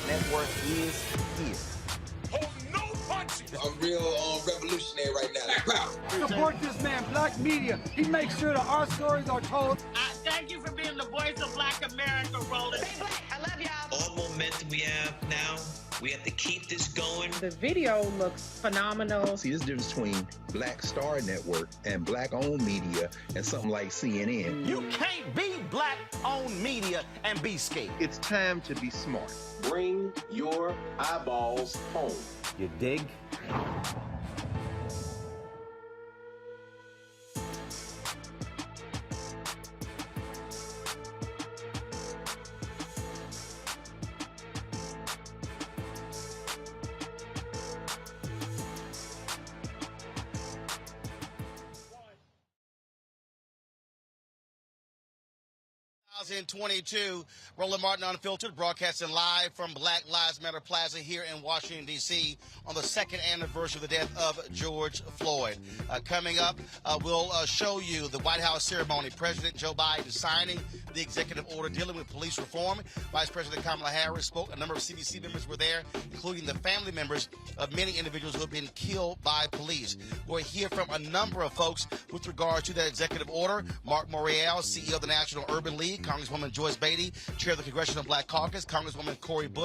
Network is here. Hold no punches. I'm real revolutionary right now. Support this man, Black Media. He makes sure that our stories are told. Thank you for being the voice of Black America, Roland. Stay black. I love y'all. All momentum we have now, we have to keep this going. The video looks phenomenal. See, this difference between Black Star Network and Black-owned media and something like CNN. You can't be Black-owned media and be scared. It's time to be smart. Bring your eyeballs home. You dig? 2022, Roland Martin Unfiltered, broadcasting live from Black Lives Matter Plaza here in Washington, D.C. on the second anniversary of the death of George Floyd. Coming up, we'll show you the White House ceremony. President Joe Biden signing the executive order dealing with police reform. Vice President Kamala Harris spoke. A number of CDC members were there, including the family members of many individuals who have been killed by police. We'll hear from a number of folks with regard to that executive order. Mark Morial, CEO of the National Urban League, Congresswoman Joyce Beatty, Chair of the Congressional Black Caucus, Congresswoman Cory Booker.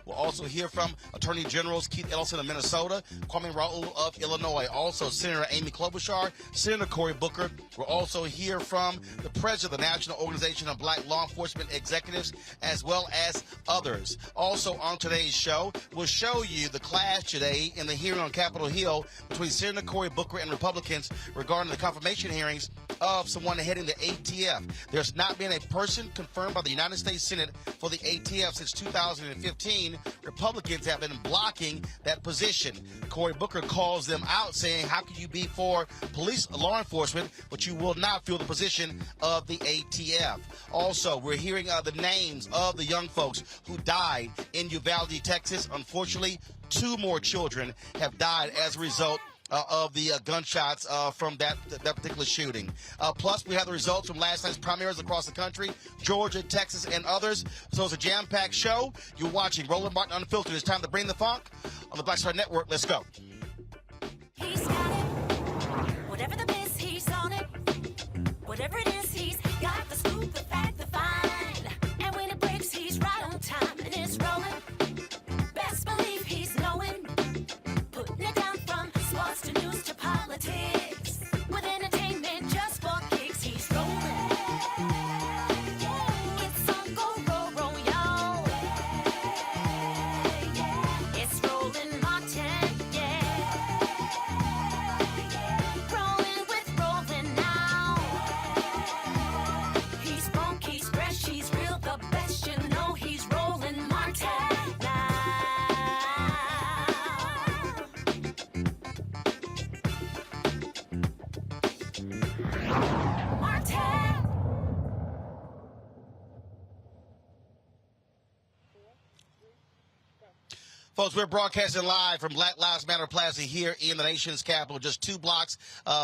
We'll also hear from Attorney Generals Keith Ellison of Minnesota, Kwame Raoul of Illinois, also Senator Amy Klobuchar, Senator Cory Booker. We'll also hear from the President of the National Organization of Black Law Enforcement Executives, as well as others. Also on today's show, we'll show you the clash today in the hearing on Capitol Hill between Senator Cory Booker and Republicans regarding the confirmation hearings of someone heading the ATF. There's not been a person confirmed by the United States Senate for the ATF since 2015. Republicans have been blocking that position. Cory Booker calls them out, saying, how can you be for police law enforcement, but you will not fill the position of the ATF? Also, we're hearing the names of the young folks who died in Uvalde, Texas. Unfortunately, 2 more children have died as a result of the gunshots from that particular shooting. Plus, we have the results from last night's primaries across the country, Georgia, Texas, and others. So it's a jam-packed show. You're watching Roland Martin Unfiltered. It's time to bring the funk on the Black Star Network. Let's go. He's got it. Whatever the biz, he's on it. Whatever it is, he's got the scoop, the fact, the find. And when it breaks, he's right on time and it's rolling. Best believe he's knowing. Putting it down from sports to news to politics. With entertainment just for kicks, he's rolling. It's on go, roll, y'all. It's Roland Martin, yeah. Rolling with Roland now. He's funky, he's fresh, he's real, the best, you know he's Roland Martin now. Folks, we're broadcasting live from Black Lives Matter Plaza here in the nation's capital. Just 2 blocks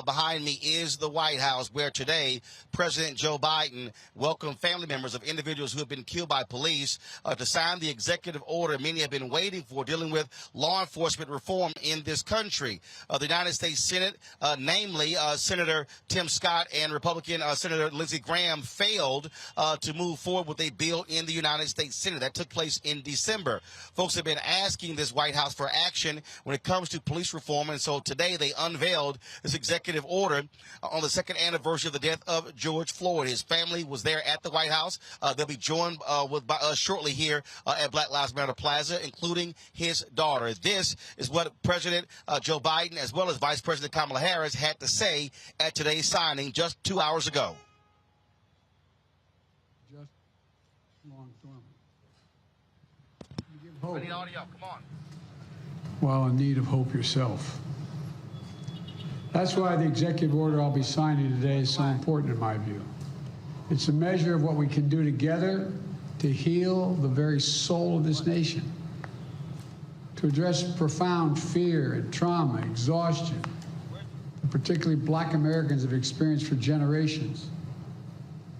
behind me is the White House, where today President Joe Biden welcomed family members of individuals who have been killed by police to sign the executive order many have been waiting for, dealing with law enforcement reform in this country. The United States Senate, namely Senator Tim Scott and Republican Senator Lindsey Graham, failed to move forward with a bill in the United States Senate. That took place in December. Folks have been asking this White House for action when it comes to police reform, and so today they unveiled this executive order on the second anniversary of the death of George Floyd. His family was there at the White House. They'll be joined by us shortly here at Black Lives Matter Plaza, including his daughter. This is what President Joe Biden, as well as Vice President Kamala Harris, had to say at today's signing just 2 hours ago. Just long term. You give hope. I need audio. Come on. Well, in need of hope yourself. That's why the executive order I'll be signing today is so important in my view. It's a measure of what we can do together to heal the very soul of this nation, to address profound fear and trauma, exhaustion, that particularly Black Americans have experienced for generations,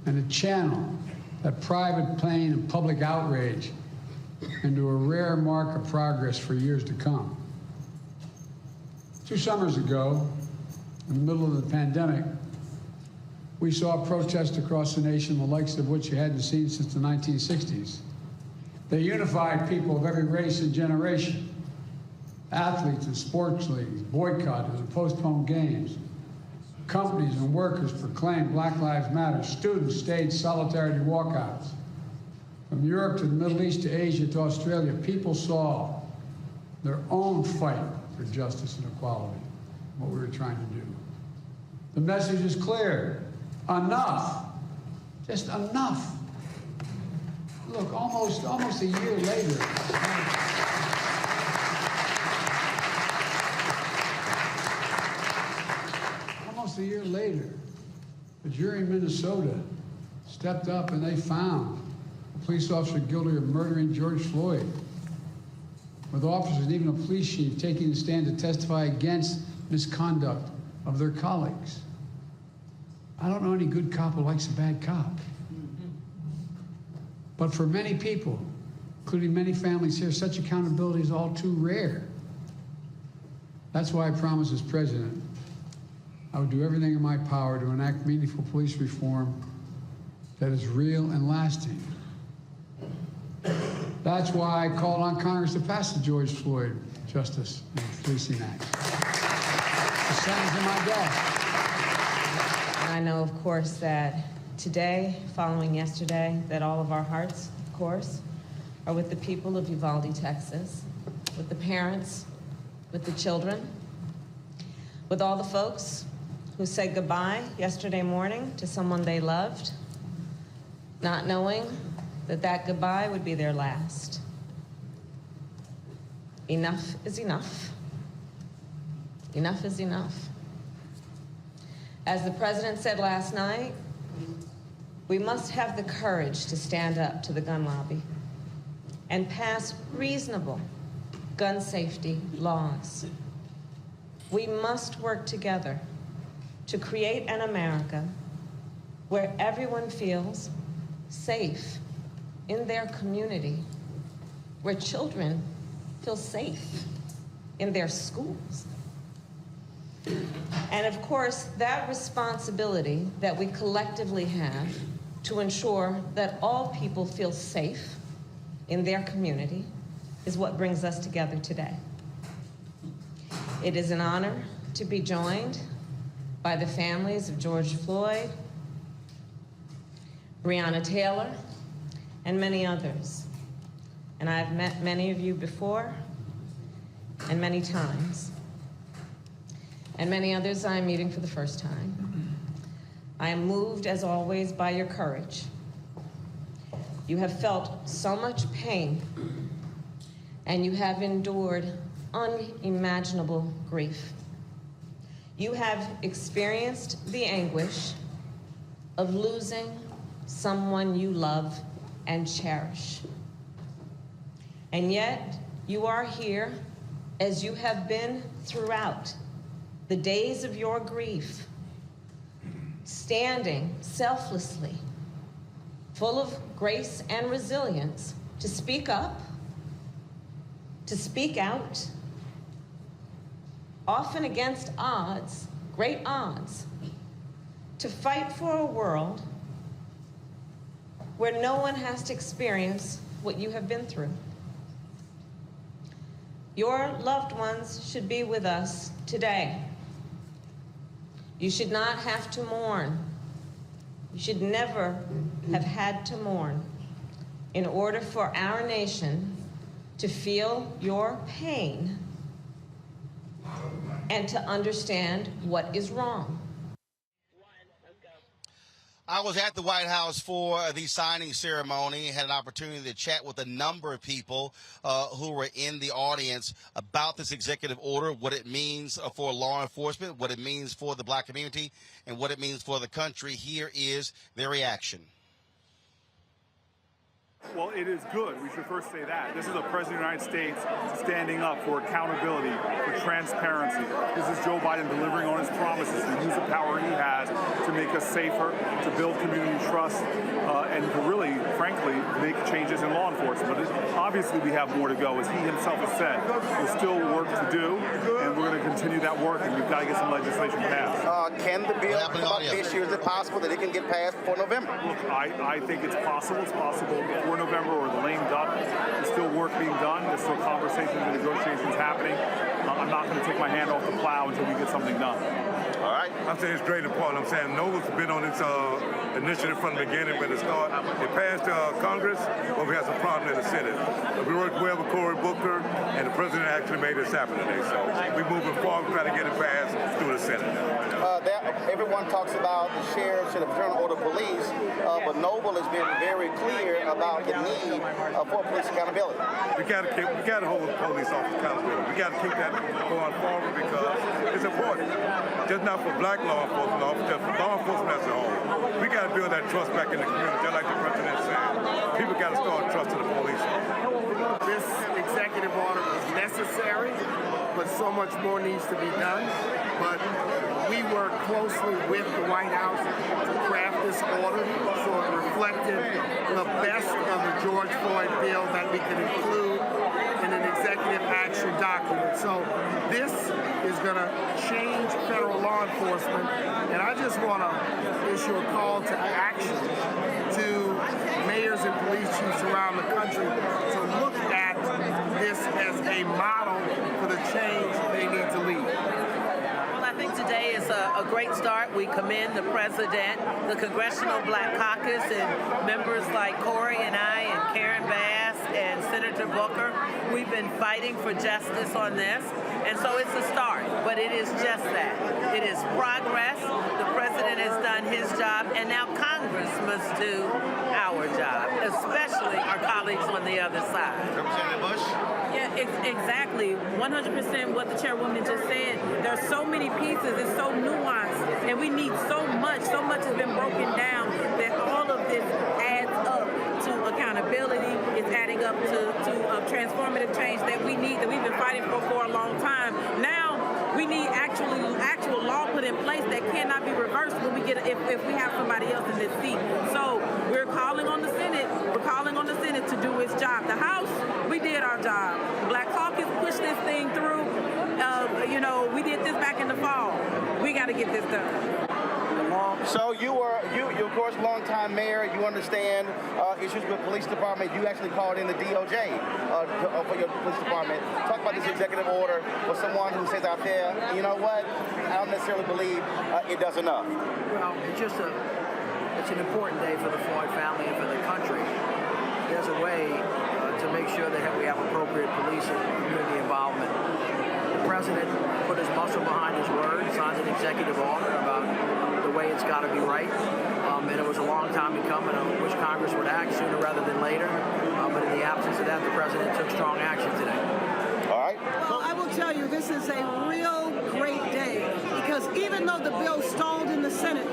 and to channel that private pain and public outrage into a rare mark of progress for years to come. 2 summers ago, in the middle of the pandemic, we saw protests across the nation, the likes of which you hadn't seen since the 1960s. They unified people of every race and generation. Athletes and sports leagues, boycotted and postponed games. Companies and workers proclaimed Black Lives Matter. Students staged solidarity walkouts. From Europe to the Middle East to Asia to Australia, people saw their own fight for justice and equality, what we were trying to do. The message is clear. Enough. Just enough. Look, almost a year later. Almost a year later, the jury in Minnesota stepped up and they found a police officer guilty of murdering George Floyd, with officers and even a police chief taking the stand to testify against misconduct of their colleagues. I don't know any good cop who likes a bad cop. But for many people, including many families here, such accountability is all too rare. That's why I promised as president I would do everything in my power to enact meaningful police reform that is real and lasting. That's why I called on Congress to pass the George Floyd Justice and Policing Act. The Senate's in my desk. I know, of course, that today, following yesterday, that all of our hearts, of course, are with the people of Uvalde, Texas, with the parents, with the children, with all the folks who said goodbye yesterday morning to someone they loved, not knowing that that goodbye would be their last. Enough is enough. Enough is enough. As the president said last night, we must have the courage to stand up to the gun lobby and pass reasonable gun safety laws. We must work together to create an America where everyone feels safe in their community, where children feel safe in their schools. And of course, that responsibility that we collectively have to ensure that all people feel safe in their community is what brings us together today. It is an honor to be joined by the families of George Floyd, Breonna Taylor, and many others. And I've met many of you before, and many times. And many others I am meeting for the first time. I am moved, as always, by your courage. You have felt so much pain, and you have endured unimaginable grief. You have experienced the anguish of losing someone you love and cherish. And yet, you are here, as you have been throughout the days of your grief, standing selflessly, full of grace and resilience, to speak up, to speak out, often against odds, great odds, to fight for a world where no one has to experience what you have been through. Your loved ones should be with us today. You should not have to mourn. You should never have had to mourn in order for our nation to feel your pain and to understand what is wrong. I was at the White House for the signing ceremony, had an opportunity to chat with a number of people who were in the audience about this executive order, what it means for law enforcement, what it means for the black community, and what it means for the country. Here is their reaction. Well, it is good. We should first say that. This is the President of the United States standing up for accountability, for transparency. This is Joe Biden delivering on his promises to use the power he has to make us safer, to build community trust, and to really, frankly, make changes in law enforcement. But obviously, we have more to go. As he himself has said, there's still work to do, and we're going to continue that work, and we've got to get some legislation passed. Can the bill come up this year? Is it possible that it can get passed before November? Look, I think it's possible. It's possible before November or the lame duck. There's still work being done. There's still conversations and negotiations happening. I'm not going to take my hand off the plow until we get something done. All right. I'm saying it's great important. I'm saying Noble's been on this initiative from the beginning when it started. It passed Congress, but we had some problem in the Senate. We worked well with Cory Booker, and the president actually made this happen today. So we're moving forward, trying to get it passed through the Senate. Everyone talks about the sheriff should have turned order police, but Noble has been very clear about the need for police accountability. We got to hold the police officers accountable. We got to keep that that going forward because it's important. Just not for black law enforcement officers, for law enforcement as a whole. We got to build that trust back in the community, just like the president said. People got to start trusting the police. This executive order is necessary, but so much more needs to be done. But we worked closely with the White House to craft this order so it reflected the best of the George Floyd bill that we could include in an executive action document. So this is going to change federal law enforcement, and I just want to issue a call to action to mayors and police chiefs around the country to look at this as a model for the change they need to lead. I think today is a great start. We commend the president, the Congressional Black Caucus, and members like Cory and I and Karen Bass and Senator Booker. We've been fighting for justice on this, and so it's a start, but it is just that. It is progress. The president has done his job, and now Congress must do our job, especially our colleagues on the other side. Representative Bush? Yeah, exactly. 100% what the chairwoman just said. There's so many pieces. It's so nuanced, and we need so much. So much has been broken down that all of this adds up to accountability. It's adding up to transformative change that we need, that we've been fighting for a long time. Now we need actual law put in place that cannot be reversed when we get if we have somebody else in this seat. So we're calling on the Senate. We're calling on the Senate to do its job. The House, we did our job. Black Caucus pushed this thing through. We did this back in the fall. We got to get this done. So you of course, longtime mayor. You understand issues with police department. You actually called in the DOJ for your police department. Talk about this executive order for someone who says out there, you know what, I don't necessarily believe it does enough. Well, it's an important day for the Floyd family and for the country. There's a way to make sure that we have appropriate police and community involvement. The president put his muscle behind his word, signed an executive order about the way it's got to be right. And it was a long time coming. I wish Congress would act sooner rather than later. But in the absence of that, the president took strong action today. All right. Well, I will tell you, this is a real great day because even though the bill stalled in the Senate,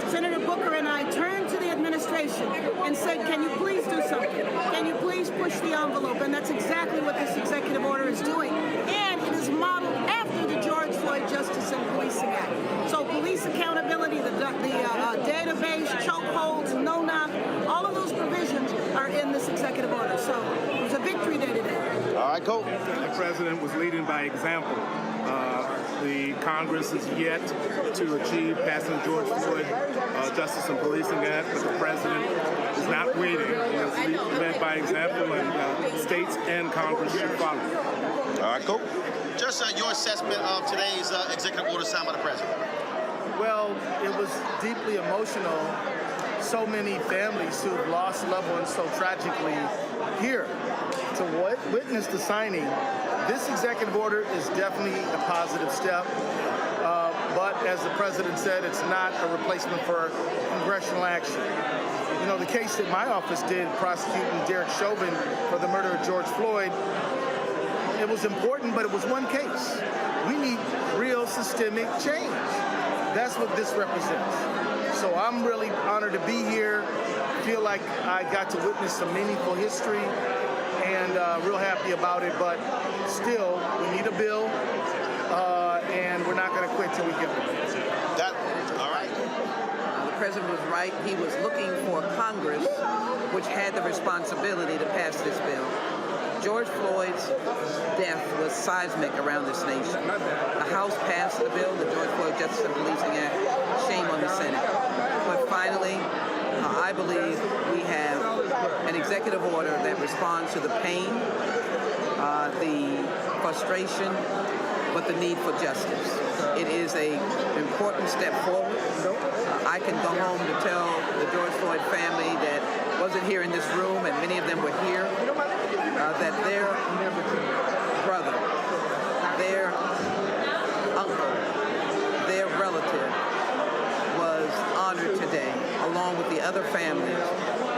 Senator Booker and I turned to the administration and said, can you please do something? Can you please push the envelope? And that's exactly what this executive order is doing. And it is modeled after the George Floyd Justice and Policing Act. So police accountability, the database, chokeholds, no-knock, all of those provisions are in this executive order. So it was a victory day today. All right, cool. The president was leading by example. The Congress is yet to achieve passing George Floyd Justice and Policing Act, but the president is not waiting. He is led by example, and states and Congress should follow. All right, cool. Just your assessment of today's executive order signed by the president. Well, it was deeply emotional. So many families who've lost loved ones so tragically here. To witness the signing, this executive order is definitely a positive step. But as the president said, it's not a replacement for congressional action. You know, the case that my office did prosecuting Derek Chauvin for the murder of George Floyd, it was important, but it was one case. We need real systemic change. That's what this represents. So I'm really honored to be here. Feel like I got to witness some meaningful history and real happy about it, but still, we need a bill, and we're not going to quit till we get one. All right. The president was right. He was looking for Congress, which had the responsibility to pass this bill. George Floyd's death was seismic around this nation. The House passed the bill, the George Floyd Justice and Policing Act. Shame on the Senate. But finally, I believe we have an executive order that responds to the pain, the frustration, but the need for justice. It is an important step forward. I can go home to tell the George Floyd family that wasn't here in this room, and many of them were here, that their brother, their uncle, their relative was honored today, along with the other families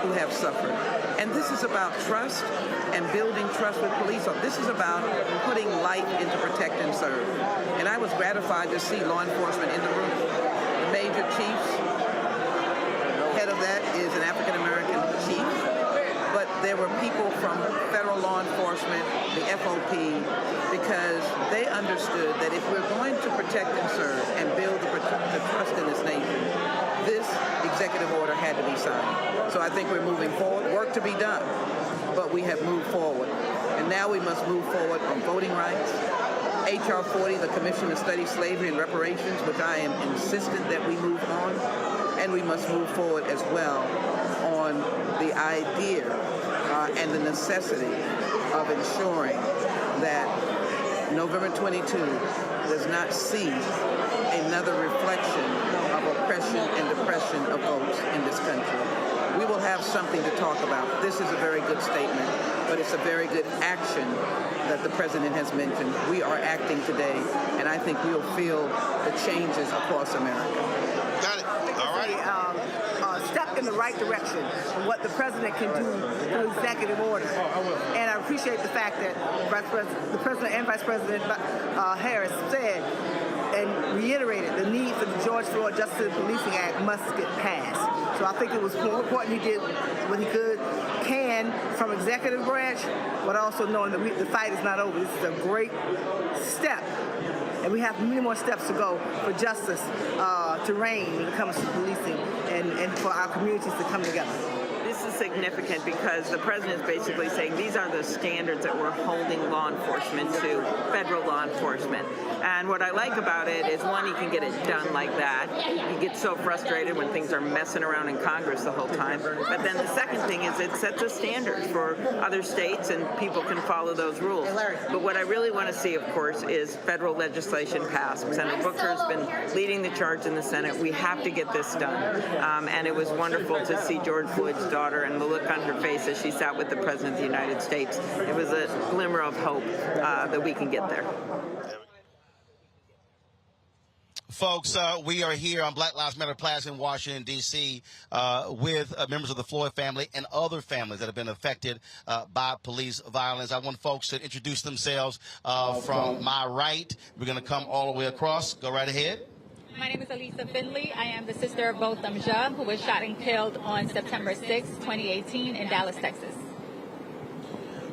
who have suffered. And this is about trust and building trust with police. This is about putting light into protect and serve. And I was gratified to see law enforcement in the room. The major chiefs, head of that is an African-American chief. But there were people from federal law enforcement, the FOP, because they understood that if we're going to protect and serve and build the trust in this nation, this executive order had to be signed. So I think we're moving forward. Work to be done, but we have moved forward. And now we must move forward on voting rights. H.R. 40, the Commission to Study Slavery and Reparations, which I am insistent that we move on. And we must move forward as well on the idea and the necessity of ensuring that November 22 does not see another reflection of oppression and depression of votes in this country. We will have something to talk about. This is a very good statement, but it's a very good action that the President has mentioned. We are acting today, and I think we'll feel the changes across America. Got it. All right. Step in the right direction of what the President can do through executive order. And I appreciate the fact that the President and Vice President Harris said and reiterated the need for the George Floyd Justice and Policing Act must get passed. So I think it was more important he did what he can from executive branch, but also knowing that the fight is not over. This is a great step. And we have many more steps to go for justice to reign when it comes to policing and for our communities to come together. This is significant because the president is basically saying these are the standards that we're holding law enforcement to, federal law enforcement. And what I like about it is, one, he can get it done like that. He gets so frustrated when things are messing around in Congress the whole time. But then the second thing is it sets a standard for other states and people can follow those rules. But what I really want to see, of course, is federal legislation passed. Senator Booker has been leading the charge in the Senate. We have to get this done. And it was wonderful to see George Floyd's daughter and the look on her face as she sat with the President of the United States. It was a glimmer of hope that we can get there. Folks, we are here on Black Lives Matter Plaza in Washington, D.C. With members of the Floyd family and other families that have been affected by police violence. I want folks to introduce themselves from my right. We're going to come all the way across. Go right ahead. My name is Elisa Finley. I am the sister of Botham Jean, who was shot and killed on September 6, 2018 in Dallas, Texas.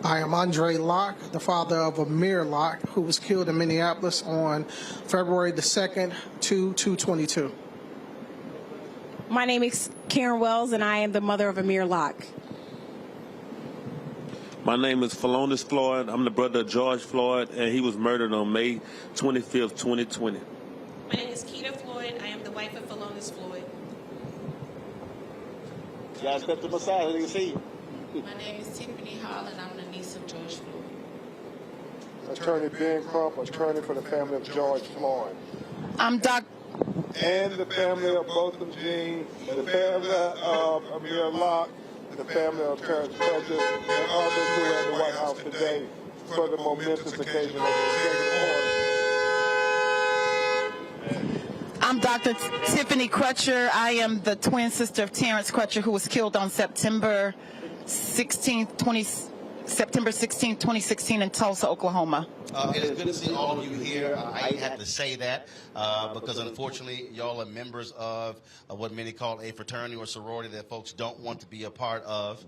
I am Andre Locke, the father of Amir Locke, who was killed in Minneapolis on February the 2nd, 2022. My name is Karen Wells, and I am the mother of Amir Locke. My name is Phalonis Floyd. I'm the brother of George Floyd, and he was murdered on May 25th, 2020. My name is Keita Floyd. I am the wife of Phalonis Floyd. You guys step to my side so they can see you. My name is Tiffany Hall, and I'm the niece of George Floyd. Attorney Ben Crump, attorney for the family of George Floyd. I'm Doc. And the family of Botham Jean, the family of Amir Locke, the family of Terrence Precious, and others who are in the White House today for the momentous occasion of the executive order. I'm Dr. Tiffany Crutcher. I am the twin sister of Terrence Crutcher, who was killed on September 16, 2016 in Tulsa, Oklahoma. It is good to see all of you here. I had to say that because unfortunately y'all are members of what many call a fraternity or sorority that folks don't want to be a part of.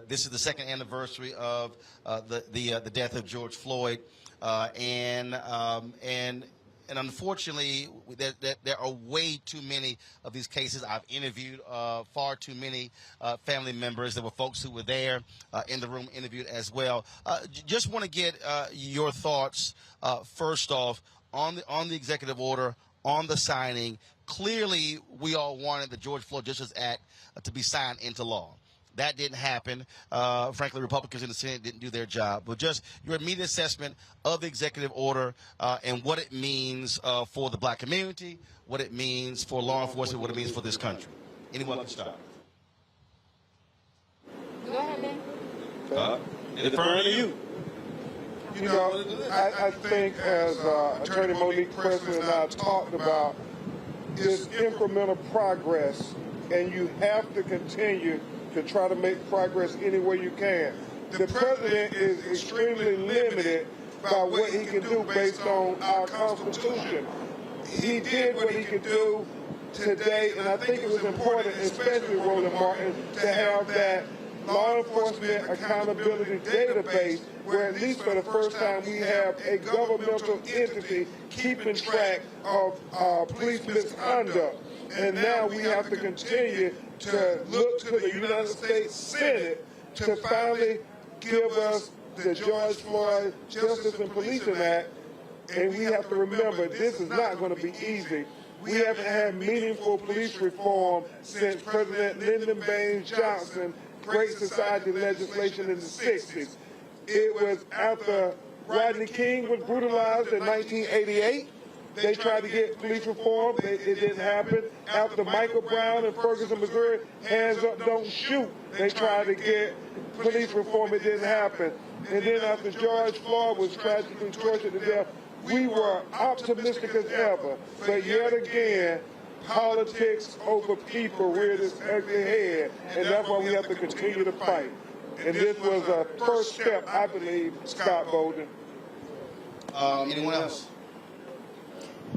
This is the second anniversary of the death of George Floyd, and unfortunately, there are way too many of these cases. I've interviewed far too many family members. There were folks who were there in the room interviewed as well. Just want to get your thoughts first off on the executive order, on the signing. Clearly, we all wanted the George Floyd Justice Act to be signed into law. That didn't happen. Frankly, Republicans in the Senate didn't do their job. But just your immediate assessment of the executive order and what it means for the black community, what it means for law enforcement, what it means for this country. Anyone can start. Go ahead, Ben. Deferring to you. You know, I think as Attorney Monique Presley and I talked about, is incremental progress, and you have to continue to try to make progress any way you can. The president is extremely limited by what he can do based on our Constitution. He did what he could do today, and I think it was important, especially Roland Martin, to have that law enforcement accountability database where at least for the first time we have a governmental entity keeping track of police misconduct. And now we have to continue to look to the United States Senate to finally give us the George Floyd Justice and Policing Act. And we have to remember, this is not going to be easy. We haven't had meaningful police reform since President Lyndon Baines Johnson Great Society legislation in the 60s. It was after Rodney King was brutalized in 1988. They tried to get police reform. It didn't happen. After Michael Brown in Ferguson, Missouri, hands up, don't shoot. They tried to get police reform. It didn't happen. And then after George Floyd was tragically tortured to death, we were optimistic as ever. But yet again, politics over people reared its ugly head, and that's why we have to continue to fight. And this was a first step, I believe, Scott Bolden. Anyone else?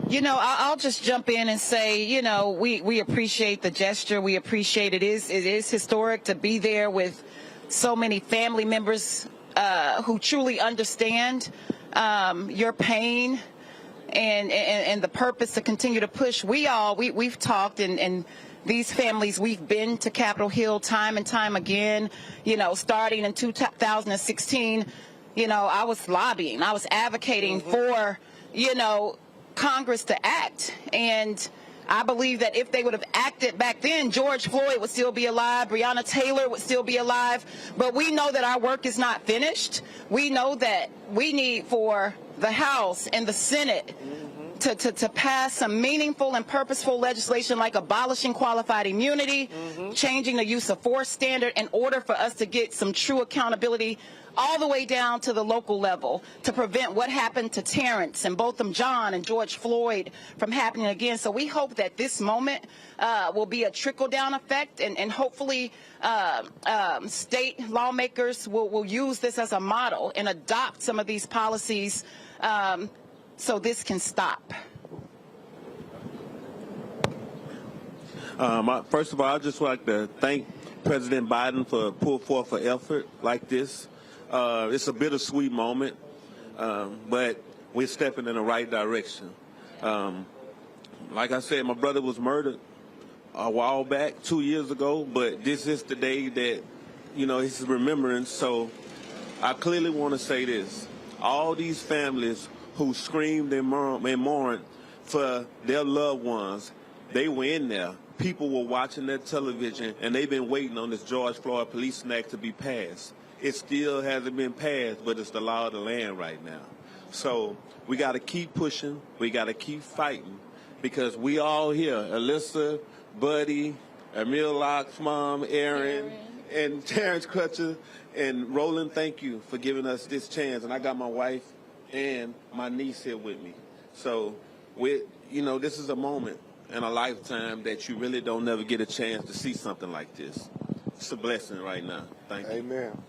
You know, I'll just jump in and say, you know, we appreciate the gesture. We appreciate it is historic to be there with so many family members who truly understand your pain and the purpose to continue to push. We've talked and these families, we've been to Capitol Hill time and time again, you know, starting in 2016, you know, I was lobbying, I was advocating for, you know, Congress to act. And I believe that if they would have acted back then, George Floyd would still be alive, Breonna Taylor would still be alive. But we know that our work is not finished. We know that we need for the House and the Senate to pass some meaningful and purposeful legislation like abolishing qualified immunity, changing the use of force standard in order for us to get some true accountability all the way down to the local level to prevent what happened to Terrence and Botham Jean and George Floyd from happening again. So we hope that this moment will be a trickle-down effect, and hopefully state lawmakers will use this as a model and adopt some of these policies so this can stop. First of all, I'd just like to thank President Biden for pulling forth an effort like this. It's a bittersweet moment, but we're stepping in the right direction. Like I said, my brother was murdered a while back, 2 years ago, but this is the day that, you know, his remembrance. So I clearly want to say this. All these families who screamed and mourned for their loved ones, they were in there. People were watching their television, and they've been waiting on this George Floyd Policing Act to be passed. It still hasn't been passed, but it's the law of the land right now. So we got to keep pushing. We got to keep fighting, because we all here, Alyssa, Buddy, Emil Locke's mom, Aaron, and Terrence Crutcher, and Roland, thank you for giving us this chance. And I got my wife and my niece here with me. So, you know, this is a moment in a lifetime that you really don't never get a chance to see something like this. It's a blessing right now. Thank you. Amen.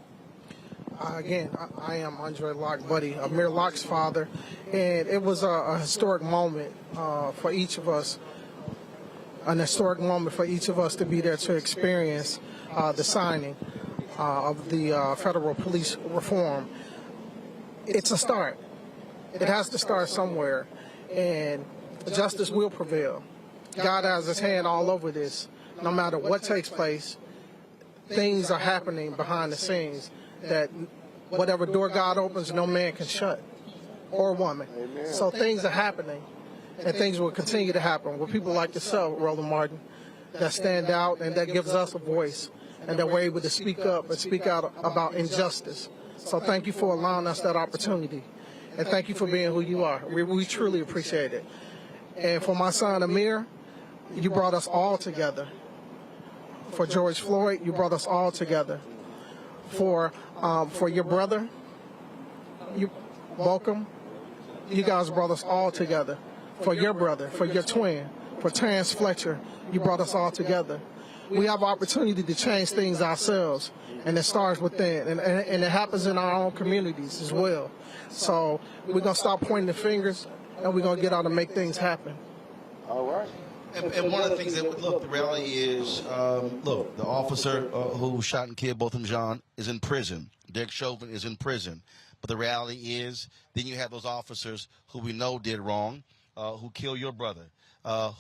Again, I am Andre Locke, Buddy, Amir Locke's father, and it was a historic moment for each of us, an historic moment for each of us to be there to experience the signing of the federal police reform. It's a start. It has to start somewhere, and justice will prevail. God has his hand all over this. No matter what takes place, things are happening behind the scenes that whatever door God opens, no man can shut, or woman. Amen. So things are happening, and things will continue to happen with people like yourself, Roland Martin, that stand out and that gives us a voice, and that we're able to speak up and speak out about injustice. So thank you for allowing us that opportunity, and thank you for being who you are. We truly appreciate it. And for my son, Amir, you brought us all together. For George Floyd, you brought us all together. For your brother, welcome. You guys brought us all together. For your brother, for your twin, for Terrence Fletcher, you brought us all together. we have opportunity to change things ourselves, and it starts within, and it happens in our own communities as well. So we're going to stop pointing the fingers, and we're going to get out and make things happen. All right. And one of the things that, look, the reality is, look, the officer who shot and killed Botham Jean is in prison. Derek Chauvin is in prison. But the reality is, then you have those officers who we know did wrong, who killed your brother,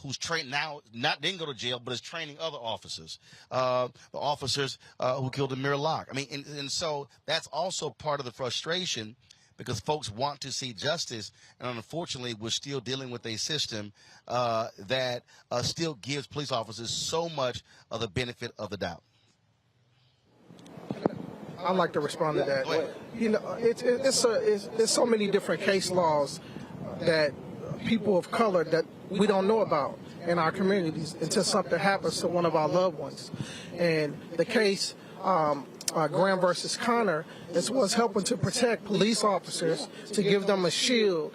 who's trained now, didn't go to jail, but is training other officers, the officers who killed Amir Locke. I mean, and so that's also part of the frustration, because folks want to see justice, and unfortunately, we're still dealing with a system that still gives police officers so much of the benefit of the doubt. I'd like to respond to that. You know, it's so many different case laws that people of color that we don't know about in our communities until something happens to one of our loved ones. And the case Graham versus Connor was helping to protect police officers, to give them a shield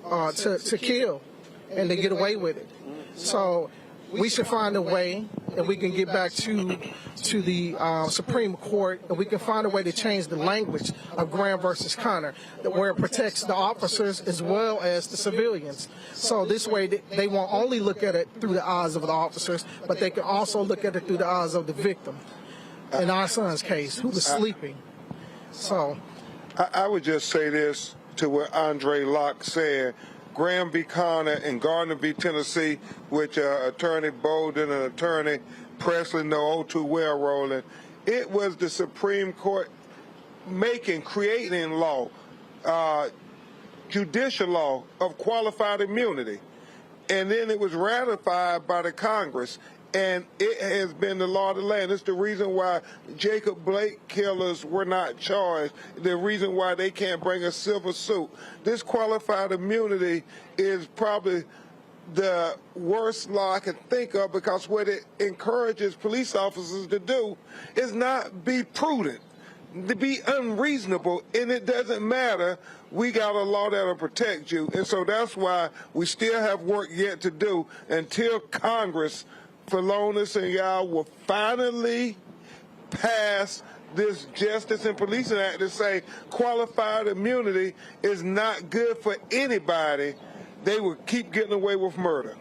to kill and to get away with it. So we should find a way that we can get back to the Supreme Court, and we can find a way to change the language of Graham versus Connor, where it protects the officers as well as the civilians. So this way they won't only look at it through the eyes of the officers, but they can also look at it through the eyes of the victim. In our son's case, who was sleeping. So I would just say this to what Andre Locke said. Graham v. Connor and Gardner v. Tennessee, which Attorney Bolden and Attorney Presley know all too well, Roland. It was the Supreme Court creating law, judicial law of qualified immunity. And then it was ratified by the Congress. And it has been the law of the land. It's the reason why Jacob Blake killers were not charged, the reason why they can't bring a civil suit. This qualified immunity is probably the worst law I can think of, because what it encourages police officers to do is not be prudent, to be unreasonable, and it doesn't matter. We got a law that'll protect you. And so that's why we still have work yet to do until Congress, Phalonis and y'all, will finally pass this Justice and Policing Act to say qualified immunity is not good for anybody. They will keep getting away with murder.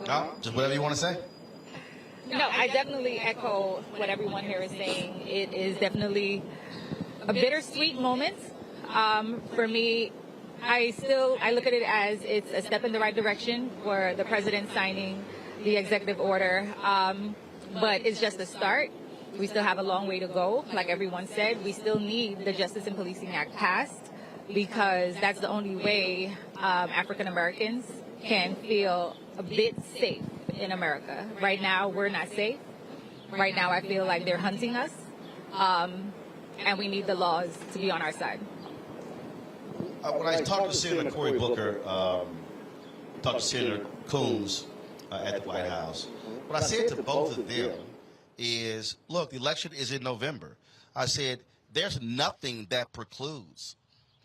No, just whatever you want to say. No, I definitely echo what everyone here is saying. It is definitely a bittersweet moment for me. I look at it as it's a step in the right direction for the president signing the executive order, but it's just a start. We still have a long way to go. Like everyone said, we still need the Justice and Policing Act passed, because that's the only way African Americans can feel a bit safe in America. Right now, we're not safe. Right now, I feel like they're hunting us, and we need the laws to be on our side. When I talked to Senator Cory Booker, talked to Senator Coons at the White House, what I said to both of them is, look, the election is in November. I said, there's nothing that precludes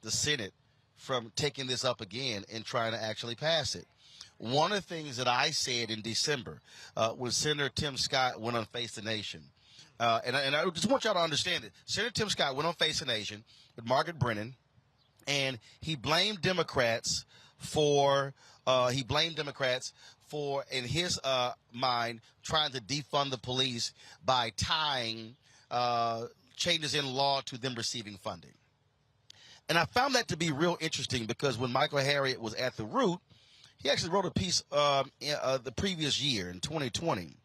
the Senate from taking this up again and trying to actually pass it. One of the things that I said in December when Senator Tim Scott went on Face the Nation, and I just want y'all to understand it. Senator Tim Scott went on Face the Nation with Margaret Brennan, and he blamed Democrats for, in his mind, trying to defund the police by tying changes in law to them receiving funding. And I found that to be real interesting, because when Michael Harriot was at the Root, he actually wrote a piece the previous year in 2020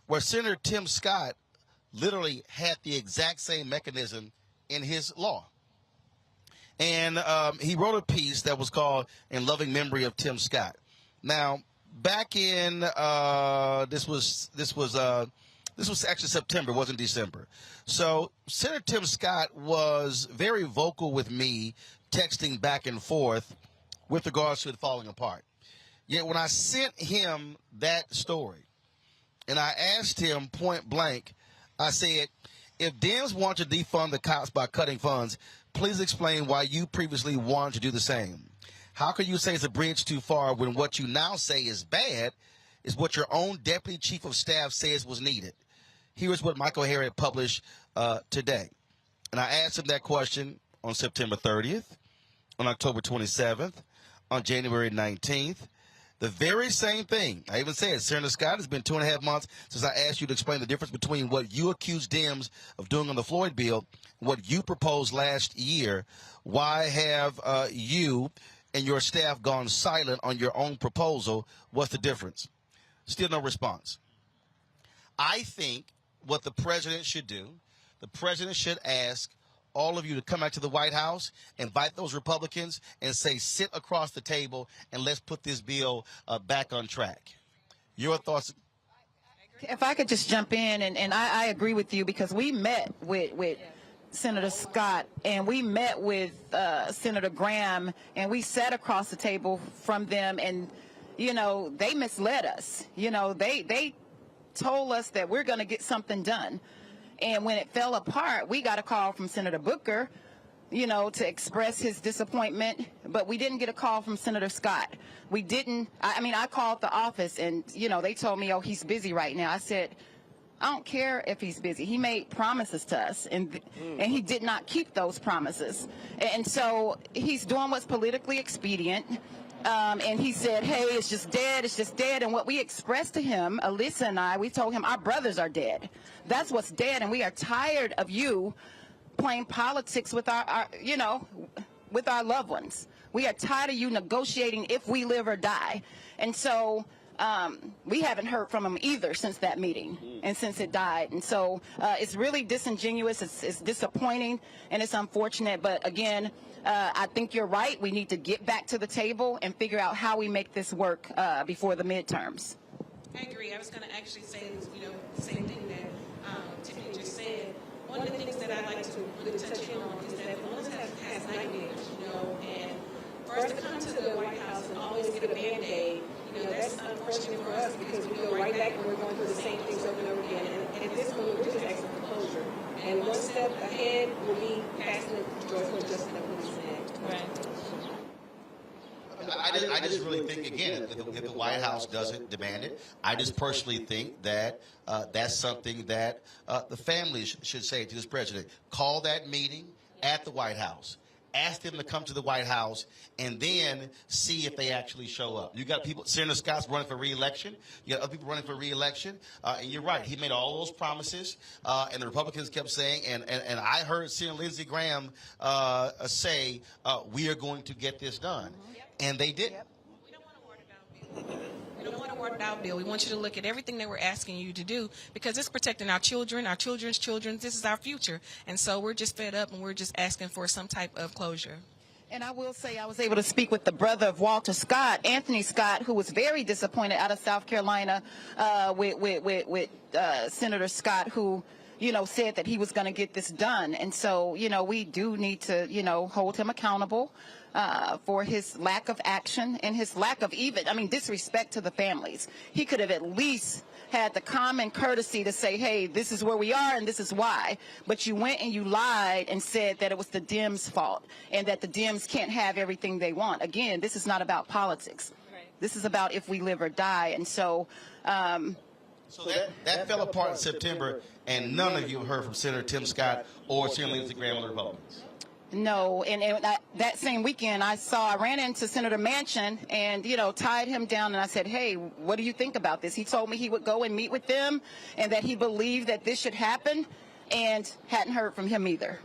where Senator Tim Scott literally had the exact same mechanism in his law. And he wrote a piece that was called "In Loving Memory of Tim Scott." Now, back in this was actually September, it wasn't December. So Senator Tim Scott was very vocal with me, texting back and forth with regards to it falling apart. Yet when I sent him that story, and I asked him point blank, I said, if Dems want to defund the cops by cutting funds, please explain why you previously wanted to do the same. How can you say it's a bridge too far when what you now say is bad is what your own Deputy Chief of Staff says was needed? Here's what Michael Harriot published today. And I asked him that question on September 30th, on October 27th, on January 19th. The very same thing. I even said, Senator Scott, it's been 2.5 months since I asked you to explain the difference between what you accused Dems of doing on the Floyd bill and what you proposed last year. Why have you and your staff gone silent on your own proposal? What's the difference? Still no response. I think what the president should do, the president should ask all of you to come back to the White House, invite those Republicans, and say, sit across the table and let's put this bill back on track. Your thoughts? If I could just jump in, and I agree with you, because we met with Senator Scott and we met with Senator Graham, and we sat across the table from them, and, you know, they misled us. You know, they told us that we're going to get something done. And when it fell apart, we got a call from Senator Booker, you know, to express his disappointment, but we didn't get a call from Senator Scott. We didn't. I mean, I called the office and, you know, they told me, oh, he's busy right now. I said, I don't care if he's busy. He made promises to us, and he did not keep those promises. And so he's doing what's politically expedient. And he said, hey, it's just dead, it's just dead. And what we expressed to him, Alyssa and I, we told him our brothers are dead. That's what's dead, and we are tired of you playing politics with our you know, with our loved ones. We are tired of you negotiating if we live or die. And so we haven't heard from him either since that meeting and since it died. And so it's really disingenuous, it's disappointing, and it's unfortunate. But again, I think you're right. We need to get back to the table and figure out how we make this work before the midterms. I agree. I was going to actually say, you know, the same thing that Tiffany just said. One of the things that I like to really touch in on is that one has past nightmares, you know, and for us to come to the White House and always get a Band-Aid, you know, that's unfortunate for us because we go right back and we're going through the same things over and over again. And at this moment, we're just asking for closure. And one step ahead will be passing the George Floyd Justice and Policing Act. Right. I just really think, again, if the White House doesn't demand it, I just personally think that that's something that the families should say to this president. Call that meeting at the White House. Ask them to come to the White House and then see if they actually show up. You got people, Senator Scott's running for re-election. You got other people running for re-election. And you're right, he made all those promises. And the Republicans kept saying, and I heard Senator Lindsey Graham say, we are going to get this done. And they didn't. We don't want to worry about Bill. We want you to look at everything that we're asking you to do because it's protecting our children, our children's children. This is our future. And so we're just fed up and we're just asking for some type of closure. And I will say I was able to speak with the brother of Walter Scott, Anthony Scott, who was very disappointed out of South Carolina with Senator Scott, who, you know, said that he was going to get this done. And so, you know, we do need to, you know, hold him accountable for his lack of action and his lack of disrespect to the families. He could have at least had the common courtesy to say, hey, this is where we are and this is why. But you went and you lied and said that it was the Dems' fault and that the Dems can't have everything they want. Again, this is not about politics. Right. This is about if we live or die. And so... So that fell apart in September, and none of you heard from Senator Tim Scott or Senator Lindsey Graham or the Republicans. No, and that same weekend I ran into Senator Manchin and, you know, tied him down and I said, hey, what do you think about this? He told me he would go and meet with them and that he believed that this should happen and hadn't heard from him either.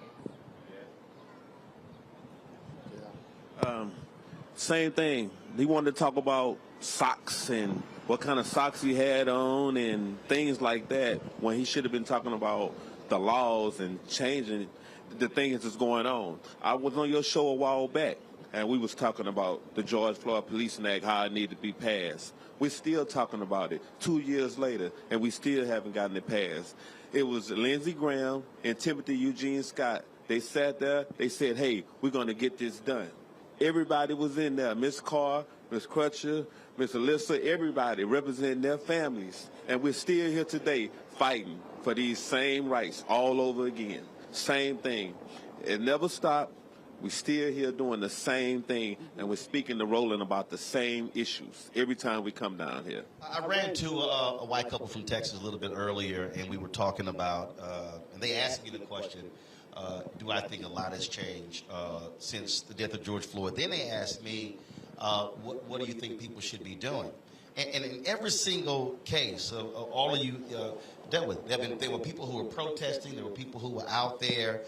Same thing. He wanted to talk about socks and what kind of socks he had on and things like that when he should have been talking about the laws and changing the things that's going on. I was on your show a while back, and we was talking about the George Floyd Policing Act, how it needed to be passed. We're still talking about it 2 years later, and we still haven't gotten it passed. It was Lindsey Graham and Timothy Eugene Scott. They sat there. They said, hey, we're going to get this done. Everybody was in there, Ms. Carr, Ms. Crutcher, Ms. Alyssa, everybody representing their families. And we're still here today fighting for these same rights all over again. Same thing. It never stopped. We're still here doing the same thing, and we're speaking to Roland about the same issues every time we come down here. I ran to a white couple from Texas a little bit earlier, and we were talking about, and they asked me the question, do I think a lot has changed since the death of George Floyd? Then they asked me, what do you think people should be doing? And in every single case, all of you dealt with, there were people who were protesting, there were people who were out there,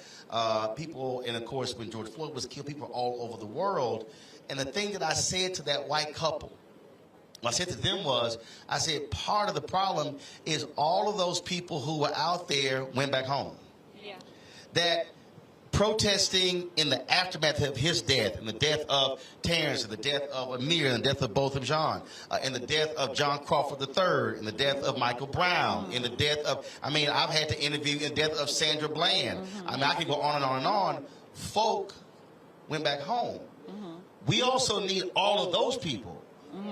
people, and of course, when George Floyd was killed, people were all over the world. And the thing that I said to that white couple, what I said to them was, I said, part of the problem is all of those people who were out there went back home. Yeah. That protesting in the aftermath of his death, and the death of Terrence, and the death of Amir, and the death of Botham Jean, and the death of John Crawford III, and the death of Michael Brown, and the death of, I mean, I've had to interview the death of Sandra Bland. I mean, I can go on and on and on. Folk went back home. We also need all of those people,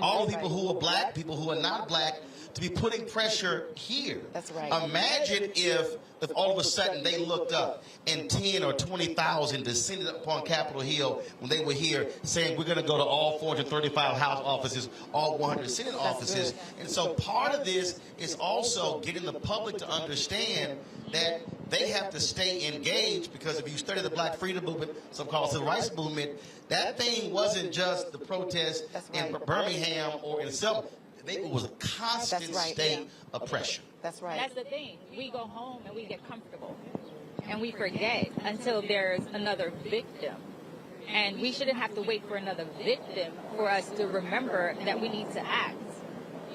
all the people who are black, people who are not black, to be putting pressure here. That's right. Imagine if all of a sudden they looked up and 10 or 20,000 descended upon Capitol Hill when they were here saying we're going to go to all 435 House offices, all 100 Senate offices. And so part of this is also getting the public to understand that they have to stay engaged, because if you study the Black Freedom Movement, so-called Civil Rights Movement, that thing wasn't just the protest in Birmingham or in Selma. It was a constant state of pressure. That's right. That's the thing. We go home and we get comfortable, and we forget until there's another victim. And we shouldn't have to wait for another victim for us to remember that we need to act.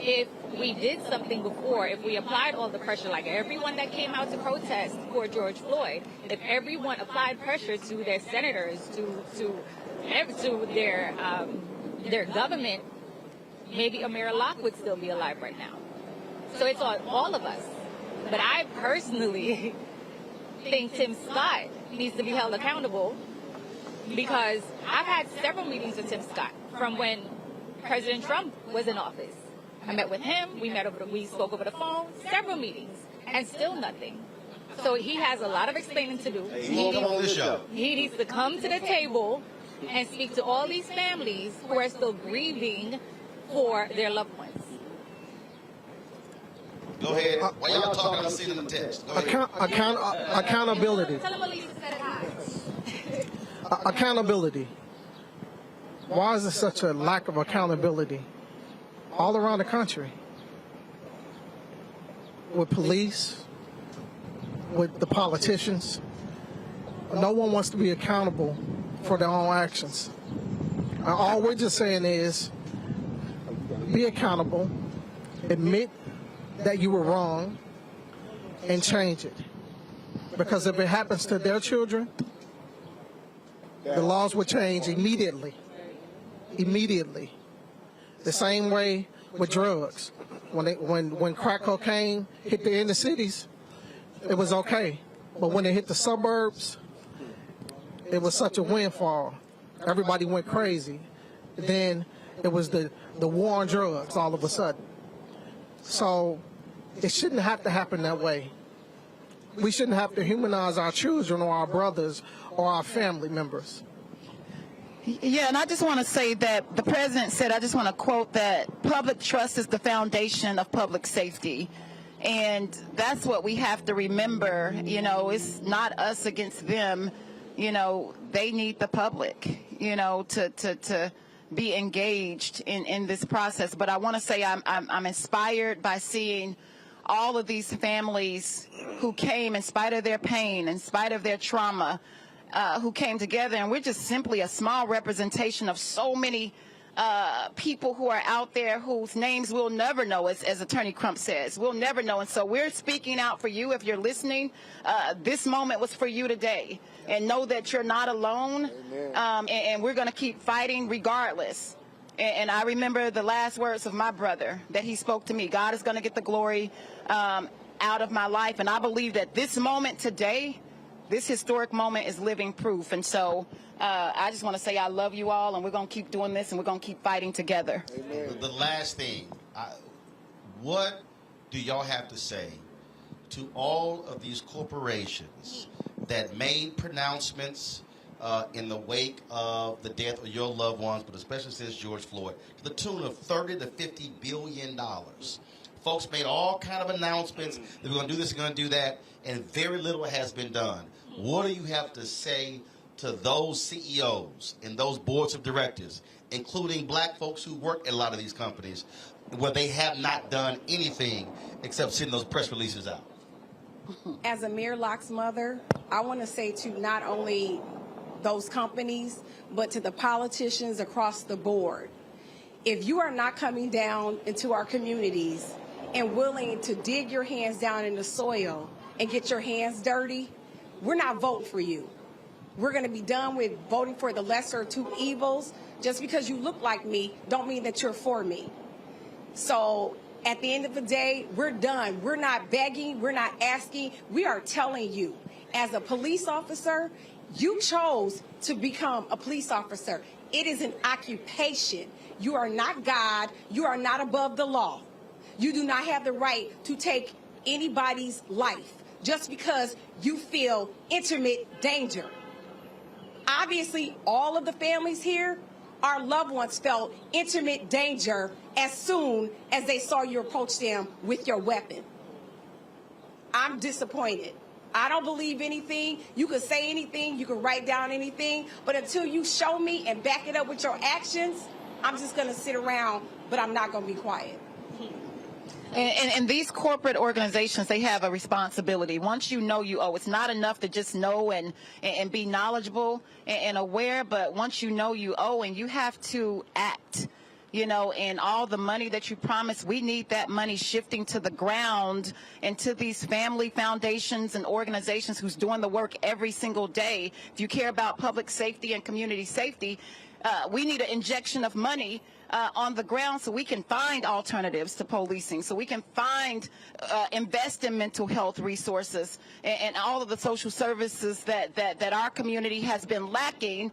If we did something before, if we applied all the pressure, like everyone that came out to protest for George Floyd, if everyone applied pressure to their senators, to their government, maybe Amir Locke would still be alive right now. So it's on all of us. But I personally think Tim Scott needs to be held accountable, because I've had several meetings with Tim Scott from when President Trump was in office. I met with him, we spoke over the phone, several meetings, and still nothing. So he has a lot of explaining to do. He needs to come to the table and speak to all these families who are still grieving for their loved ones. Go ahead. While y'all talking, I'm seeing in the text. Accountability. Accountability. Why is there such a lack of accountability all around the country? With police, with the politicians. No one wants to be accountable for their own actions. All we're just saying is, be accountable, admit that you were wrong, and change it. Because if it happens to their children, the laws will change immediately. Immediately. The same way with drugs. When crack cocaine hit the inner cities, it was okay. But when it hit the suburbs, it was such a windfall. Everybody went crazy. Then it was the war on drugs all of a sudden. So it shouldn't have to happen that way. We shouldn't have to humanize our children or our brothers or our family members. Yeah, and I just want to say that the president said, I just want to quote that public trust is the foundation of public safety. And that's what we have to remember. You know, it's not us against them. You know, they need the public, you know, to be engaged in this process. But I want to say I'm inspired by seeing all of these families who came in spite of their pain, in spite of their trauma, who came together, and we're just simply a small representation of so many people who are out there whose names we'll never know, as Attorney Crump says. We'll never know. And so we're speaking out for you. If you're listening, this moment was for you today. And know that you're not alone, and we're going to keep fighting regardless. And I remember the last words of my brother that he spoke to me. God is going to get the glory out of my life. And I believe that this moment today, this historic moment, is living proof. And so I just want to say I love you all, and we're going to keep doing this, and we're going to keep fighting together. Amen. The last thing, what do y'all have to say to all of these corporations that made pronouncements in the wake of the death of your loved ones, but especially since George Floyd, to the tune of $30 to $50 billion. Folks made all kind of announcements that we're going to do this, we're going to do that, and very little has been done. What do you have to say to those CEOs and those boards of directors, including black folks who work at a lot of these companies, where they have not done anything except sending those press releases out? As a Mayor Locke's mother, I want to say to not only those companies, but to the politicians across the board, if you are not coming down into our communities and willing to dig your hands down in the soil and get your hands dirty, we're not voting for you. We're going to be done with voting for the lesser of two evils. Just because you look like me don't mean that you're for me. So at the end of the day, we're done. We're not begging. We're not asking. We are telling you, as a police officer, you chose to become a police officer. It is an occupation. You are not God. You are not above the law. You do not have the right to take anybody's life just because you feel intimate danger. Obviously, all of the families here, our loved ones felt intimate danger as soon as they saw you approach them with your weapon. I'm disappointed. I don't believe anything. You can say anything, you can write down anything, but until you show me and back it up with your actions, I'm just going to sit around, but I'm not going to be quiet. And these corporate organizations, they have a responsibility. Once you know, you owe. It's not enough to just know and be knowledgeable and aware, but once you know, you owe, and you have to act. You know, and all the money that you promised, we need that money shifting to the ground and to these family foundations and organizations who's doing the work every single day. If you care about public safety and community safety, we need an injection of money on the ground so we can find alternatives to policing, so we can find, invest in mental health resources and all of the social services that our community has been lacking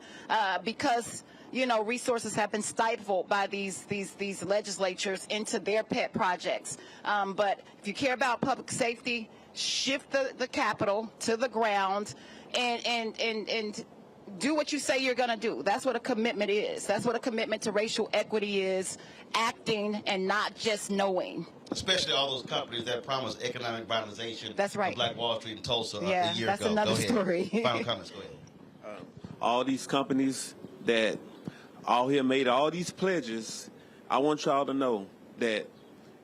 because, you know, resources have been stifled by these legislatures into their pet projects. But if you care about public safety, shift the capital to the ground and do what you say you're going to do. That's what a commitment is. That's what a commitment to racial equity is, acting and not just knowing. Especially all those companies that promised economic revitalization. That's right. Of Black Wall Street and Tulsa a year that's ago. Another story. Final comments, go ahead. All these companies that all here made all these pledges, I want y'all to know that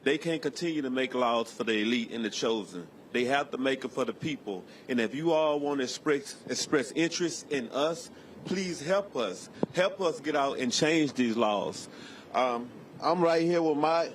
they can't continue to make laws for the elite and the chosen. They have to make it for the people. And if you all want to express interest in us, please help us. Help us get out and change these laws. I'm right here with my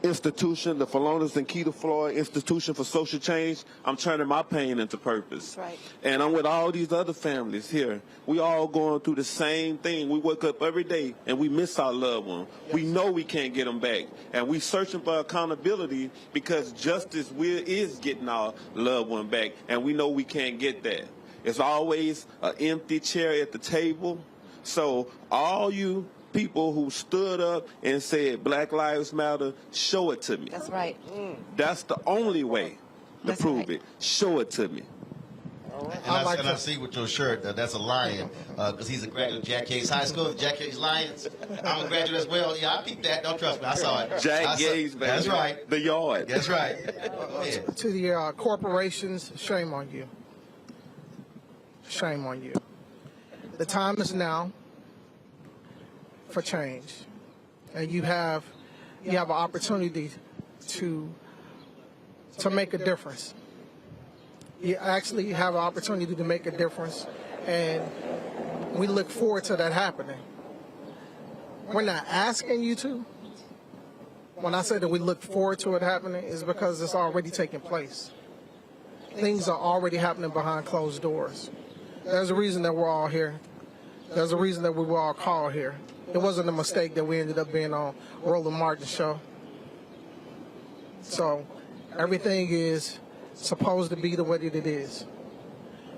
institution, the Philonis and Keita Floyd Institution for Social Change. I'm turning my pain into purpose. Right. And I'm with all these other families here. We all going through the same thing. We wake up every day and we miss our loved one. Yes. We know we can't get them back. And we searching for accountability because justice is getting our loved one back. And we know we can't get that. It's always an empty chair at the table. So all you people who stood up and said Black Lives Matter, show it to me. That's right. That's the only way to prove it. Show it to me. And I see with your shirt that's a lion because he's a graduate of Jack Yates High School, Jack Yates Lions. I'm a graduate as well. Yeah, I peeped that. Don't trust me. I saw it. Jack Yates, man. That's right. The yard. That's right. To the corporations, shame on you. Shame on you. The time is now for change, and you have an opportunity to make a difference. You actually have an opportunity to make a difference, and we look forward to that happening. We're not asking you to. When I say that we look forward to it happening, is because it's already taking place. Things are already happening behind closed doors. There's a reason that we're all here. There's a reason that we were all called here. It wasn't a mistake that we ended up being on Roland Martin show. So everything is supposed to be the way that it is.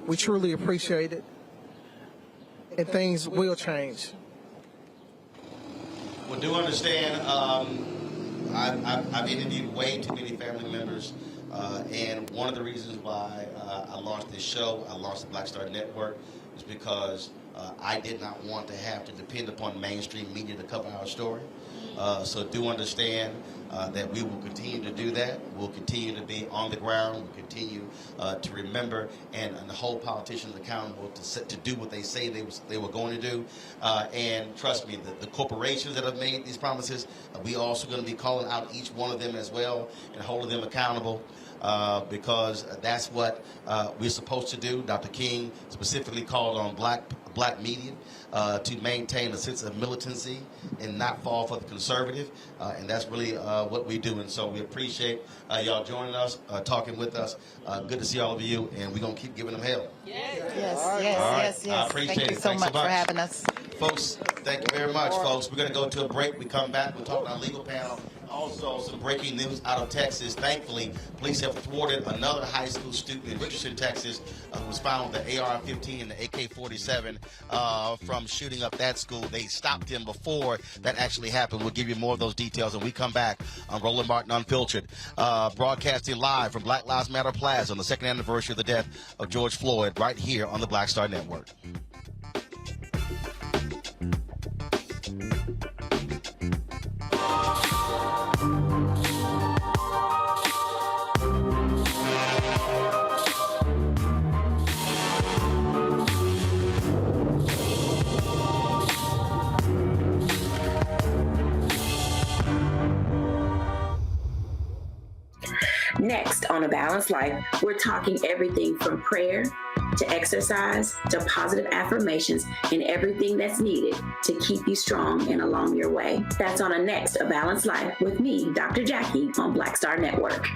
We truly appreciate it, and things will change. Well, do understand, I've interviewed way too many family members, and one of the reasons why I launched this show, I launched the Black Star Network, is because I did not want to have to depend upon mainstream media to cover our story. So do understand that we will continue to do that. We'll continue to be on the ground. We'll continue to remember and hold politicians accountable to do what they say they were going to do. And trust me, the corporations that have made these promises, we also going to be calling out each one of them as well and holding them accountable. Because that's what we're supposed to do. Dr. King specifically called on black media to maintain a sense of militancy and not fall for the conservative, and that's really what we do. And so we appreciate y'all joining us, talking with us. Good to see all of you, and we're going to keep giving them hell. Yes. I appreciate Thank you it. so Thanks much for having us. Folks, thank you very much, folks. We're going to go to a break. We come back. We'll talk to our legal panel. Also, some breaking news out of Texas. Thankfully, police have thwarted another high school student in Richardson, Texas, who was found with the AR-15 and the AK-47 from shooting up that school. They stopped him before that actually happened. We'll give you more of those details when we come back on Roland Martin Unfiltered, broadcasting live from Black Lives Matter Plaza on the second anniversary of the death of George Floyd, right here on the Black Star Network. Next on A Balanced Life, we're talking everything from prayer to exercise to positive affirmations and everything that's needed to keep you strong and along your way. That's on A Balanced Life with me, Dr. Jackie, on Black Star Network.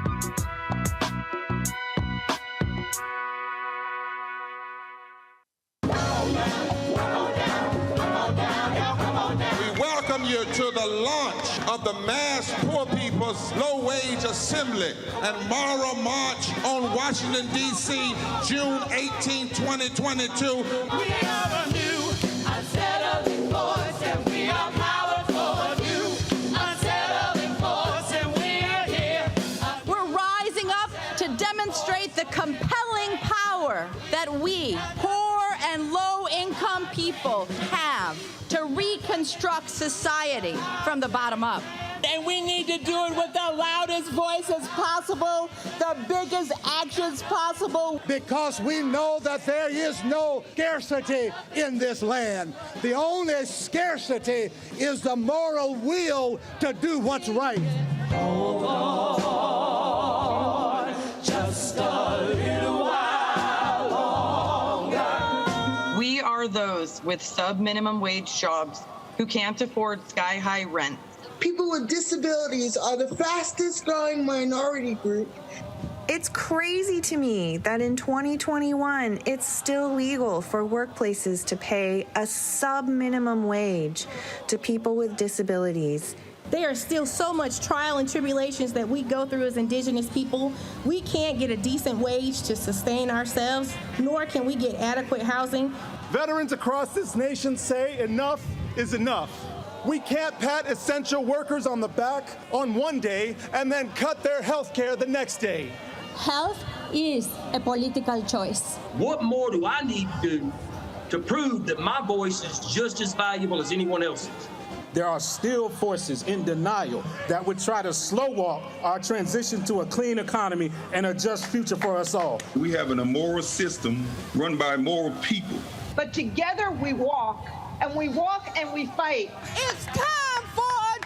You to the launch of the Mass Poor People's Low-Wage Assembly and Moral March on Washington, D.C., June 18, 2022. We are a new, unsettling force, and we are powerful. New, unsettling force, and we are here. We're rising up to demonstrate the compelling power that we, poor and low-income people, have to reconstruct society from the bottom up. And we need to do it with the loudest voices possible, the biggest actions possible. Because we know that there is no scarcity in this land. The only scarcity is the moral will to do what's right. Hold on, just a little while longer. We are those with sub-minimum wage jobs who can't afford sky-high rent. People with disabilities are the fastest growing minority group. It's crazy to me that in 2021, it's still legal for workplaces to pay a sub-minimum wage to people with disabilities. There are still so much trial and tribulations that we go through as Indigenous people. We can't get a decent wage to sustain ourselves, nor can we get adequate housing. Veterans across this nation say enough is enough. We can't pat essential workers on the back on one day and then cut their health care the next day. Health is a political choice. What more do I need to do to prove that my voice is just as valuable as anyone else's? There are still forces in denial that would try to slow walk our transition to a clean economy and a just future for us all. We have an immoral system run by immoral people. But together we walk, and we walk and we fight. It's time for a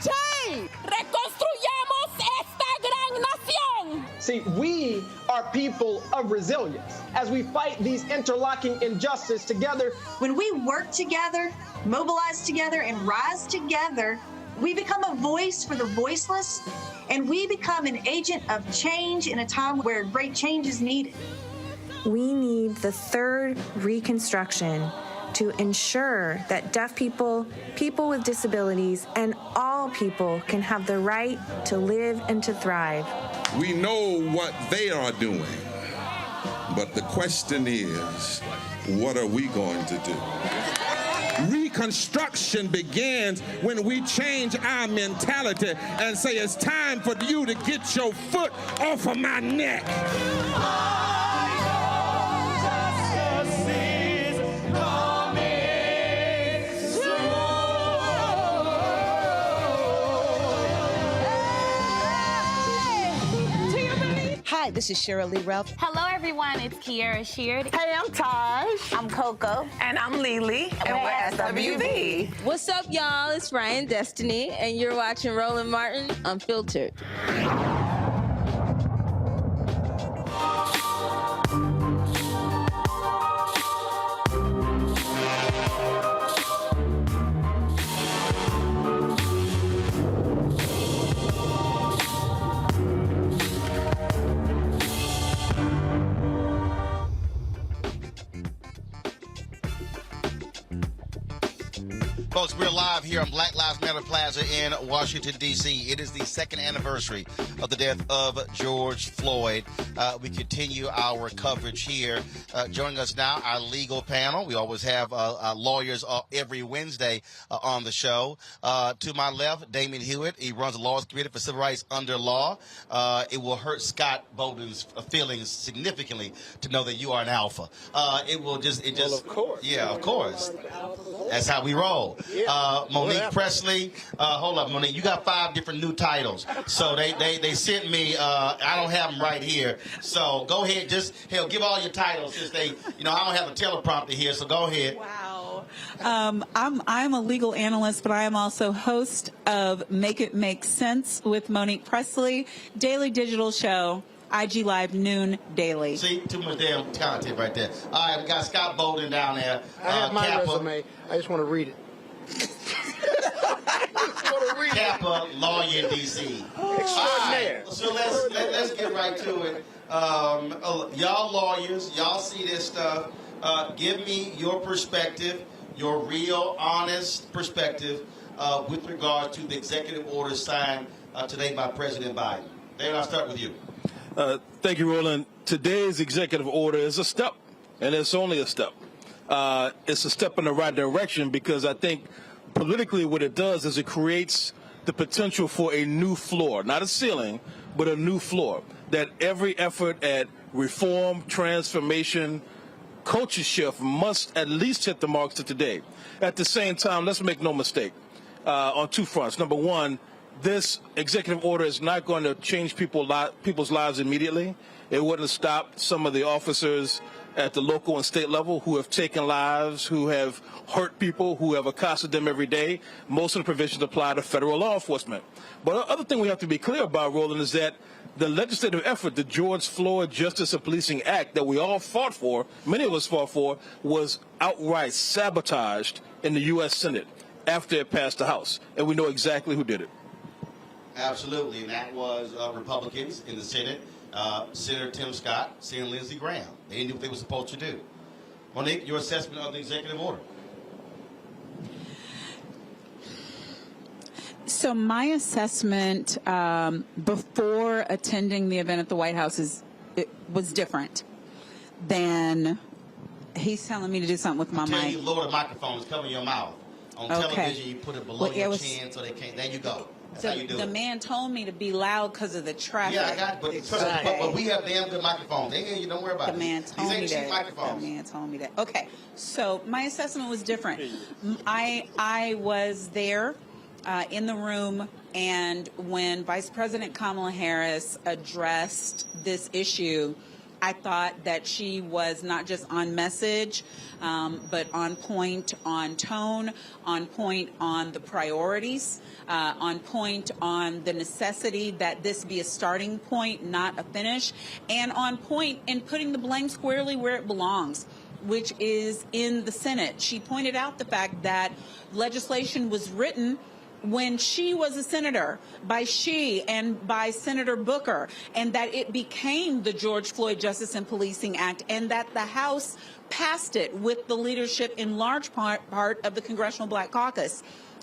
change. Reconstruyamos esta gran nación. See, we are people of resilience as we fight these interlocking injustices together. When we work together, mobilize together, and rise together, we become a voice for the voiceless, and we become an agent of change in a time where great change is needed. We need the third Reconstruction to ensure that deaf people, people with disabilities, and all people can have the right to live and to thrive. We know what they are doing, but the question is, what are we going to do? Reconstruction begins when we change our mentality and say it's time for you to get your foot off of my neck. Justice is This is Cheryl Lee Ralph. Hello, everyone. It's Kiara Sheard. Hey, I'm Taj. I'm Coco. And I'm Lily. And we're SWV. What's up, y'all? It's Ryan Destiny, and you're watching Roland Martin Unfiltered. Folks, we're live here on Black Lives Matter Plaza in Washington, D.C. It is the second anniversary of the death of George Floyd. We continue our coverage here. Joining us now, our legal panel. We always have lawyers every Wednesday on the show. To my left, Damien Hewitt. He runs the Laws Committee for Civil Rights Under Law. It will hurt Scott Bowden's feelings significantly to know that you are an alpha. Well, of course. Yeah, of course. That's how we roll. Monique Presley. Hold up, Monique. You got 5 different new titles. So they sent me. I don't have them right here. So go ahead. Give all your titles since I don't have a teleprompter here. So go ahead. Wow. I'm a legal analyst, but I am also host of Make It Make Sense with Monique Presley, daily digital show. IG Live noon daily. See, too much damn content right there. All right, we got Scott Bowden down there. I have my resume. I just want to read it. Kappa, lawyer in D.C. Extraordinaire. Right, so let's get right to it. Y'all lawyers, y'all see this stuff. Give me your perspective, your real, honest perspective with regard to the executive order signed today by President Biden. David, I'll start with you. Thank you, Roland. Today's executive order is a step, and it's only a step. It's a step in the right direction because I think politically what it does is it creates the potential for a new floor, not a ceiling, but a new floor, that every effort at reform, transformation, culture shift must at least hit the marks of today. At the same time, let's make no mistake, on 2 fronts. Number one, this executive order is not going to change people's lives immediately. It wouldn't stop some of the officers at the local and state level who have taken lives, who have hurt people, who have accosted them every day. Most of the provisions apply to federal law enforcement. But the other thing we have to be clear about, Roland, is that the legislative effort, the George Floyd Justice and Policing Act that we all fought for, many of us fought for, was outright sabotaged in the U.S. Senate after it passed the House. And we know exactly who did it. Absolutely, and that was Republicans in the Senate, Senator Tim Scott, Senator Lindsey Graham. They didn't do what they were supposed to do. Monique, your assessment of the executive order. So my assessment before attending the event at the White House was different than he's telling me to do something with my mic. You lower the microphone, it's covering your mouth. On television, you put it below your chin so they can't. There you go. That's how you do the man told me to be loud because of the traffic. Yeah, I got it. But we have damn good microphones. They hear you. Don't worry about it. The man told me that. The man told me that. Okay, so my assessment was different. I was there in the room, and when Vice President Kamala Harris addressed this issue, I thought that she was not just on message, but on point on tone, on point on the priorities, on point on the necessity that this be a starting point, not a finish, and on point in putting the blame squarely where it belongs, which is in the Senate. She pointed out the fact that legislation was written when she was a senator, by she and by Senator Booker, and that it became the George Floyd Justice and Policing Act, and that the House passed it with the leadership in large part of the Congressional Black Caucus.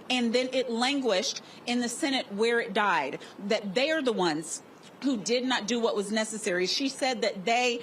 And then it languished in the Senate where it died, that they are the ones who did not do what was necessary. She said that they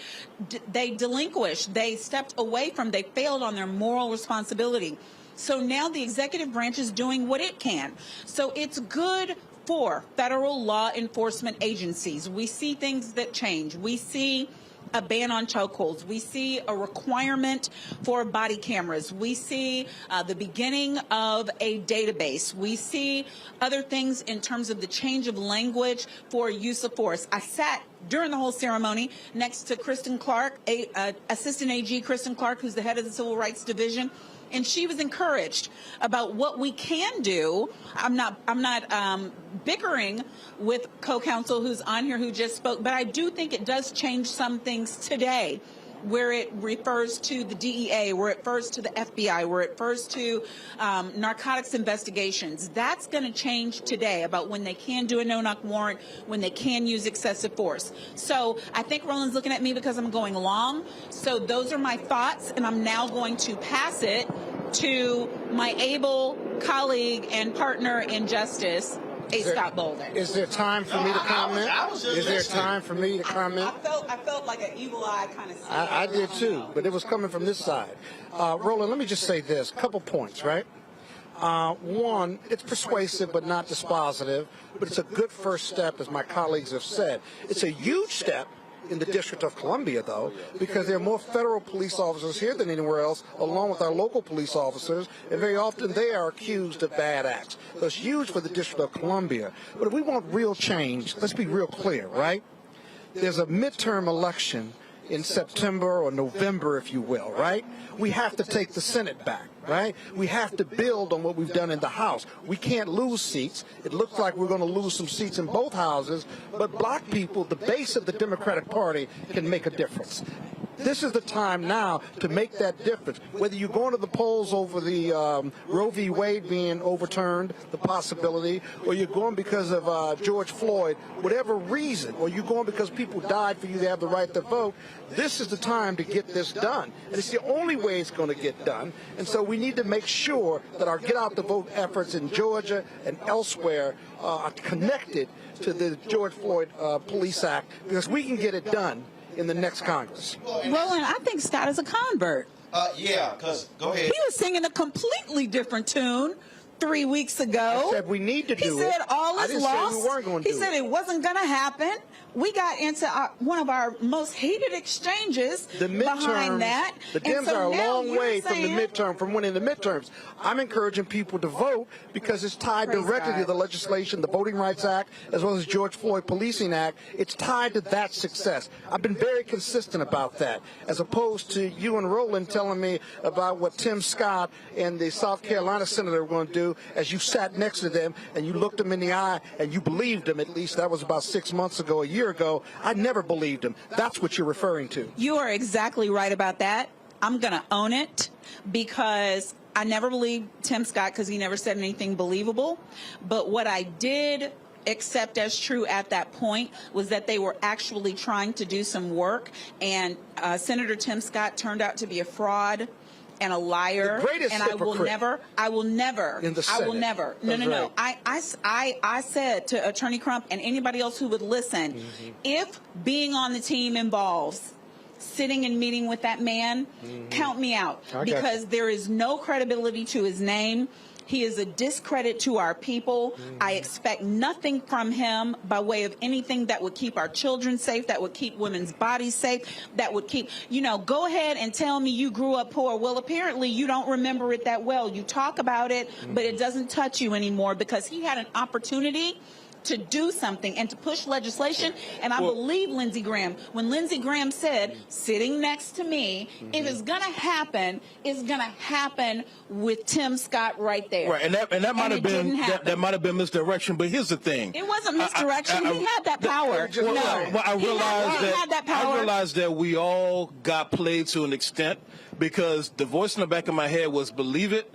delinquished, they stepped away from, they failed on their moral responsibility. So now the executive branch is doing what it can. So it's good for federal law enforcement agencies. We see things that change. We see a ban on chokeholds. We see a requirement for body cameras. We see the beginning of a database. We see other things in terms of the change of language for use of force. I sat during the whole ceremony next to Kristen Clark, Assistant AG Kristen Clark, who's the head of the Civil Rights Division. And she was encouraged about what we can do. I'm not bickering with co-counsel who's on here who just spoke, but I do think it does change some things today, where it refers to the DEA, where it refers to the FBI, where it refers to narcotics investigations. That's going to change today about when they can do a no-knock warrant, when they can use excessive force. So I think Roland's looking at me because I'm going long. So those are my thoughts, and I'm now going to pass it to my able colleague and partner in justice, Scott Bolden. Is there time for me to comment? Is there time for me to comment? I felt like an evil eye kind of. I did too, but it was coming from this side. Roland, let me just say this: couple points, right? One, it's persuasive but not dispositive, but it's a good first step, as my colleagues have said. It's a huge step in the District of Columbia, though, because there are more federal police officers here than anywhere else, along with our local police officers, and very often they are accused of bad acts. So it's huge for the District of Columbia. But if we want real change, let's be real clear, right? There's a midterm election in September or November, if you will, right? We have to take the Senate back, right? We have to build on what we've done in the House. We can't lose seats. It looks like we're going to lose some seats in both houses, but black people, the base of the Democratic Party, can make a difference. This is the time now to make that difference. Whether you're going to the polls over the Roe v. Wade being overturned, the possibility, or you're going because of George Floyd, whatever reason, or you're going because people died for you to have the right to vote, this is the time to get this done. And it's the only way it's going to get done. And so we need to make sure that our get out the vote efforts in Georgia and elsewhere are connected to the George Floyd Police Act, because we can get it done in the next Congress. Roland, I think Scott is a convert. Yeah, because, go ahead. He was singing a completely different tune 3 weeks ago. I said we need to do it. He said all is lost. I didn't say we weren't going to do it. He said it wasn't going to happen. We got into one of our most hated exchanges behind that. The Dems are a long way from the midterm, from winning the midterms. I'm encouraging people to vote because it's tied directly to the legislation, the Voting Rights Act, as well as George Floyd Policing Act. It's tied to that success. I've been very consistent about that, as opposed to you and Roland telling me about what Tim Scott and the South Carolina senator were going to do, as you sat next to them and you looked them in the eye and you believed them. At least that was about 6 months ago, a year ago. I never believed him. That's what you're referring to. You are exactly right about that. I'm going to own it, because I never believed Tim Scott because he never said anything believable. But what I did accept as true at that point was that they were actually trying to do some work, and Senator Tim Scott turned out to be a fraud and a liar. The greatest hypocrite. I will never. In the Senate. I will never. No. I said to Attorney Crump and anybody else who would listen, if being on the team involves sitting and meeting with that man, count me out, because there is no credibility to his name. He is a discredit to our people. I expect nothing from him by way of anything that would keep our children safe, that would keep women's bodies safe, that would keep, go ahead and tell me you grew up poor. Well, apparently you don't remember it that well. You talk about it, but it doesn't touch you anymore, because he had an opportunity to do something and to push legislation. And I believe Lindsey Graham, when Lindsey Graham said, sitting next to me, if it's going to happen, it's going to happen with Tim Scott right there. Right, and that might have been that might have been misdirection. But here's the thing: it wasn't misdirection. He had that power. I realized that we all got played to an extent, because the voice in the back of my head was believe it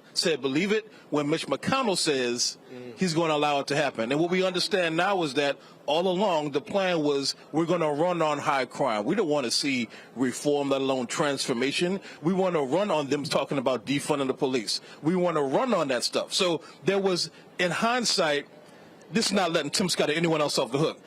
when Mitch McConnell says he's going to allow it to happen. And what we understand now is that all along the plan was we're going to run on high crime. We don't want to see reform, let alone transformation. We want to run on them talking about defunding the police. We want to run on that stuff. So there was, in hindsight, this is not letting Tim Scott or anyone else off the hook.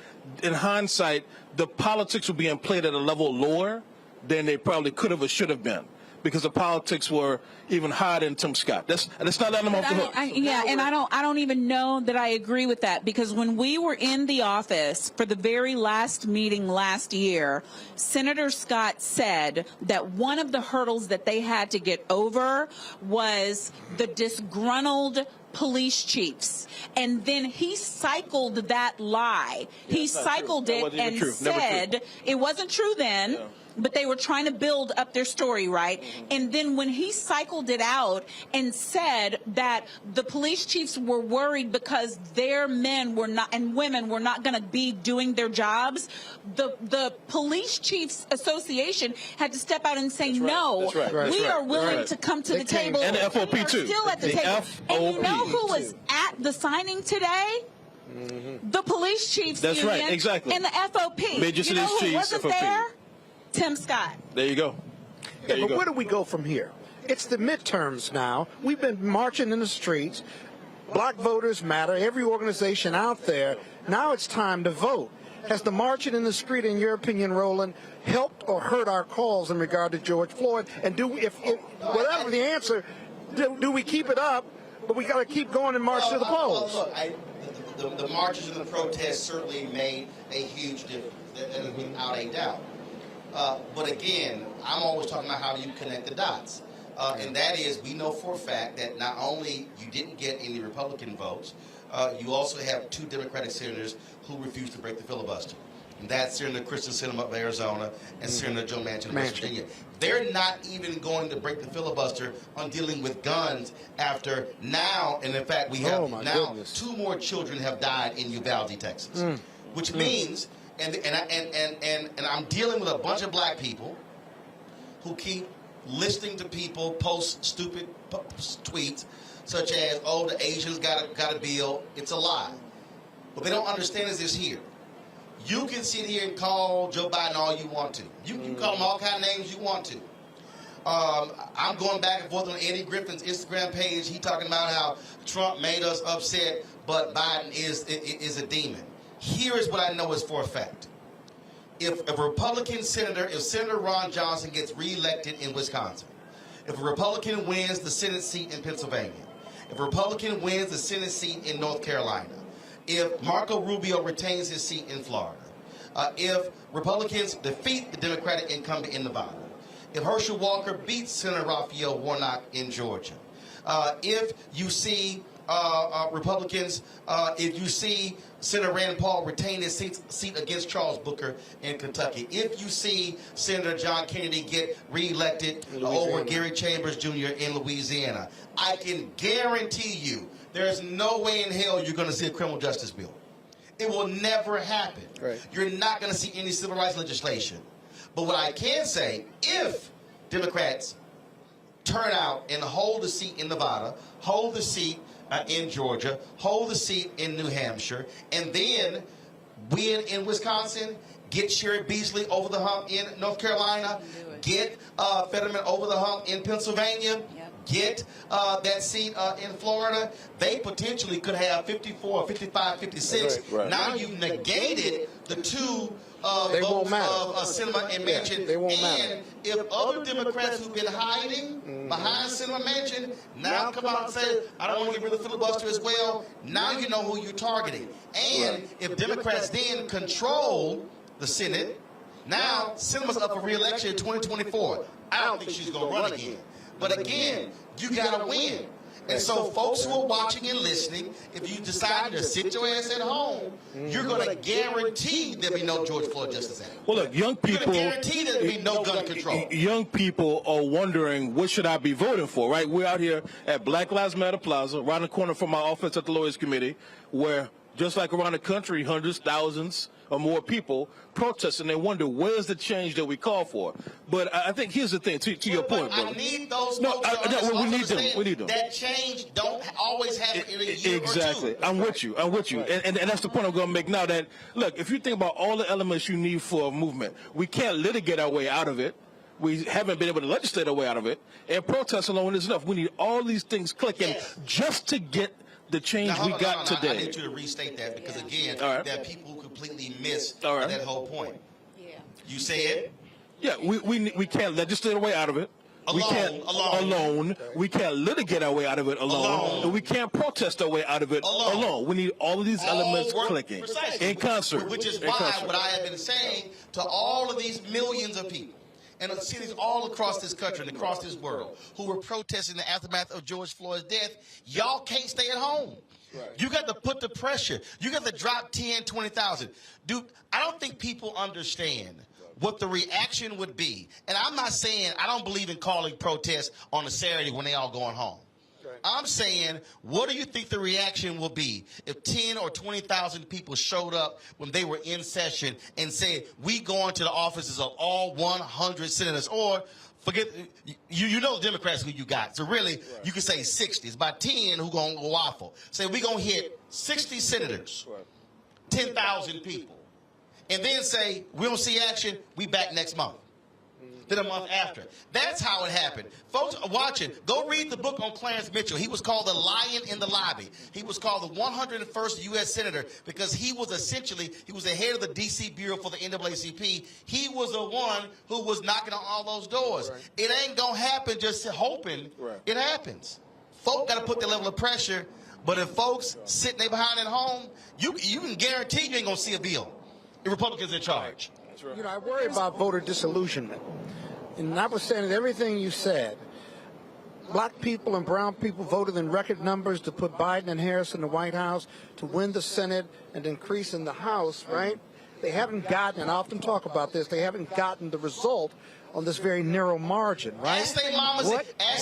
In hindsight, the politics were being played at a level lower than they probably could have or should have been, because the politics were even higher than Tim Scott. That's not letting him off the hook. I don't even know that I agree with that, because when we were in the office for the very last meeting last year, Senator Scott said that one of the hurdles that they had to get over was the disgruntled police chiefs. And then he cycled that lie. He cycled it and said it wasn't true then. Yeah. But they were trying to build up their story, right? Mm-hmm. And then when he cycled it out and said that the police chiefs were worried because their men were not and women were not going to be doing their jobs, the Police Chiefs Association had to step out and say, no, we are willing to come to the table. And the FOP too. Still at the table. And you know who was at the signing today? Mm-hmm. The Police Chiefs Union. Right, exactly. And the FOP. Major you know who Chiefs, wasn't FOP. there? Tim Scott. There you go. There you but where do we go from here? It's the midterms now. We've been marching in the streets. Black voters matter. Every organization out there. Now it's time to vote. Has the marching in the street, in your opinion, Roland, helped or hurt our cause in regard to George Floyd? And do if whatever the answer, do we keep it up? But we got to keep going and march to the polls. Look, the marches and the protests certainly made a huge difference. That is without a doubt. But again, I'm always talking about how do you connect the dots. And that is, we know for a fact that not only you didn't get any Republican votes, you also have 2 Democratic senators who refused to break the filibuster. And that's Senator Kristen Sinema of Arizona and Senator Joe Manchin of West Virginia. They're not even going to break the filibuster on dealing with guns after now, and in fact, we have now 2 more children have died in Uvalde, Texas, which means. And I'm dealing with a bunch of black people who keep listening to people post stupid tweets such as, oh, the Asians got a bill. It's a lie. What they don't understand is this here. You can sit here and call Joe Biden all you want to. You can call him all kind of names you want to. I'm going back and forth on Eddie Griffin's Instagram page. He talking about how Trump made us upset, but Biden is a demon. Here is what I know is for a fact. If a Republican senator, if Senator Ron Johnson gets reelected in Wisconsin, if a Republican wins the Senate seat in Pennsylvania, if a Republican wins the Senate seat in North Carolina, if Marco Rubio retains his seat in Florida, if Republicans defeat the Democratic incumbent in Nevada, if Herschel Walker beats Senator Raphael Warnock in Georgia, if you see Republicans, if you see Senator Rand Paul retain his seat against Charles Booker in Kentucky, if you see Senator John Kennedy get reelected over Gary Chambers Jr. in Louisiana, I can guarantee you there's no way in hell you're going to see a criminal justice bill. It will never happen. Right. You're not going to see any civil rights legislation. But what I can say, if Democrats turn out and hold the seat in Nevada, hold the seat in Georgia, hold the seat in New Hampshire, and then win in Wisconsin, get Sherry Beasley over the hump in North Carolina, get Fetterman over the hump in Pennsylvania, get that seat in Florida, they potentially could have 54, 55, 56. Right. Now you've negated the 2 votes of Sinema and Manchin. They won't matter. If other Democrats who've been hiding behind Sinema and Manchin now come out and say, I don't want to get rid of the filibuster as well, now you know who you're targeting. And if Democrats then control the Senate, now Sinema's up for re-election in 2024. I don't think she's going to run again. But again, you got to win. And so folks who are watching and listening, if you decide to sit your ass at home, you're going to guarantee there'll be no George Floyd Justice Act. Well, look, young people, you're going to guarantee there'll be no gun control. Young people are wondering, what should I be voting for, right? We're out here at Black Lives Matter Plaza, around the corner from my office at the Lawyers Committee, where just like around the country, hundreds, thousands or more people protest, and they wonder, where's the change that we call for? But I think here's the thing, to your point, brother. I need those folks we need them. We need them. That change don't always happen in a year exactly. or 2. I'm with you. And that's the point I'm going to make now, that, look, if you think about all the elements you need for a movement, we can't litigate our way out of it. We haven't been able to legislate our way out of it. And protest alone is enough. We need all these things clicking just to get the change we got today. I need you to restate that because, again, there are people who completely miss that whole point. Yeah. You said? Yeah, we can't legislate our way out of it. Alone. We can't litigate our way out of it alone. And we can't protest our way out of it alone. We need all of these elements clicking in concert. Which is why what I have been saying to all of these millions of people and the cities all across this country and across this world who were protesting the aftermath of George Floyd's death, y'all can't stay at home. You got to put the pressure. You got to drop 10, 20,000. Dude, I don't think people understand what the reaction would be. And I'm not saying I don't believe in calling protests on a Saturday when they all going home. I'm saying, what do you think the reaction will be if 10 or 20,000 people showed up when they were in session and said, we go into the offices of all 100 senators, or forget, you know the Democrats who you got. So really, you can say 60. It's about 10 who going to waffle. Say, we going to hit 60 senators, 10,000 people. And then say, we don't see action, we back next month. Then a month after. That's how it happened. Folks are watching. Go read the book on Clarence Mitchell. He was called the lion in the lobby. He was called the 101st U.S. Senator because he was the head of the D.C. Bureau for the NAACP. He was the one who was knocking on all those doors. Right. It ain't going to happen just hoping. Right. It happens. Folk got to put the level of pressure. But if folks sitting there behind at home, you can guarantee you ain't going to see a bill. The Republicans in charge. You know, I worry about voter disillusionment. And notwithstanding everything you said, black people and brown people voted in record numbers to put Biden and Harris in the White House, to win the Senate and increase in the House, right? They haven't gotten, and I often talk about this, they haven't gotten the result on this very narrow margin, right? What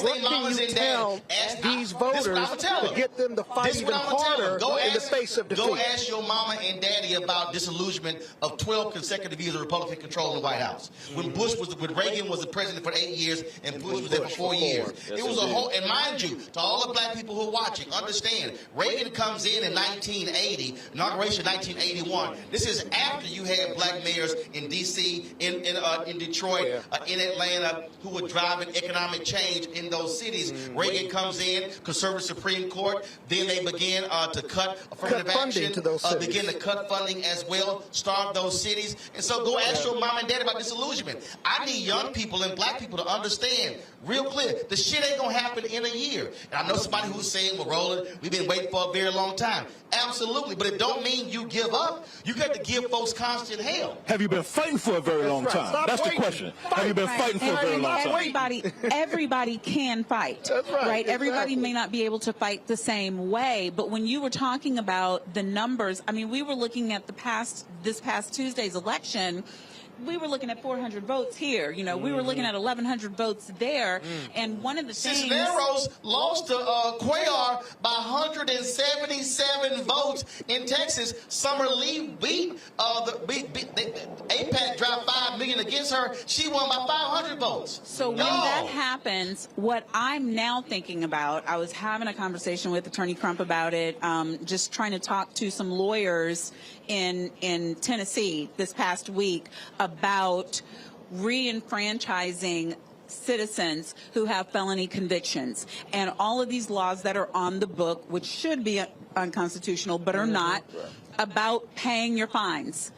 can you tell these voters to get them to fight even harder in the face of defeat? Go ask your mama and daddy about disillusionment of 12 consecutive years of Republican control in the White House. When Reagan was the president for 8 years and Bush was there for 4 years. It was a whole, and mind you, to all the black people who are watching, understand, Reagan comes in 1980, inauguration 1981. This is after you had black mayors in D.C., in Detroit, in Atlanta, who were driving economic change in those cities. Reagan comes in, conservative Supreme Court, then they begin to cut affirmative action, begin to cut funding as well, starve those cities. And so go ask your mom and dad about disillusionment. I need young people and black people to understand real clear, the shit ain't gonna happen in a year. And I know somebody who's saying, well, Roland, we've been waiting for a very long time. Absolutely, but it don't mean you give up. You got to give folks constant hell. Have you been fighting for a very long time? That's the question. Have you been fighting for a very long time? Everybody can fight, right? Everybody may not be able to fight the same way, but when you were talking about the numbers, I mean, we were looking at this past Tuesday's election. We were looking at 400 votes here. You know, we were looking at 1,100 votes there. And one of the things... Cisneros lost to Cuellar by 177 votes in Texas. Summer Lee beat AIPAC dropped $5 million against her. She won by 500 votes. So when that happens, what I'm now thinking about, I was having a conversation with Attorney Crump about it, just trying to talk to some lawyers in Tennessee this past week about re-enfranchising citizens who have felony convictions, and all of these laws that are on the book, which should be unconstitutional but are not, about paying your fines.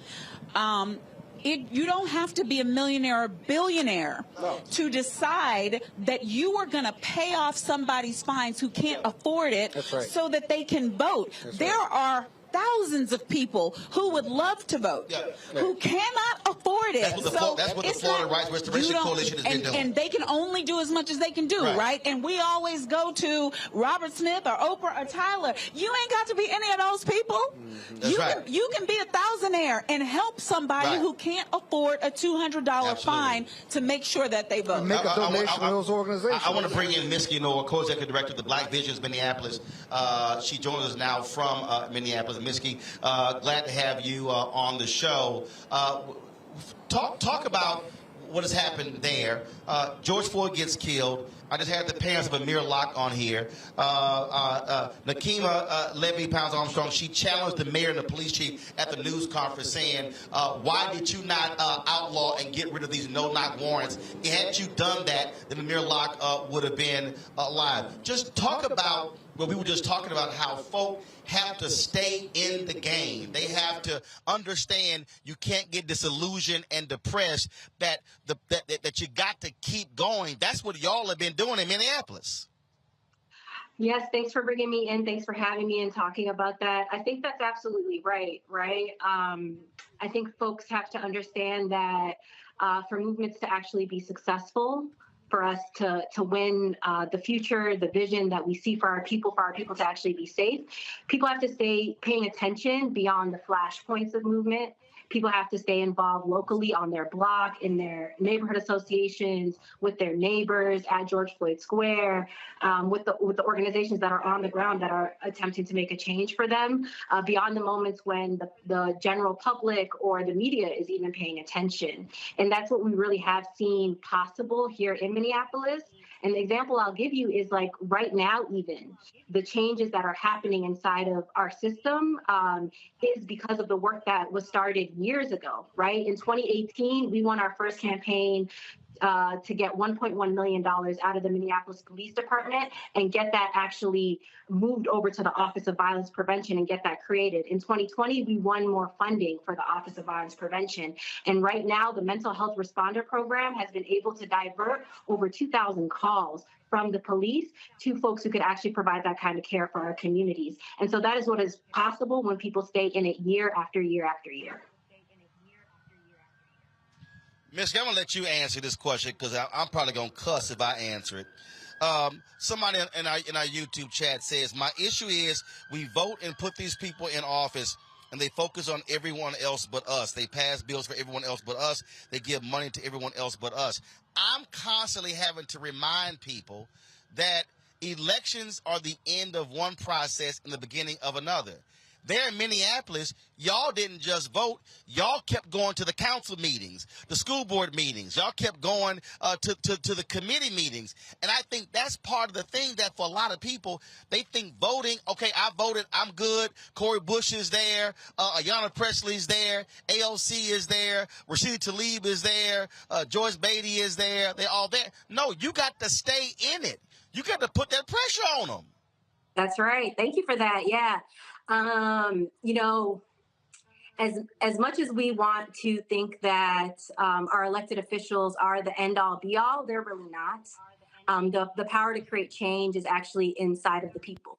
You don't have to be a millionaire or billionaire to decide that you are going to pay off somebody's fines who can't afford it so that they can vote. There are thousands of people who would love to vote, who cannot afford it. That's what the Florida Rights Restoration Coalition has been doing. And they can only do as much as they can do, right? And we always go to Robert Smith or Oprah or Tyler. You ain't got to be any of those people. You can be a thousandaire and help somebody who can't afford a $200 fine to make sure that they vote. Make a donation to those organizations. I want to bring in Ms. Ginoa, co-executive director of the Black Visions Minneapolis. She joins us now from Minneapolis. Miski, glad to have you on the show. Talk about what has happened there. George Floyd gets killed. I just had the parents of Amir Locke on here. Nakima Levy Pounds Armstrong, she challenged the mayor and the police chief at the news conference saying, why did you not outlaw and get rid of these no-knock warrants? Had you done that, then Amir Locke would have been alive. Just talk about what we were just talking about, how folk have to stay in the game. They have to understand you can't get disillusioned and depressed, that you got to keep going. That's what y'all have been doing in Minneapolis. Yes, thanks for bringing me in. Thanks for having me and talking about that. I think that's absolutely right? I think folks have to understand that for movements to actually be successful, for us to win the future, the vision that we see for our people to actually be safe, people have to stay paying attention beyond the flashpoints of movement. People have to stay involved locally on their block, in their neighborhood associations, with their neighbors at George Floyd Square, with the organizations that are on the ground that are attempting to make a change for them, beyond the moments when the general public or the media is even paying attention. And that's what we really have seen possible here in Minneapolis. And the example I'll give you is like right now, even the changes that are happening inside of our system is because of the work that was started years ago, right? In 2018, we won our first campaign to get $1.1 million out of the Minneapolis Police Department and get that actually moved over to the Office of Violence Prevention and get that created. In 2020, we won more funding for the Office of Violence Prevention. And right now, the Mental Health Responder Program has been able to divert over 2,000 calls from the police to folks who could actually provide that kind of care for our communities. And so that is what is possible when people stay in it year after year after year. Miss, I'm going to let you answer this question because I'm probably going to cuss if I answer it. Somebody in our YouTube chat says, my issue is we vote and put these people in office and they focus on everyone else but us. They pass bills for everyone else but us. They give money to everyone else but us. I'm constantly having to remind people that elections are the end of one process and the beginning of another. There in Minneapolis, y'all didn't just vote. Y'all kept going to the council meetings, the school board meetings. Y'all kept going to the committee meetings. And I think that's part of the thing that for a lot of people, they think voting, okay, I voted, I'm good. Cory Bush is there. Ayanna Presley's there. AOC is there. Rashida Tlaib is there. Joyce Beatty is there. They're all there. No, you got to stay in it. You got to put that pressure on them. That's right. Thank you for that. Yeah. You know, as much as we want to think that our elected officials are the end all be all, they're really not. The power to create change is actually inside of the people.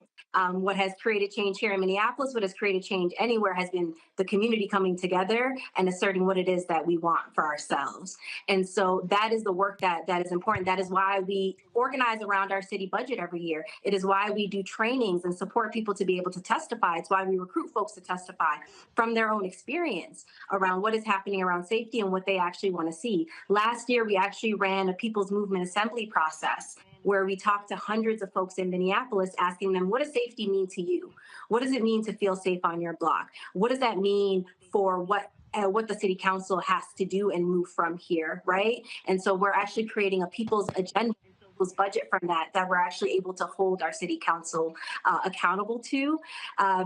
What has created change here in Minneapolis, what has created change anywhere has been the community coming together and asserting what it is that we want for ourselves. And so that is the work that is important. That is why we organize around our city budget every year. It is why we do trainings and support people to be able to testify. It's why we recruit folks to testify from their own experience around what is happening around safety and what they actually want to see. Last year, we actually ran a People's Movement Assembly process where we talked to hundreds of folks in Minneapolis asking them, what does safety mean to you? What does it mean to feel safe on your block? What does that mean for what the city council has to do and move from here, right? And so we're actually creating a people's agenda, people's budget from that we're actually able to hold our city council accountable to,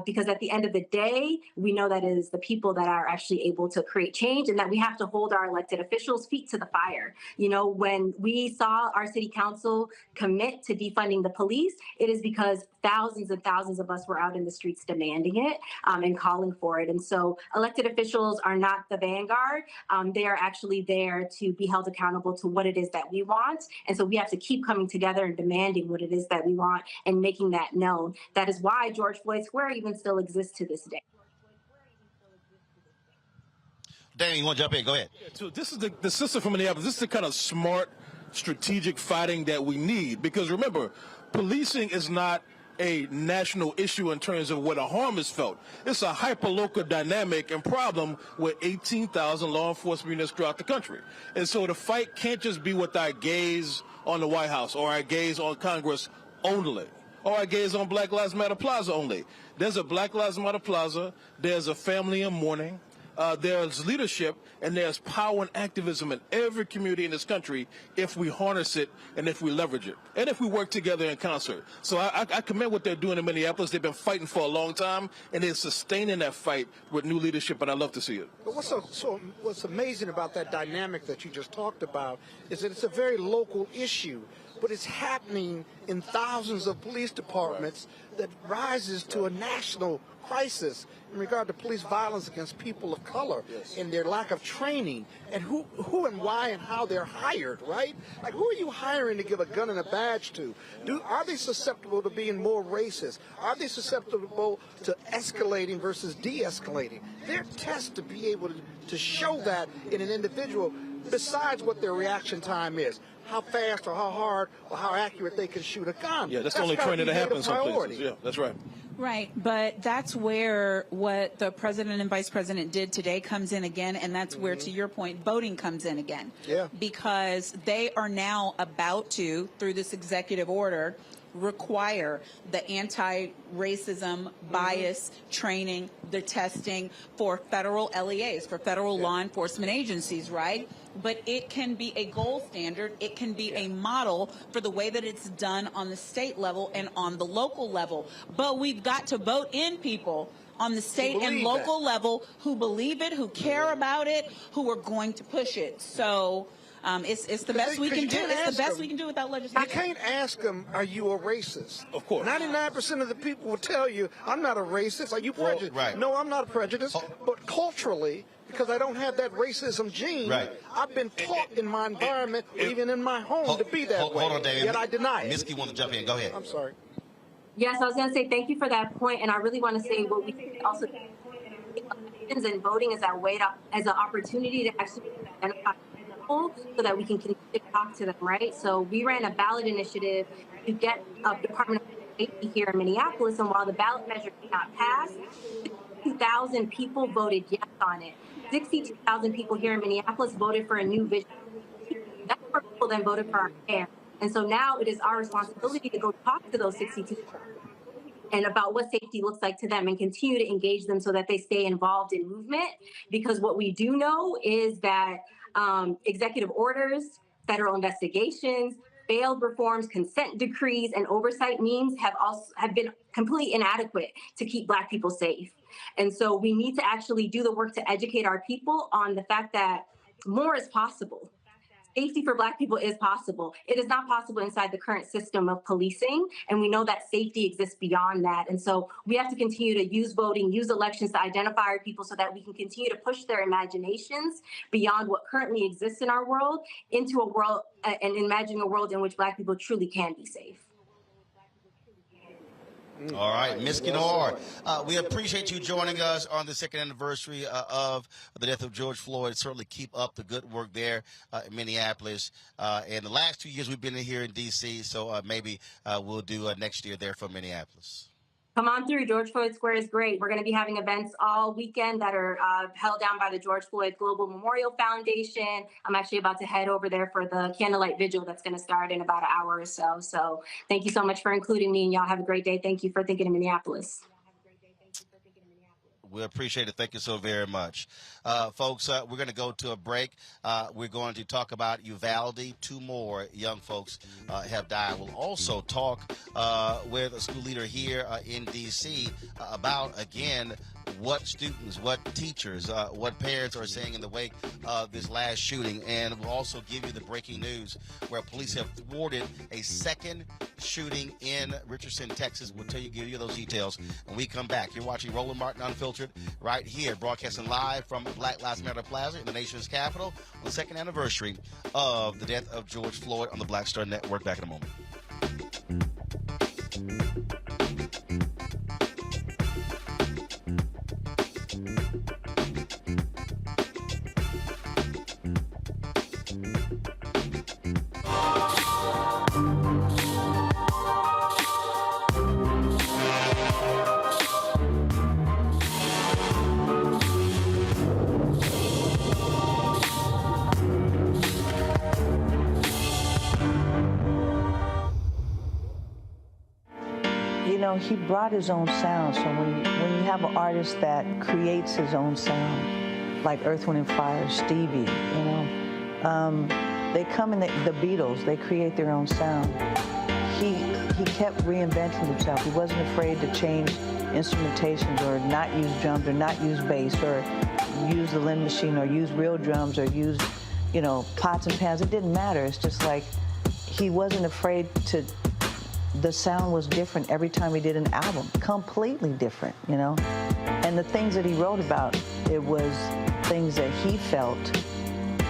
because at the end of the day, we know that it is the people that are actually able to create change and that we have to hold our elected officials' feet to the fire. You know, when we saw our city council commit to defunding the police, it is because thousands and thousands of us were out in the streets demanding it and calling for it. And so elected officials are not the vanguard. They are actually there to be held accountable to what it is that we want. And so we have to keep coming together and demanding what it is that we want and making that known. That is why George Floyd Square even still exists to this day. Danny, you want to jump in? Go ahead. So this is the system from Minneapolis. This is the kind of smart, strategic fighting that we need. Because remember, policing is not a national issue in terms of where the harm is felt. It's a hyper-local dynamic and problem with 18,000 law enforcement units throughout the country. And so the fight can't just be with our gaze on the White House or our gaze on Congress only, or our gaze on Black Lives Matter Plaza only. There's a Black Lives Matter Plaza, there's a family in mourning, there's leadership, and there's power and activism in every community in this country if we harness it and if we leverage it, and if we work together in concert. So I commend what they're doing in Minneapolis. They've been fighting for a long time, and they're sustaining that fight with new leadership, and I love to see it. But what's amazing about that dynamic that you just talked about is that it's a very local issue, but it's happening in thousands of police departments that rises to a national crisis in regard to police violence against people of color and their lack of training and who and why and how they're hired, right? Like, who are you hiring to give a gun and a badge to? Are they susceptible to being more racist? Are they susceptible to escalating versus de-escalating? They're tests to be able to show that in an individual. besides what their reaction time is. How fast or how hard or how accurate they can shoot a gun. Yeah, that's the only training that happens some places. Yeah, that's right. Right, but that's where what the president and vice president did today comes in again, and that's where, to your point, voting comes in again. Yeah. Because they are now about to, through this executive order, require the anti-racism bias training, the testing for federal LEAs, for federal law enforcement agencies, right? But it can be a gold standard. It can be a model for the way that it's done on the state level and on the local level. But we've got to vote in people on the state and local level who believe it, who care about it, who are going to push it. So it's the best we can do. It's the best we can do without legislation. You can't ask them, are you a racist? Of course. 99% of the people will tell you, I'm not a racist. Are you prejudiced? Right. No, I'm not prejudiced. But culturally, because I don't have that racism gene, I've been taught in my environment, even in my home, to be that way. Hold on, David. Yet I deny it. Miski want to jump in. Go ahead. I'm sorry. Yes, I was going to say thank you for that point, and I really want to say what we also elections and voting is that way to, as an opportunity to actually identify people so that we can continue to talk to them, right? So we ran a ballot initiative to get a Department of Safety here in Minneapolis, and while the ballot measure did not pass, 62,000 people voted yes on it. 62,000 people here in Minneapolis voted for a new vision. That number of people then voted for our mayor. And so now it is our responsibility to go talk to those 62,000 and about what safety looks like to them and continue to engage them so that they stay involved in movement. Because what we do know is that executive orders, federal investigations, failed reforms, consent decrees, and oversight means have been completely inadequate to keep Black people safe. And so we need to actually do the work to educate our people on the fact that more is possible. Safety for Black people is possible. It is not possible inside the current system of policing, and we know that safety exists beyond that. And so we have to continue to use voting, use elections to identify our people so that we can continue to push their imaginations beyond what currently exists in our world into a world and imagine a world in which Black people truly can be safe. All right, Miski Noor, we appreciate you joining us on the second anniversary of the death of George Floyd. Certainly keep up the good work there in Minneapolis. And the last 2 years we've been here in D.C., so maybe we'll do next year there from Minneapolis. Come on through. George Floyd Square is great. We're going to be having events all weekend that are held down by the George Floyd Global Memorial Foundation. I'm actually about to head over there for the candlelight vigil that's going to start in about an hour or so. So thank you so much for including me, and y'all have a great day. Thank you for thinking of Minneapolis. We appreciate it. Thank you so very much. Folks, we're going to go to a break. We're going to talk about Uvalde. 2 more young folks have died. We'll also talk with a school leader here in D.C. About, again, what students, what teachers, what parents are saying in the wake of this last shooting. And we'll also give you the breaking news where police have thwarted a second shooting in Richardson, Texas. We'll give you those details when we come back. You're watching Roland Martin Unfiltered right here, broadcasting live from Black Lives Matter Plaza in the nation's capital on the second anniversary of the death of George Floyd on the Black Star Network. Back in a moment. He brought his own sound. So when you have an artist that creates his own sound, like Earth, Wind, and Fire, Stevie, they come in, the Beatles, they create their own sound. He kept reinventing himself. He wasn't afraid to change instrumentations or not use drums or not use bass or use the Lynn machine or use real drums or use, pots and pans. It didn't matter. It's just like he wasn't afraid to. The sound was different every time he did an album, completely different, And the things that he wrote about, it was things that he felt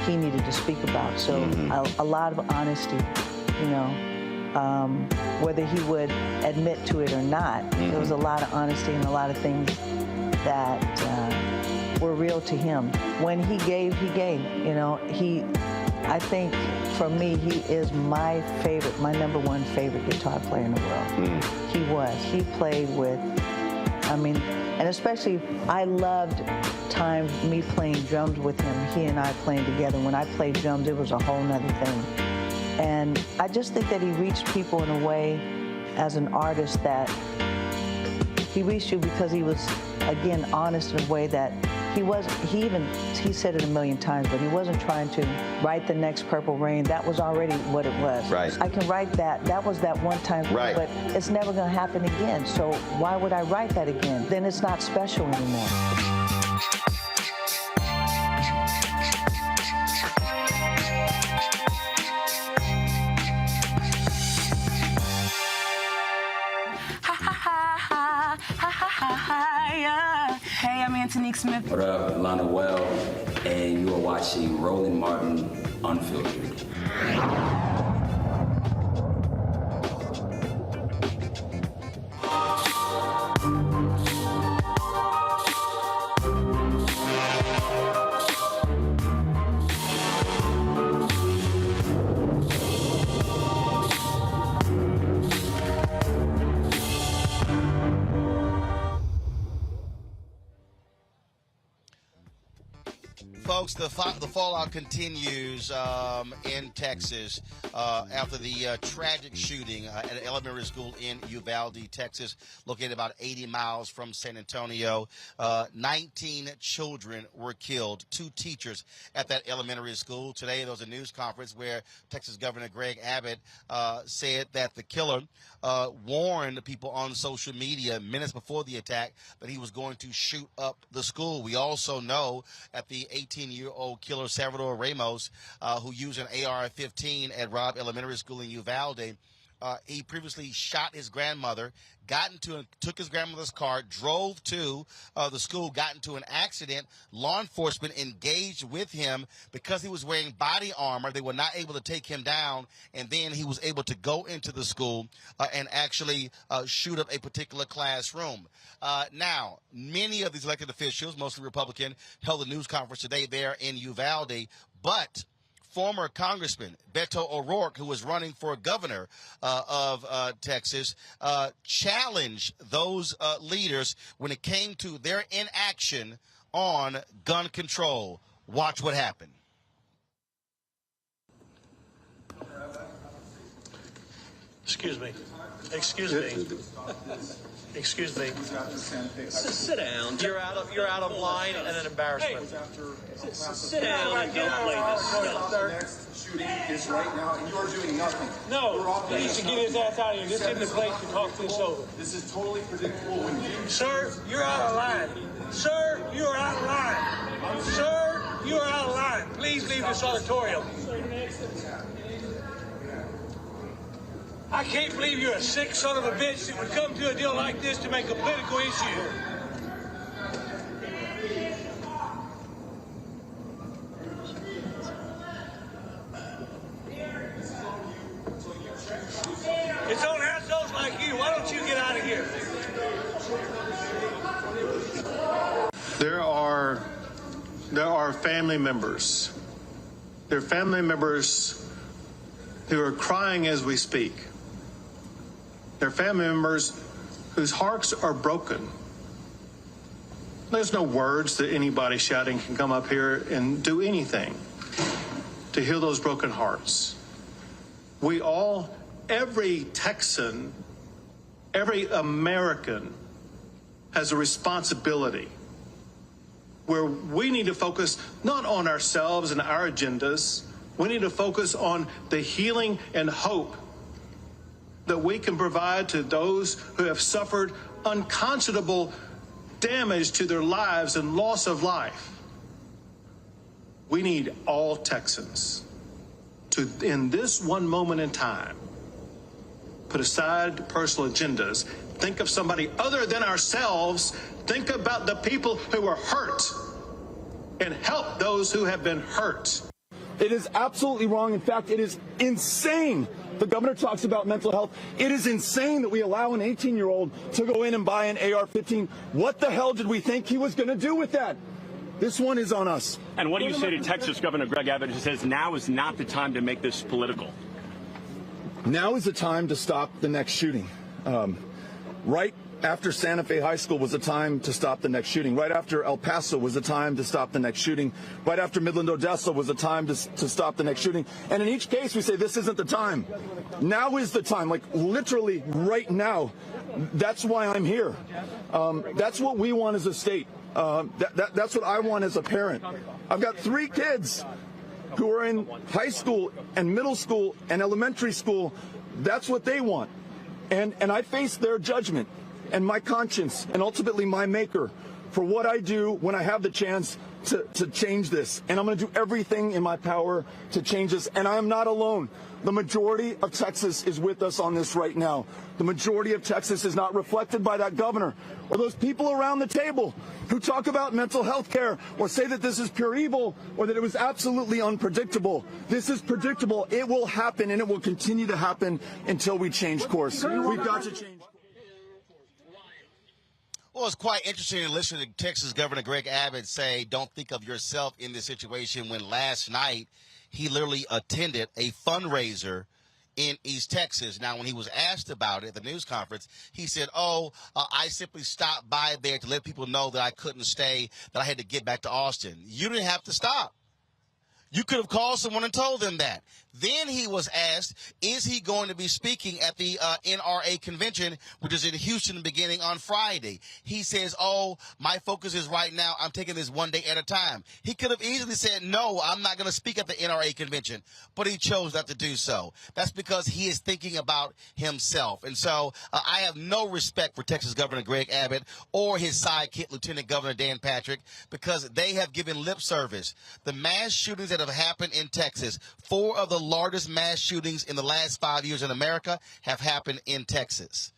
he needed to speak about. So a lot of honesty, whether he would admit to it or not, there was a lot of honesty and a lot of things that were real to him. When he gave, you know. I think for me, he is my favorite, my #1 favorite guitar player in the world. He was. He played with, I mean, and especially I loved times me playing drums with him, he and I playing together. When I played drums, it was a whole nother thing. And I just think that he reached people in a way as an artist that he reached you because he was, again, honest in a way that he said it a million times, but he wasn't trying to write the next Purple Rain. That was already what it was. Right. I can write that. That was that one time, right. But it's never going to happen again. So why would I write that again? Then it's not special anymore. Hey, I'm Antonique Smith. What up, Lana Well, and you are watching Roland Martin Unfiltered. Folks, the fallout continues in Texas after the tragic shooting at an elementary school in Uvalde, Texas, located about 80 miles from San Antonio. 19 children were killed, 2 teachers at that elementary school. Today, there was a news conference where Texas Governor Greg Abbott said that the killer warned people on social media minutes before the attack that he was going to shoot up the school. We also know that the 18-year-old killer, Salvador Ramos, who used an AR-15 at Robb Elementary School in Uvalde, he previously shot his grandmother, took his grandmother's car, drove to the school, got into an accident. Law enforcement engaged with him because he was wearing body armor. They were not able to take him down, and then he was able to go into the school and actually shoot up a particular classroom. Now, many of these elected officials, mostly Republican, held a news conference today there in Uvalde, but former Congressman Beto O'Rourke, who was running for governor of Texas, challenged those leaders when it came to their inaction on gun control. Watch what happened. Excuse me. Excuse me. Excuse me. Sit down. You're out of line and an embarrassment. Hey, sit down and don't play this stuff. The next shooting is right now, and you are doing nothing. No, he needs to get his ass out of here. This isn't the place to talk this over. This is totally predictable. When you, sir, you're out of line. Sir, you are out of line. Sir, you are out of line. Please leave this auditorium. I can't believe you're a sick son of a bitch that would come to a deal like this to make a political issue. It's on assholes like you. Why don't you get out of here? There are family members. There are family members who are crying as we speak. There are family members whose hearts are broken. There's no words that anybody shouting can come up here and do anything to heal those broken hearts. We all, every Texan, every American has a responsibility where we need to focus not on ourselves and our agendas. We need to focus on the healing and hope that we can provide to those who have suffered unconscionable damage to their lives and loss of life. We need all Texans to, in this one moment in time, put aside personal agendas, think of somebody other than ourselves, think about the people who are hurt, and help those who have been hurt. It is absolutely wrong. In fact, it is insane. The governor talks about mental health. It is insane that we allow an 18-year-old to go in and buy an AR-15. What the hell did we think he was going to do with that? This one is on us. And what do you say to Texas Governor Greg Abbott, who says now is not the time to make this political? Now is the time to stop the next shooting. Right after Santa Fe High School was the time to stop the next shooting. Right after El Paso was the time to stop the next shooting. Right after Midland, Odessa was the time to stop the next shooting. And in each case, we say this isn't the time. Now is the time, like literally right now. That's why I'm here. That's what we want as a state. That's what I want as a parent. I've got 3 kids who are in high school and middle school and elementary school. That's what they want. And I face their judgment and my conscience and ultimately my maker for what I do when I have the chance to change this. And I'm going to do everything in my power to change this. And I'm not alone. The majority of Texas is with us on this right now. The majority of Texas is not reflected by that governor or those people around the table who talk about mental health care or say that this is pure evil or that it was absolutely unpredictable. This is predictable. It will happen, and it will continue to happen until we change course. We've got to change. Well, it's quite interesting to listen to Texas Governor Greg Abbott say, don't think of yourself in this situation, when last night he literally attended a fundraiser in East Texas. Now, when he was asked about it at the news conference, he said, I simply stopped by there to let people know that I couldn't stay, that I had to get back to Austin. You didn't have to stop. You could have called someone and told them that. Then he was asked, is he going to be speaking at the NRA convention, which is in Houston beginning on Friday? He says, my focus is right now, I'm taking this one day at a time. He could have easily said, no, I'm not going to speak at the NRA convention, but he chose not to do so. That's because he is thinking about himself. And so I have no respect for Texas Governor Greg Abbott or his sidekick, Lieutenant Governor Dan Patrick, because they have given lip service. The mass shootings that have happened in Texas, 4 of the largest mass shootings in the last 5 years in America have happened in Texas.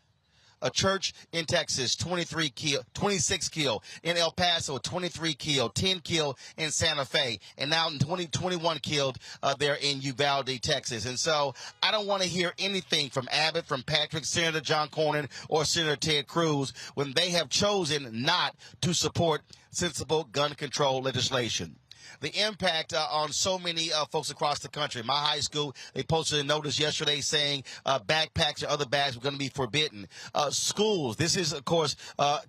A church in Texas, 26 killed. In El Paso, 23 killed, 10 killed in Santa Fe, and now in 2021 killed there in Uvalde, Texas. And so I don't want to hear anything from Abbott, from Patrick, Senator John Cornyn, or Senator Ted Cruz when they have chosen not to support sensible gun control legislation. The impact on so many folks across the country. My high school, they posted a notice yesterday saying backpacks or other bags were going to be forbidden. Schools, this is, of course,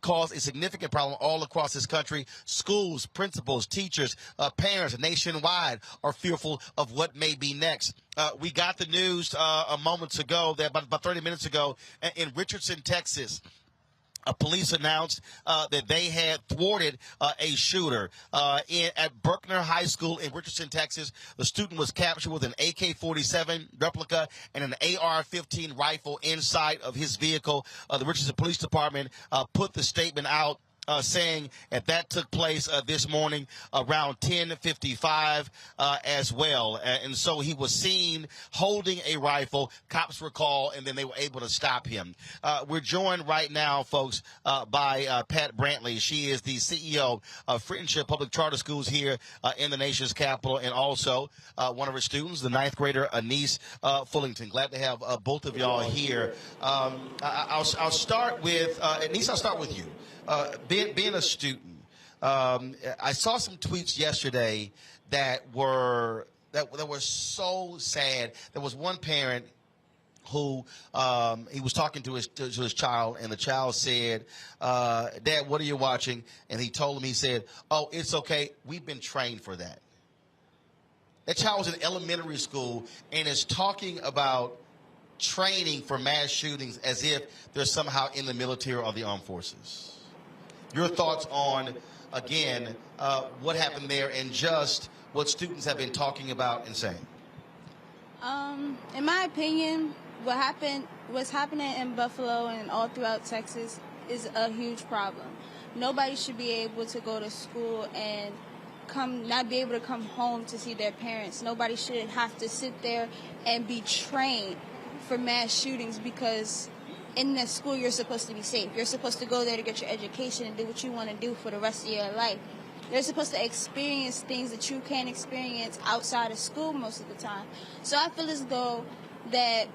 caused a significant problem all across this country. Schools, principals, teachers, parents nationwide are fearful of what may be next. We got the news a moment ago, about 30 minutes ago, in Richardson, Texas. Police announced that they had thwarted a shooter at Bruckner High School in Richardson, Texas. The student was captured with an AK-47 replica and an AR-15 rifle inside of his vehicle. The Richardson Police Department put the statement out saying that took place this morning around 10:55 as well. And so he was seen holding a rifle. Cops were called, and then they were able to stop him. We're joined right now, folks, by Pat Brantley. She is the CEO of Friendship Public Charter Schools here in the nation's capital, and also one of her students, the 9th grader, Anise Fullington. Glad to have both of y'all here. I'll start with, Anise, I'll start with you. Being a student, I saw some tweets yesterday that were so sad. There was one parent who he was talking to his child, and the child said, "Dad, what are you watching?" And he told him, he said, "Oh, it's okay. We've been trained for that." That child was in elementary school and is talking about training for mass shootings as if they're somehow in the military or the armed forces. Your thoughts on, again, what happened there and just what students have been talking about and saying? In my opinion, what's happening in Buffalo and all throughout Texas is a huge problem. Nobody should be able to go to school and not be able to come home to see their parents. Nobody should have to sit there and be trained for mass shootings, because in the school, you're supposed to be safe. You're supposed to go there to get your education and do what you want to do for the rest of your life. You're supposed to experience things that you can't experience outside of school most of the time. So I feel as though that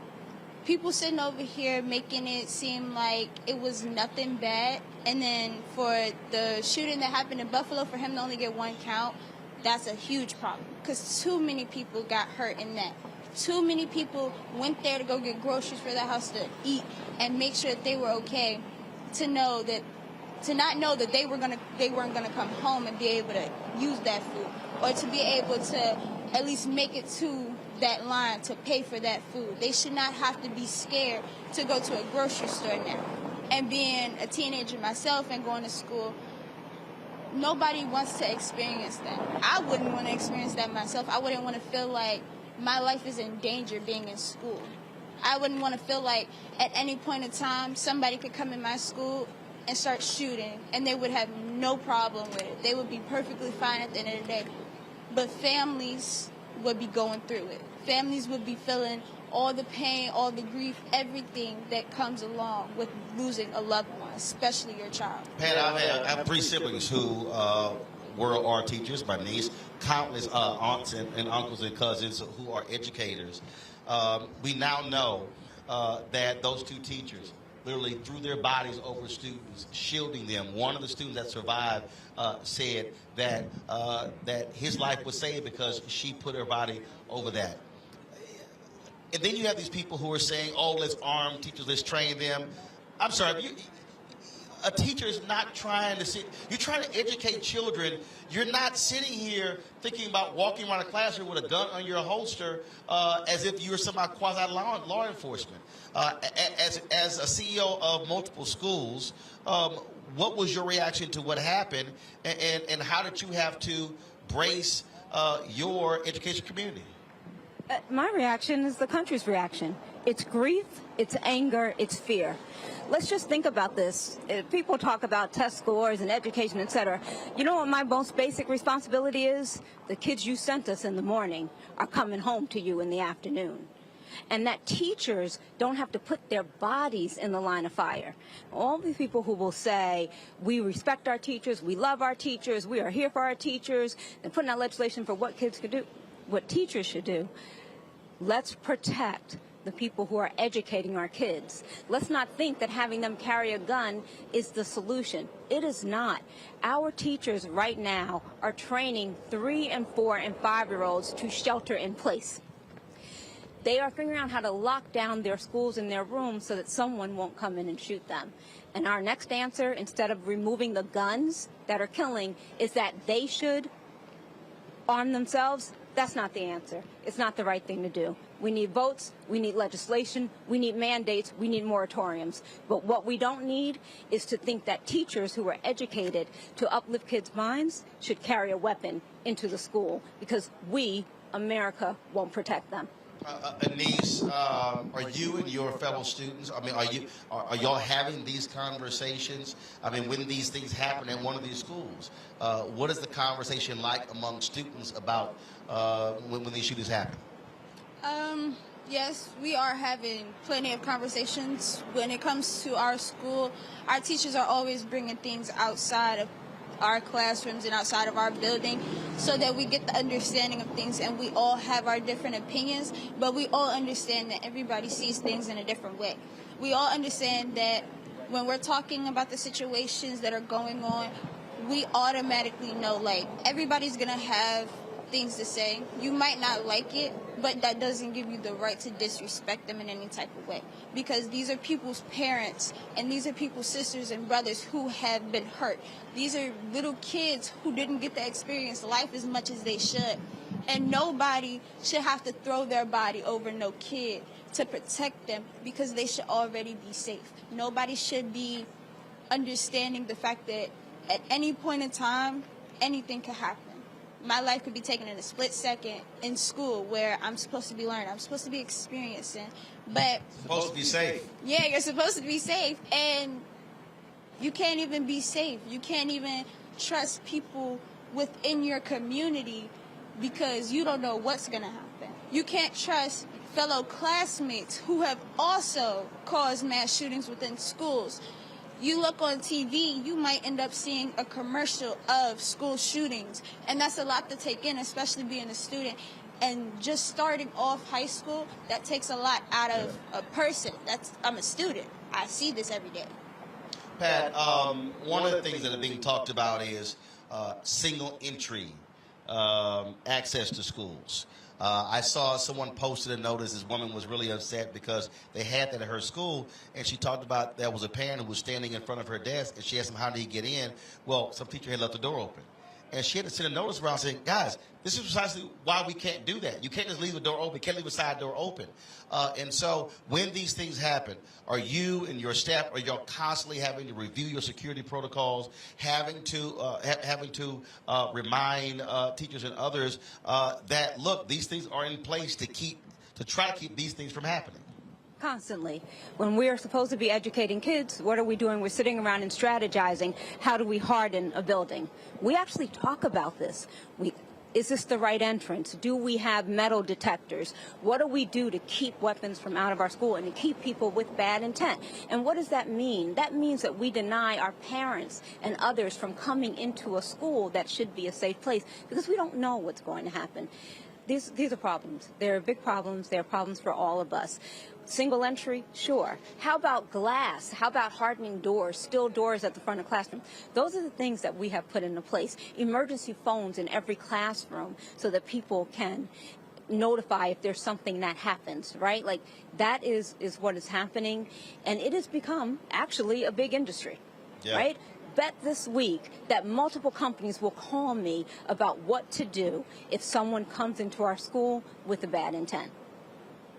people sitting over here making it seem like it was nothing bad, and then for the shooting that happened in Buffalo, for him to only get 1 count, that's a huge problem, because too many people got hurt in that. Too many people went there to go get groceries for their house to eat and make sure that they were okay, to not know that they weren't gonna come home and be able to use that food, or to be able to at least make it to that line to pay for that food. They should not have to be scared to go to a grocery store now. And being a teenager myself and going to school, nobody wants to experience that. I wouldn't want to experience that myself. I wouldn't want to feel like my life is in danger being in school. I wouldn't want to feel like at any point in time somebody could come in my school and start shooting, and they would have no problem with it. They would be perfectly fine at the end of the day. But families would be going through it. Families would be feeling all the pain, all the grief, everything that comes along with losing a loved one, especially your child. Pat, I have 3 siblings who are teachers, my niece, countless aunts and uncles and cousins who are educators. We now know that those 2 teachers literally threw their bodies over students, shielding them. One of the students that survived said that his life was saved because she put her body over that. And then you have these people who are saying, oh, let's arm teachers, let's train them. I'm sorry, a teacher is not trying to sit. You're trying to educate children. You're not sitting here thinking about walking around a classroom with a gun on your holster as if you were somehow quasi-law enforcement. As a CEO of multiple schools, what was your reaction to what happened, and how did you have to brace your education community? My reaction is the country's reaction. It's grief, it's anger, it's fear. Let's just think about this. People talk about test scores and education, etc. You know what my most basic responsibility is? The kids you sent us in the morning are coming home to you in the afternoon. And that teachers don't have to put their bodies in the line of fire. All these people who will say, we respect our teachers, we love our teachers, we are here for our teachers, and putting out legislation for what kids could do, what teachers should do. Let's protect the people who are educating our kids. Let's not think that having them carry a gun is the solution. It is not. Our teachers right now are training 3-, 4-, and 5-year-olds to shelter in place. They are figuring out how to lock down their schools and their rooms so that someone won't come in and shoot them. And our next answer, instead of removing the guns that are killing, is that they should arm themselves. That's not the answer. It's not the right thing to do. We need votes, we need legislation, we need mandates, we need moratoriums. But what we don't need is to think that teachers who are educated to uplift kids' minds should carry a weapon into the school, because we, America, won't protect them. Anise, are you and your fellow students, I mean, are y'all having these conversations? I mean, when these things happen at one of these schools, what is the conversation like among students about when these shootings happen? Yes, we are having plenty of conversations. When it comes to our school, our teachers are always bringing things outside of our classrooms and outside of our building so that we get the understanding of things, and we all have our different opinions, but we all understand that everybody sees things in a different way. We all understand that when we're talking about the situations that are going on, we automatically know, like, everybody's gonna have things to say. You might not like it, but that doesn't give you the right to disrespect them in any type of way, because these are people's parents and these are people's sisters and brothers who have been hurt. These are little kids who didn't get to experience life as much as they should, and nobody should have to throw their body over no kid to protect them, because they should already be safe. Nobody should be understanding the fact that at any point in time anything could happen. My life could be taken in a split second in school, where I'm supposed to be learning, I'm supposed to be experiencing, but... Supposed to be safe. Yeah, you're supposed to be safe, and you can't even be safe. You can't even trust people within your community because you don't know what's going to happen. You can't trust fellow classmates who have also caused mass shootings within schools. You look on TV, you might end up seeing a commercial of school shootings, and that's a lot to take in, especially being a student. And just starting off high school, that takes a lot out of a person. I'm a student. I see this every day. Pat, one of the things that are being talked about is single entry access to schools. I saw someone posted a notice. This woman was really upset because they had that at her school, and she talked about there was a parent who was standing in front of her desk, and she asked him, how did he get in? Well, some teacher had left the door open. And she had to send a notice around saying, guys, this is precisely why we can't do that. You can't just leave the door open. You can't leave a side door open. And so when these things happen, are you and your staff, are y'all constantly having to review your security protocols, having to remind teachers and others that, look, these things are in place to try to keep these things from happening? Constantly. When we're supposed to be educating kids, what are we doing? We're sitting around and strategizing. How do we harden a building? We actually talk about this. Is this the right entrance? Do we have metal detectors? What do we do to keep weapons from out of our school and to keep people with bad intent? And what does that mean? That means that we deny our parents and others from coming into a school that should be a safe place because we don't know what's going to happen. These are problems. They're big problems. They're problems for all of us. Single entry, sure. How about glass? How about hardening doors, steel doors at the front of the classroom? Those are the things that we have put into place. Emergency phones in every classroom so that people can notify if there's something that happens, right? Like that is what is happening. And it has become actually a big industry, right? Bet this week that multiple companies will call me about what to do if someone comes into our school with a bad intent.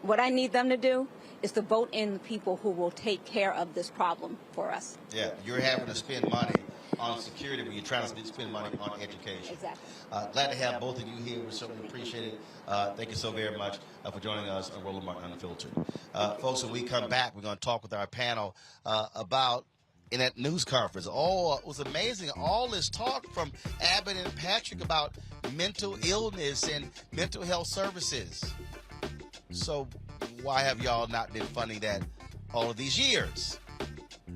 What I need them to do is to vote in the people who will take care of this problem for us. Yeah, you're having to spend money on security when you're trying to spend money on education. Exactly. Glad to have both of you here. We certainly appreciate it. Thank you so very much for joining us on Roland Martin Unfiltered. Folks, when we come back, we're going to talk with our panel about in that news conference. It was amazing. All this talk from Abbott and Patrick about mental illness and mental health services. So why have y'all not been funding that all of these years?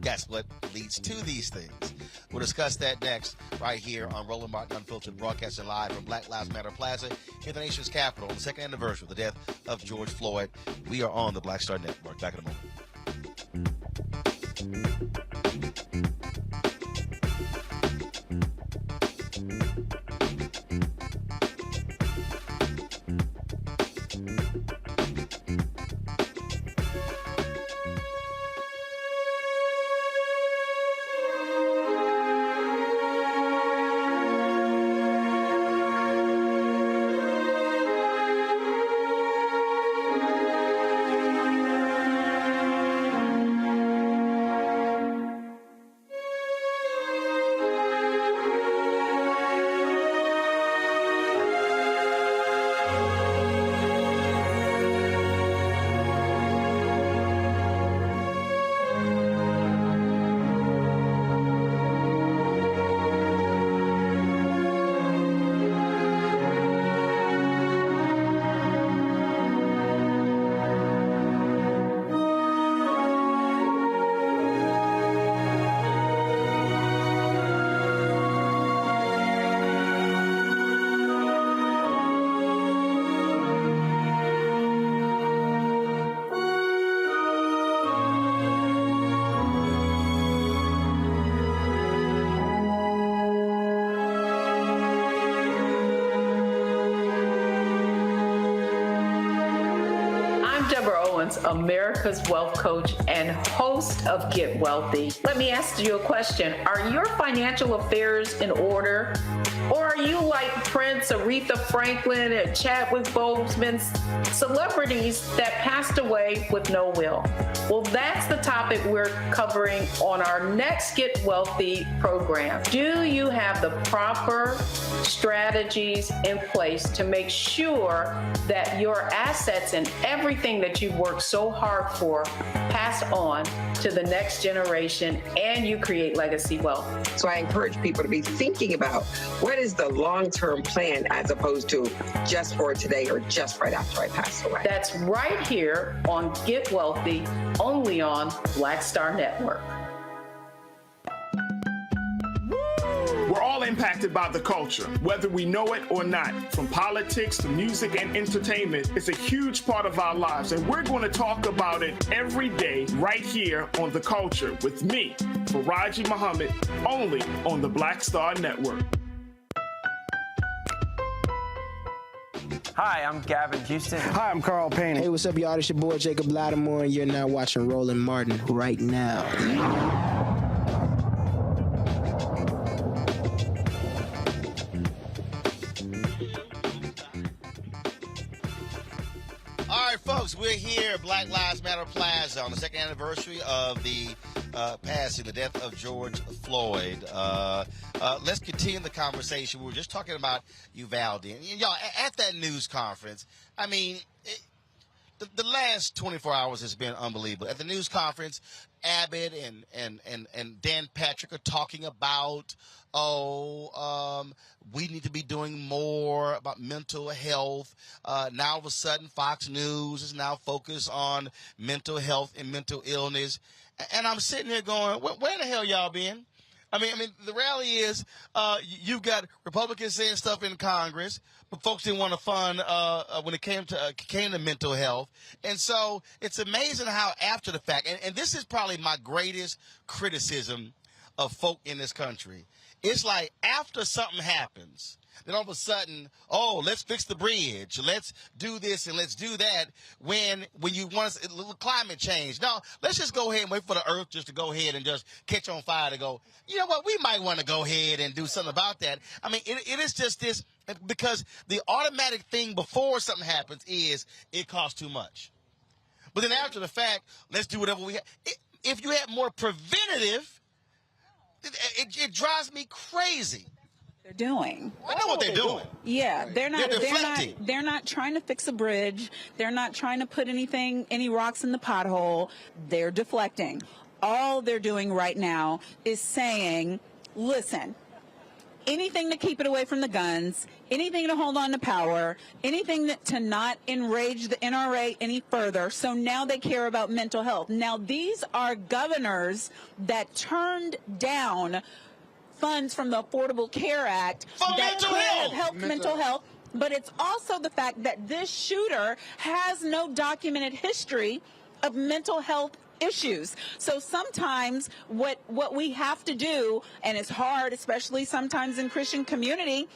That's what leads to these things. We'll discuss that next right here on Roland Martin Unfiltered, broadcasting live from Black Lives Matter Plaza in the nation's capital on the second anniversary of the death of George Floyd. We are on the Black Star Network. Back in a moment. America's wealth coach and host of Get Wealthy. Let me ask you a question. Are your financial affairs in order? Or are you like Prince, Aretha Franklin, and Chadwick Boseman, celebrities that passed away with no will? Well, that's the topic we're covering on our next Get Wealthy program. Do you have the proper strategies in place to make sure that your assets and everything that you've worked so hard for pass on to the next generation and you create legacy wealth? So I encourage people to be thinking about what is the long-term plan as opposed to just for today or just right after I pass away. That's right here on Get Wealthy, only on Black Star Network. We're all impacted by the culture, whether we know it or not. From politics to music and entertainment, it's a huge part of our lives, and we're going to talk about it every day right here on The Culture with me, Faraji Muhammad, only on the Black Star Network. Hi, I'm Gavin Houston. Hi, I'm Carl Payne. Hey, what's up, y'all? It's your boy Jacob Lattimore, and you're now watching Roland Martin right now. All right, folks, we're here at Black Lives Matter Plaza on the second anniversary of the passing, the death of George Floyd. Let's continue the conversation. We were just talking about Uvalde. And y'all, at that news conference, I mean, the last 24 hours has been unbelievable. At the news conference, Abbott and Dan Patrick are talking about, we need to be doing more about mental health. Now, all of a sudden, Fox News is now focused on mental health and mental illness. And I'm sitting here going, where the hell y'all been? I mean, the reality is, you've got Republicans saying stuff in Congress, but folks didn't want to fund when it came to mental health. And so it's amazing how after the fact, and this is probably my greatest criticism of folk in this country. It's like after something happens, then all of a sudden, let's fix the bridge, let's do this and let's do that. When you want climate change, no, let's just go ahead and wait for the earth just to go ahead and just catch on fire to go, you know what, we might want to go ahead and do something about that. I mean, it is just this, because the automatic thing before something happens is it costs too much. But then after the fact, let's do whatever we have. If you had more preventative, it drives me crazy. They're doing. I know what they're doing. Yeah, they're not trying to fix a bridge. They're not trying to put any rocks in the pothole. They're deflecting. All they're doing right now is saying, listen, anything to keep it away from the guns, anything to hold on to power, anything to not enrage the NRA any further. So now they care about mental health. Now, these are governors that turned down funds from the Affordable Care Act that could have helped mental health. But it's also the fact that this shooter has no documented history of mental health issues. So sometimes what we have to do, and it's hard, especially sometimes in Christian community,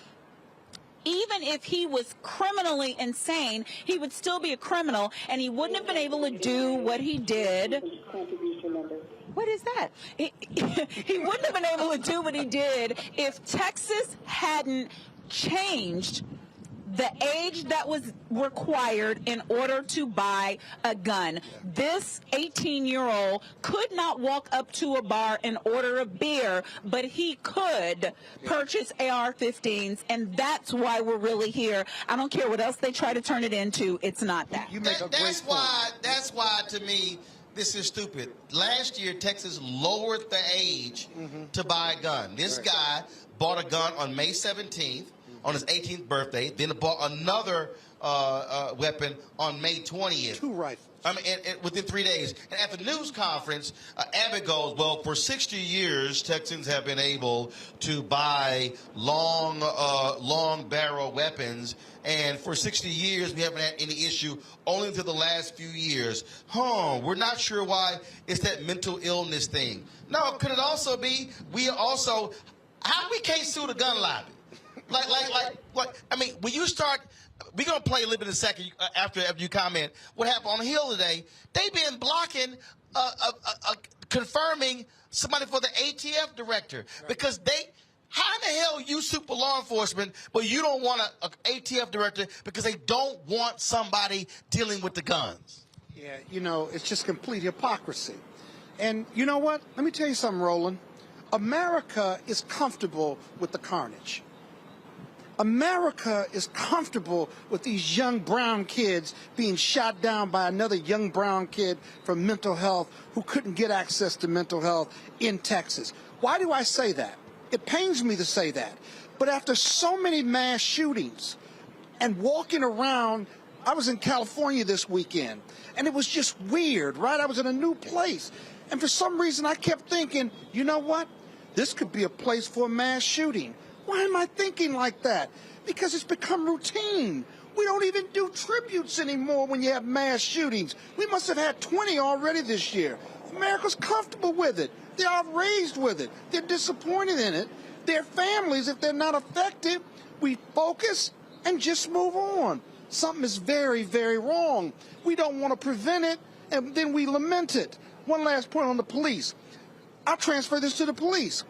even if he was criminally insane, he would still be a criminal, and he wouldn't have been able to do what he did. What is that? He wouldn't have been able to do what he did if Texas hadn't changed the age that was required in order to buy a gun. This 18-year-old could not walk up to a bar and order a beer, but he could purchase AR-15s, and that's why we're really here. I don't care what else they try to turn it into. It's not that. That's why, to me, this is stupid. Last year, Texas lowered the age to buy a gun. This guy bought a gun on May 17th. On his 18th birthday, then bought another weapon on May 20th. 2 rifles. I mean, and within 3 days. And at the news conference, Abbott goes, well, for 60 years, Texans have been able to buy long barrel weapons. And for 60 years, we haven't had any issue, only until the last few years. We're not sure why it's that mental illness thing. No, could it also be how we can't sue the gun lobby? Like, I mean, when you start, we're going to play a little bit in a second after you comment. What happened on the Hill today, they've been blocking, confirming somebody for the ATF director. Because how in the hell you super law enforcement, but you don't want an ATF director because they don't want somebody dealing with the guns? Yeah, it's just complete hypocrisy. And you know what? Let me tell you something, Roland. America is comfortable with the carnage. America is comfortable with these young brown kids being shot down by another young brown kid from mental health who couldn't get access to mental health in Texas. Why do I say that? It pains me to say that. But after so many mass shootings and walking around, I was in California this weekend, and it was just weird, right? I was in a new place. And for some reason, I kept thinking, you know what? this could be a place for a mass shooting. Why am I thinking like that? Because it's become routine. We don't even do tributes anymore when you have mass shootings. We must have had 20 already this year. America's comfortable with it. They're outraged with it. They're disappointed in it. Their families, if they're not affected, we focus and just move on. Something is very, very wrong. We don't want to prevent it, and then we lament it. One last point on the police. I'll transfer this to the police.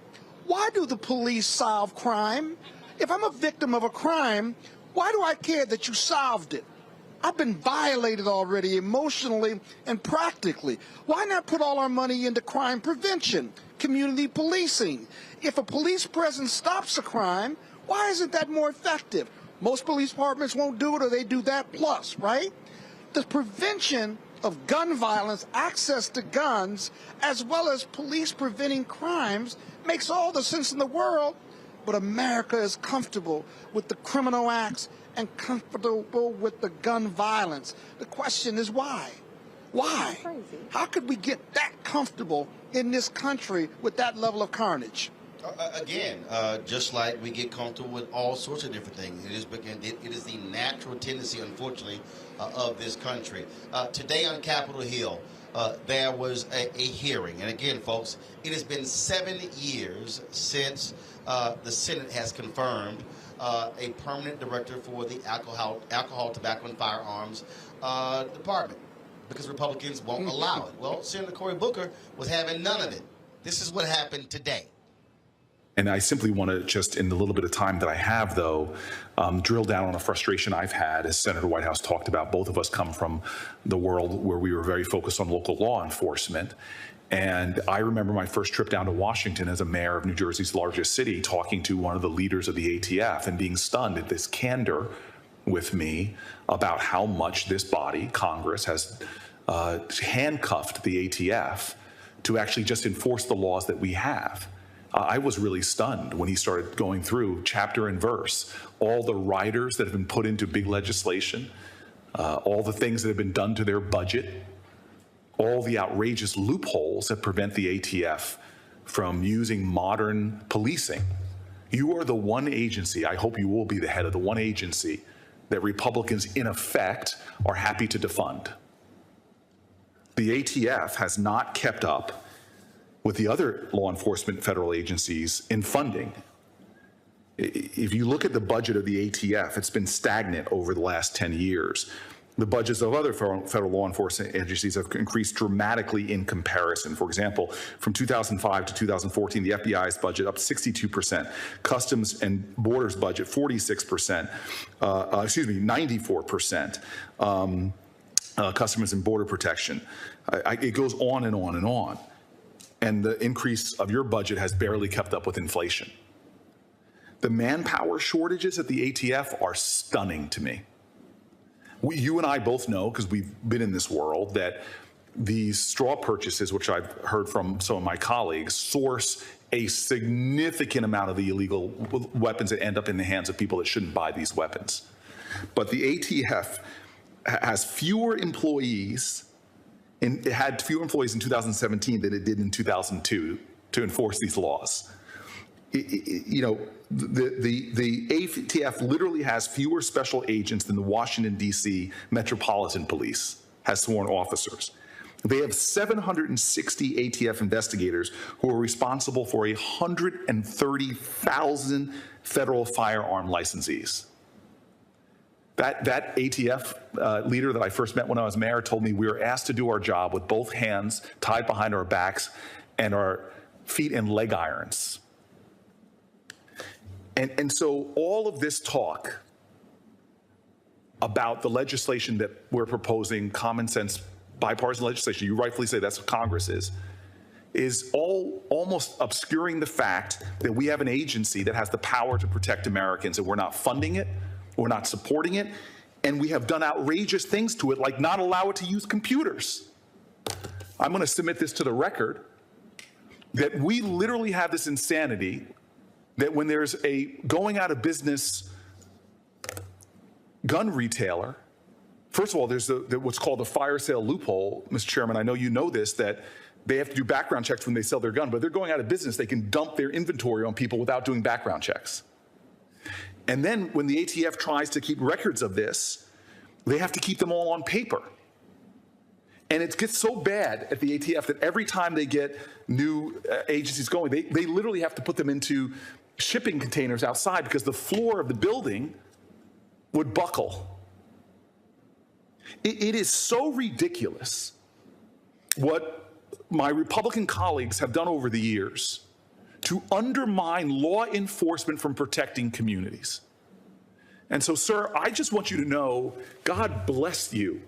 Why do the police solve crime? If I'm a victim of a crime, why do I care that you solved it? I've been violated already emotionally and practically. Why not put all our money into crime prevention, community policing? If a police presence stops a crime, why isn't that more effective? Most police departments won't do it, or they do that plus, right? The prevention of gun violence, access to guns, as well as police preventing crimes makes all the sense in the world, but America is comfortable with the criminal acts and comfortable with the gun violence. The question is why? Why? How could we get that comfortable in this country with that level of carnage? Again, just like we get comfortable with all sorts of different things. It is the natural tendency, unfortunately, of this country. Today on Capitol Hill, there was a hearing. And again, folks, it has been 7 years since the Senate has confirmed a permanent director for the alcohol, tobacco, and firearms department, because Republicans won't allow it. Well, Senator Cory Booker was having none of it. This is what happened today. And I simply want to just, in the little bit of time that I have, though, drill down on a frustration I've had, as Senator Whitehouse talked about. Both of us come from the world where we were very focused on local law enforcement. And I remember my first trip down to Washington as a mayor of New Jersey's largest city, talking to one of the leaders of the ATF and being stunned at this candor with me about how much this body, Congress, has handcuffed the ATF to actually just enforce the laws that we have. I was really stunned when he started going through chapter and verse, all the riders that have been put into big legislation, all the things that have been done to their budget, all the outrageous loopholes that prevent the ATF from using modern policing. You are the one agency, I hope you will be the head of the one agency, that Republicans, in effect, are happy to defund. The ATF has not kept up with the other law enforcement federal agencies in funding. If you look at the budget of the ATF, it's been stagnant over the last 10 years. The budgets of other federal law enforcement agencies have increased dramatically in comparison. For example, from 2005 to 2014, the FBI's budget up 62%, Customs and Borders budget 46%, 94%, Customs and Border Protection. It goes on and on and on. And the increase of your budget has barely kept up with inflation. The manpower shortages at the ATF are stunning to me. You and I both know, because we've been in this world, that these straw purchases, which I've heard from some of my colleagues, source a significant amount of the illegal weapons that end up in the hands of people that shouldn't buy these weapons. But the ATF has fewer employees. It had fewer employees in 2017 than it did in 2002 to enforce these laws. The ATF literally has fewer special agents than the Washington, D.C. Metropolitan Police has sworn officers. They have 760 ATF investigators who are responsible for 130,000 federal firearm licensees. That ATF leader that I first met when I was mayor told me we were asked to do our job with both hands tied behind our backs and our feet in leg irons. And so all of this talk about the legislation that we're proposing, common sense, bipartisan legislation, you rightfully say that's what Congress is all almost obscuring the fact that we have an agency that has the power to protect Americans, and we're not funding it. We're not supporting it, and we have done outrageous things to it, like not allow it to use computers. I'm going to submit this to the record, that we literally have this insanity that when there's a going out of business gun retailer, First of all, there's what's called the fire sale loophole, Mr. Chairman. I know you know this, that they have to do background checks when they sell their gun, but they're going out of business. They can dump their inventory on people without doing background checks. And then when the ATF tries to keep records of this, they have to keep them all on paper. And it gets so bad at the ATF that every time they get new agencies going, they literally have to put them into shipping containers outside because the floor of the building would buckle. It is so ridiculous what my Republican colleagues have done over the years to undermine law enforcement from protecting communities. And so, sir, I just want you to know, God bless you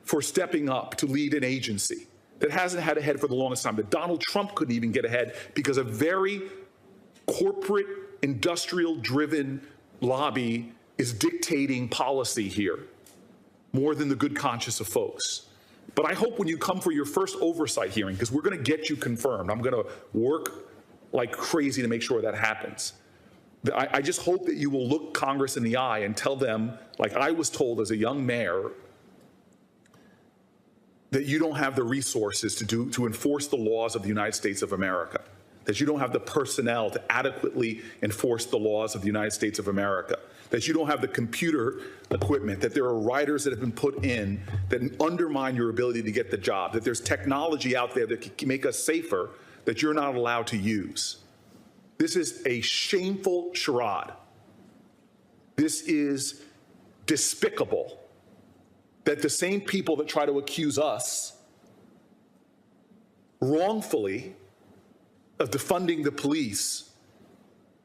for stepping up to lead an agency that hasn't had a head for the longest time, that Donald Trump couldn't even get ahead because a very corporate, industrial-driven lobby is dictating policy here more than the good conscience of folks. But I hope when you come for your first oversight hearing, because we're going to get you confirmed, I'm going to work like crazy to make sure that happens. I just hope that you will look Congress in the eye and tell them, like I was told as a young mayor, that you don't have the resources to enforce the laws of the United States of America, that you don't have the personnel to adequately enforce the laws of the United States of America, that you don't have the computer equipment, that there are riders that have been put in that undermine your ability to get the job, that there's technology out there that can make us safer that you're not allowed to use. This is a shameful charade. This is despicable that the same people that try to accuse us wrongfully of defunding the police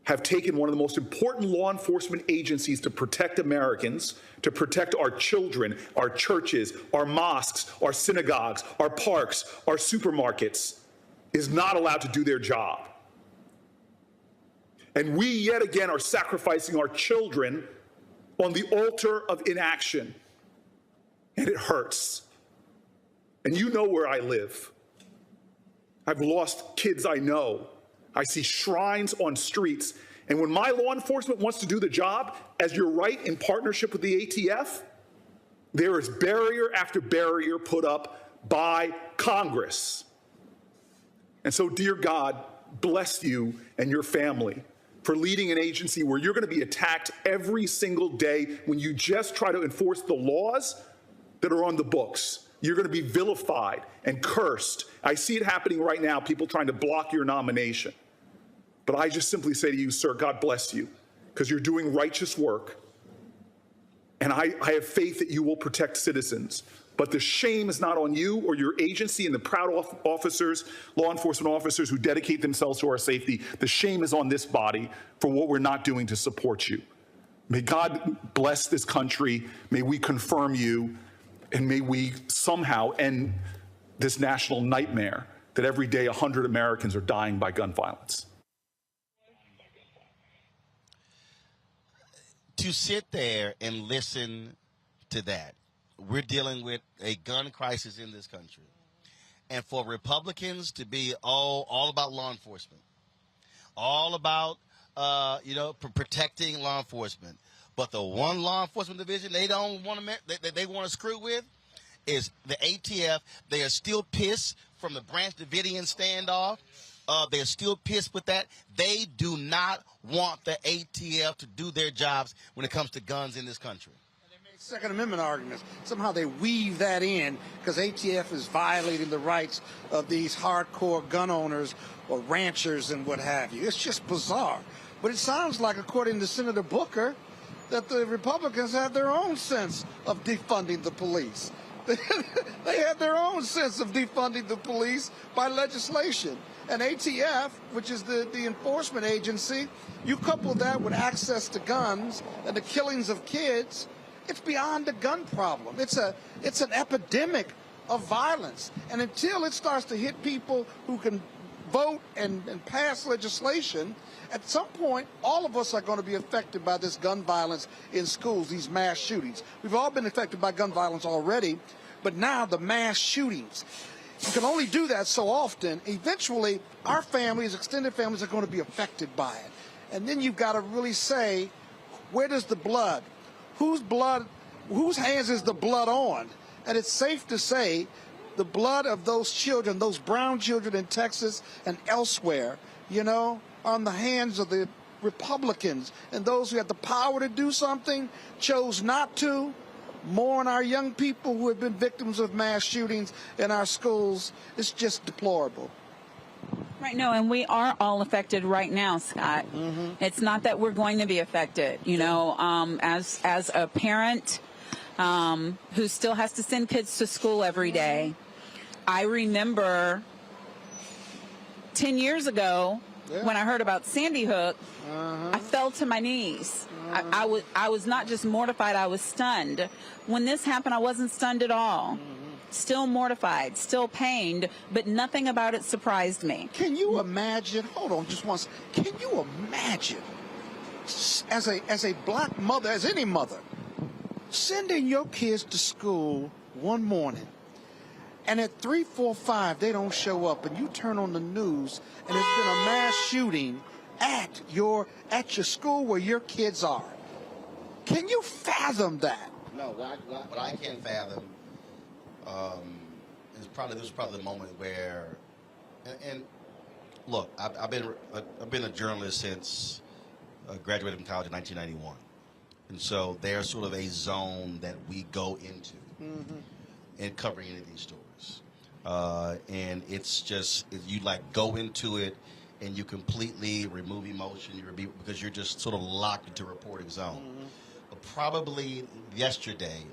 have taken one of the most important law enforcement agencies to protect Americans, to protect our children, our churches, our mosques, our synagogues, our parks, our supermarkets, is not allowed to do their job. And we yet again are sacrificing our children on the altar of inaction. And it hurts. And you know where I live. I've lost kids I know. I see shrines on streets. And when my law enforcement wants to do the job, as you're right, in partnership with the ATF, there is barrier after barrier put up by Congress. And so, dear God, bless you and your family for leading an agency where you're going to be attacked every single day when you just try to enforce the laws that are on the books. You're going to be vilified and cursed. I see it happening right now, people trying to block your nomination. But I just simply say to you, sir, God bless you, because you're doing righteous work. And I have faith that you will protect citizens. But the shame is not on you or your agency and the proud officers, law enforcement officers who dedicate themselves to our safety. The shame is on this body for what we're not doing to support you. May God bless this country. May we confirm you. And may we somehow end this national nightmare that every day 100 Americans are dying by gun violence. To sit there and listen to that, we're dealing with a gun crisis in this country. And for Republicans to be all about law enforcement, all about, protecting law enforcement. But the one law enforcement division they don't want to they want to screw with is the ATF. They are still pissed from the Branch Davidian standoff. They're still pissed with that. They do not want the ATF to do their jobs when it comes to guns in this country. Second Amendment arguments. Somehow they weave that in because ATF is violating the rights of these hardcore gun owners or ranchers and what have you. It's just bizarre. But it sounds like, according to Senator Booker, that the Republicans have their own sense of defunding the police. They have their own sense of defunding the police by legislation. And ATF, which is the enforcement agency, you couple that with access to guns and the killings of kids, it's beyond a gun problem. It's an epidemic of violence. And until it starts to hit people who can vote and pass legislation, at some point, all of us are going to be affected by this gun violence in schools, these mass shootings. We've all been affected by gun violence already, but now the mass shootings. You can only do that so often. Eventually, our families, extended families, are going to be affected by it. And then you've got to really say, where does the blood? Whose blood whose hands is the blood on? And it's safe to say the blood of those children, those brown children in Texas and elsewhere, you know, are on the hands of the Republicans, and those who had the power to do something chose not to. Mourn our young people who have been victims of mass shootings in our schools. It's just deplorable. Right, no, and we are all affected right now, Scott. It's not that we're going to be affected. You know, as a parent who still has to send kids to school every day, I remember 10 years ago when I heard about Sandy Hook, I fell to my knees. I was not just mortified, I was stunned. When this happened, I wasn't stunned at all. Still mortified, still pained, but nothing about it surprised me. Can you imagine, hold on just once, can you imagine, as a black mother, as any mother, sending your kids to school one morning, and at 3, 4, 5, they don't show up, and you turn on the news, and there's been a mass shooting at your school where your kids are. Can you fathom that? No, what I can't fathom is this is probably the moment where, and look, I've been a journalist since graduated from college in 1991, and so there's sort of a zone that we go into in covering any of these stories, and it's just you like go into it. And you completely remove emotion, because you're just sort of locked into a reporting zone. But probably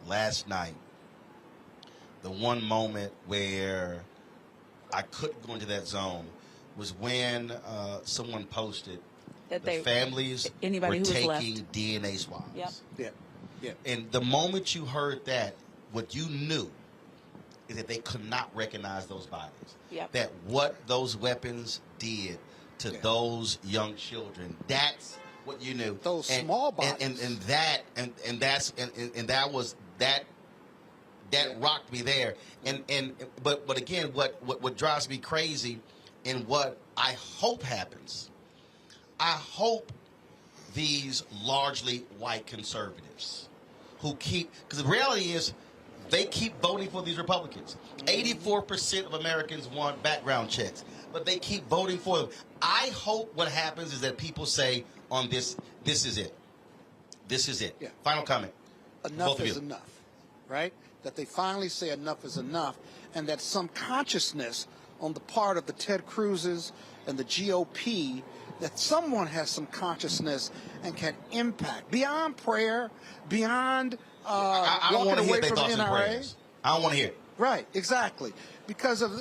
last night, the one moment where I couldn't go into that zone was when someone posted that the families were taking DNA swabs. Yep. And the moment you heard that, what you knew is that they could not recognize those bodies. That what those weapons did to those young children, that's what you knew. Those small bodies. That rocked me there. But again, what drives me crazy, and what I hope happens, I hope these largely white conservatives who because the reality is they keep voting for these Republicans. 84% of Americans want background checks, but they keep voting for them. I hope what happens is that people say on this is it. This is it. Yeah. Final comment. Enough is enough, right? That they finally say enough is enough, and that some consciousness on the part of the Ted Cruzes and the GOP, that someone has some consciousness and can impact beyond prayer, beyond I don't want to hear their thoughts and NRA. prayers. I don't want to hear it. Right, exactly. Because of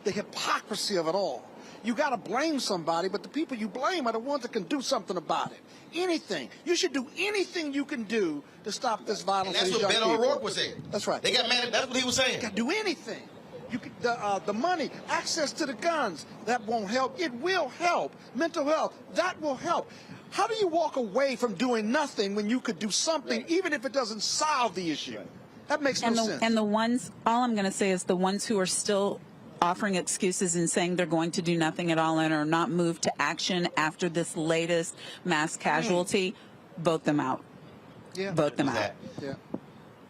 the hypocrisy of it all. You got to blame somebody, but the people you blame are the ones that can do something about it. Anything. You should do anything you can do to stop this violence. And that's what Beto Rourke was saying. That's right. They got mad. That's what he was saying. You got to do anything. You can, the money, access to the guns, that won't help. It will help. Mental health, that will help. How do you walk away from doing nothing when you could do something, even if it doesn't solve the issue? That makes no sense. And the ones, all I'm going to say is the ones who are still offering excuses and saying they're going to do nothing at all and are not moved to action after this latest mass casualty, vote them out. Yeah. Vote them out. Yeah.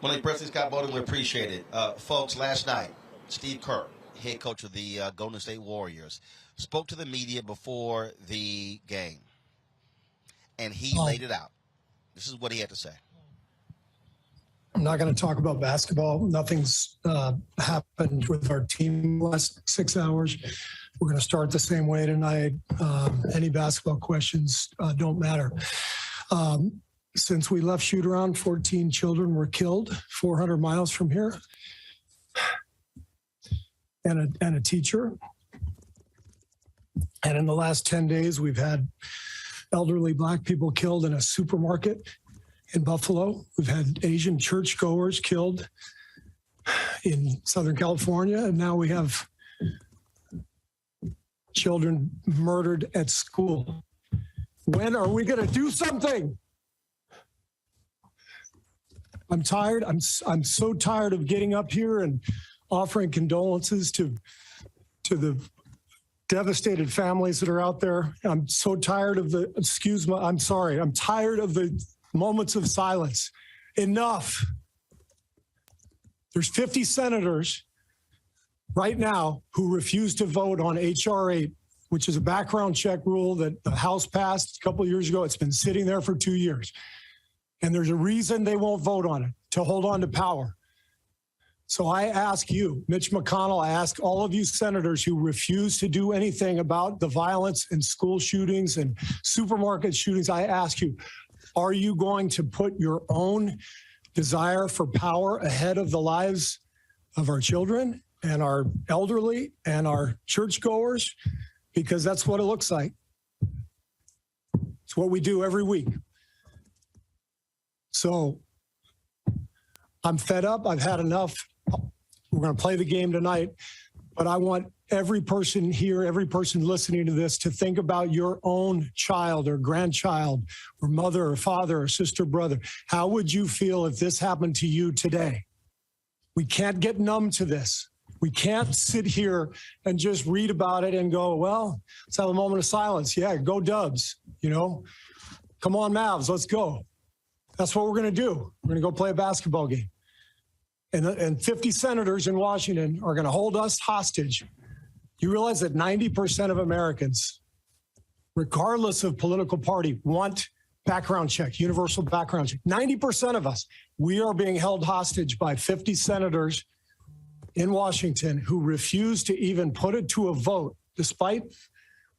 Well, President Scott Bowden, we appreciate it. Folks, last night, Steve Kerr, head coach of the Golden State Warriors, spoke to the media before the game, and he laid it out. This is what he had to say. I'm not going to talk about basketball. Nothing's happened with our team in the last 6 hours. We're going to start the same way tonight. Any basketball questions don't matter. Since we left shoot-around, 14 children were killed 400 miles from here, and a teacher. And in the last 10 days, we've had elderly Black people killed in a supermarket in Buffalo. We've had Asian churchgoers killed in Southern California, and now we have children murdered at school. When are we going to do something? I'm tired. I'm so tired of getting up here and offering condolences to the devastated families that are out there. I'm so tired of I'm tired of the moments of silence. enough. There's 50 senators right now who refuse to vote on H.R. 8, which is a background check rule that the House passed a couple of years ago. It's been sitting there for 2 years. And there's a reason they won't vote on it, to hold on to power. So I ask you, Mitch McConnell, I ask all of you senators who refuse to do anything about the violence and school shootings and supermarket shootings, I ask you, are you going to put your own desire for power ahead of the lives of our children and our elderly and our churchgoers? Because that's what it looks like. It's what we do every week. So I'm fed up. I've had enough. We're going to play the game tonight, but I want every person here, every person listening to this to think about your own child or grandchild or mother or father or sister, brother. How would you feel if this happened to you today? We can't get numb to this. We can't sit here and just read about it and go, well, let's have a moment of silence. Yeah, go Dubs, you know. Come on, Mavs, let's go. That's what we're going to do. We're going to go play a basketball game. And 50 senators in Washington are going to hold us hostage. You realize that 90% of Americans, regardless of political party, want background check, universal background check. 90% of us, we are being held hostage by 50 senators in Washington who refuse to even put it to a vote, despite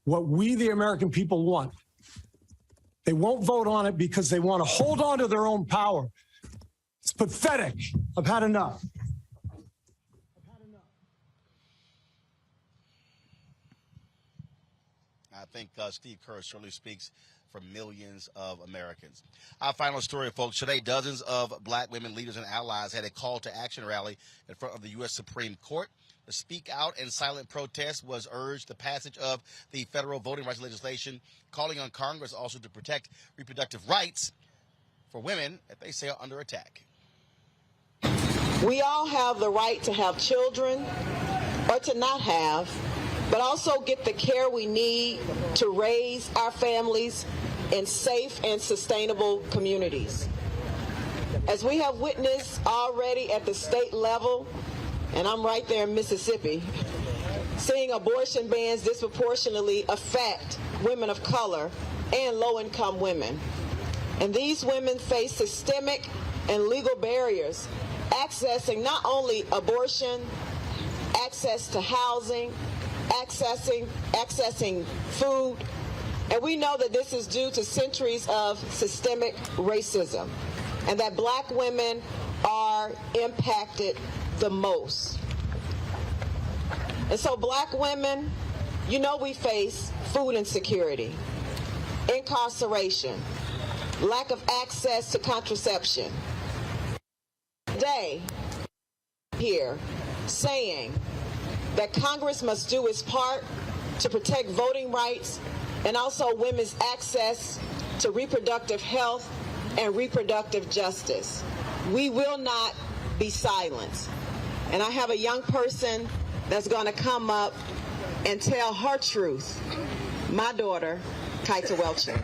what we, the American people, want. They won't vote on it because they want to hold on to their own power. It's pathetic. I've had enough. I think Steve Kerr certainly speaks for millions of Americans. Our final story, folks. Today, dozens of black women leaders and allies had a call to action rally in front of the U.S. Supreme Court. The speak out and silent protest was urged the passage of the federal voting rights legislation, calling on Congress also to protect reproductive rights for women that they say are under attack. We all have the right to have children or to not have, but also get the care we need to raise our families in safe and sustainable communities. As we have witnessed already at the state level, and I'm right there in Mississippi, seeing abortion bans disproportionately affect women of color and low-income women. And these women face systemic and legal barriers accessing not only abortion, access to housing, accessing food. And we know that this is due to centuries of systemic racism and that black women are impacted the most. And so black women, you know, we face food insecurity, incarceration, lack of access to contraception. Today, here, saying that Congress must do its part to protect voting rights and also women's access to reproductive health and reproductive justice. We will not be silenced. And I have a young person that's going to come up and tell her truth, my daughter, Kaita Welcher.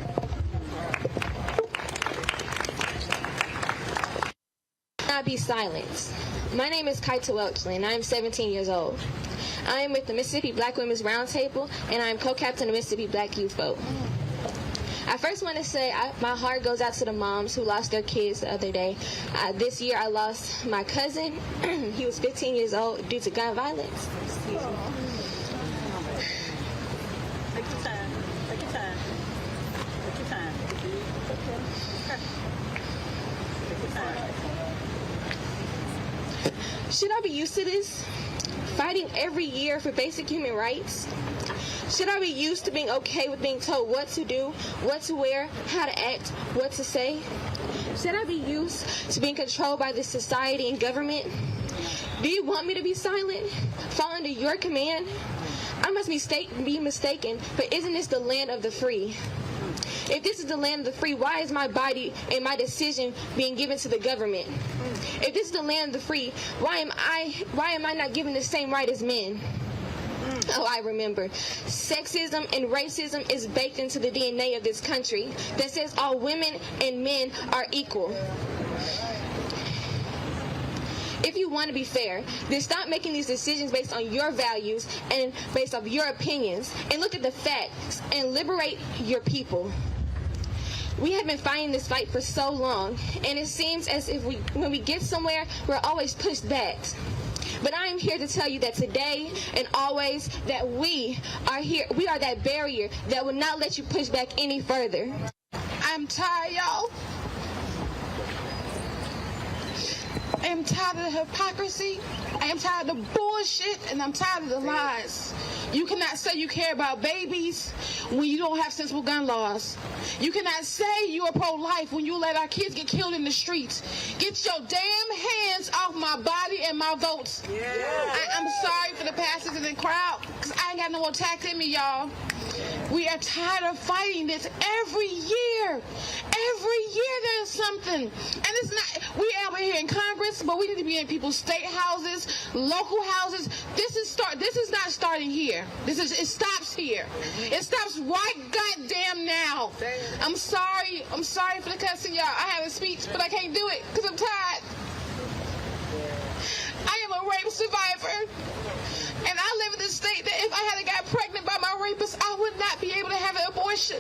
Not be silenced. My name is Kaita Welcher, and I am 17 years old. I am with the Mississippi Black Women's Roundtable, and I am co-captain of the Mississippi Black Youth Vote. I first want to say my heart goes out to the moms who lost their kids the other day. This year I lost my cousin. He was 15 years old due to gun violence. Excuse me. Take your time. Take your time. Take your time. Take your time. Should I be used to this? Fighting every year for basic human rights? Should I be used to being okay with being told what to do, what to wear, how to act, what to say? Should I be used to being controlled by this society and government? Do you want me to be silent? Fall under your command? I must be mistaken, but isn't this the land of the free? If this is the land of the free, why is my body and my decision being given to the government? If this is the land of the free, why am I not given the same right as men? Oh, I remember. Sexism and racism is baked into the DNA of this country that says all women and men are equal. if you want to be fair, then stop making these decisions based on your values and based off your opinions, and look at the facts and liberate your people. We have been fighting this fight for so long, and it seems as if when we get somewhere, we're always pushed back. But I am here to tell you that today and always that we are here. We are that barrier that will not let you push back any further. I'm tired, y'all. I am tired of the hypocrisy. I am tired of the bullshit, and I'm tired of the lies. You cannot say you care about babies when you don't have sensible gun laws. You cannot say you are pro-life when you let our kids get killed in the streets. Get your damn hands off my body and my votes. I'm sorry for the pastors in the crowd, because I ain't got no attack in me, y'all. We are tired of fighting this every year. Every year there's something. And it's not, we out here in Congress, but we need to be in people's state houses, local houses. This is not starting here. It stops here. It stops right goddamn now. I'm sorry for the cussing, y'all. I have a speech, but I can't do it because I'm tired. I am a rape survivor. And I live in this state that if I hadn't got pregnant by my rapist, I would not be able to have an abortion.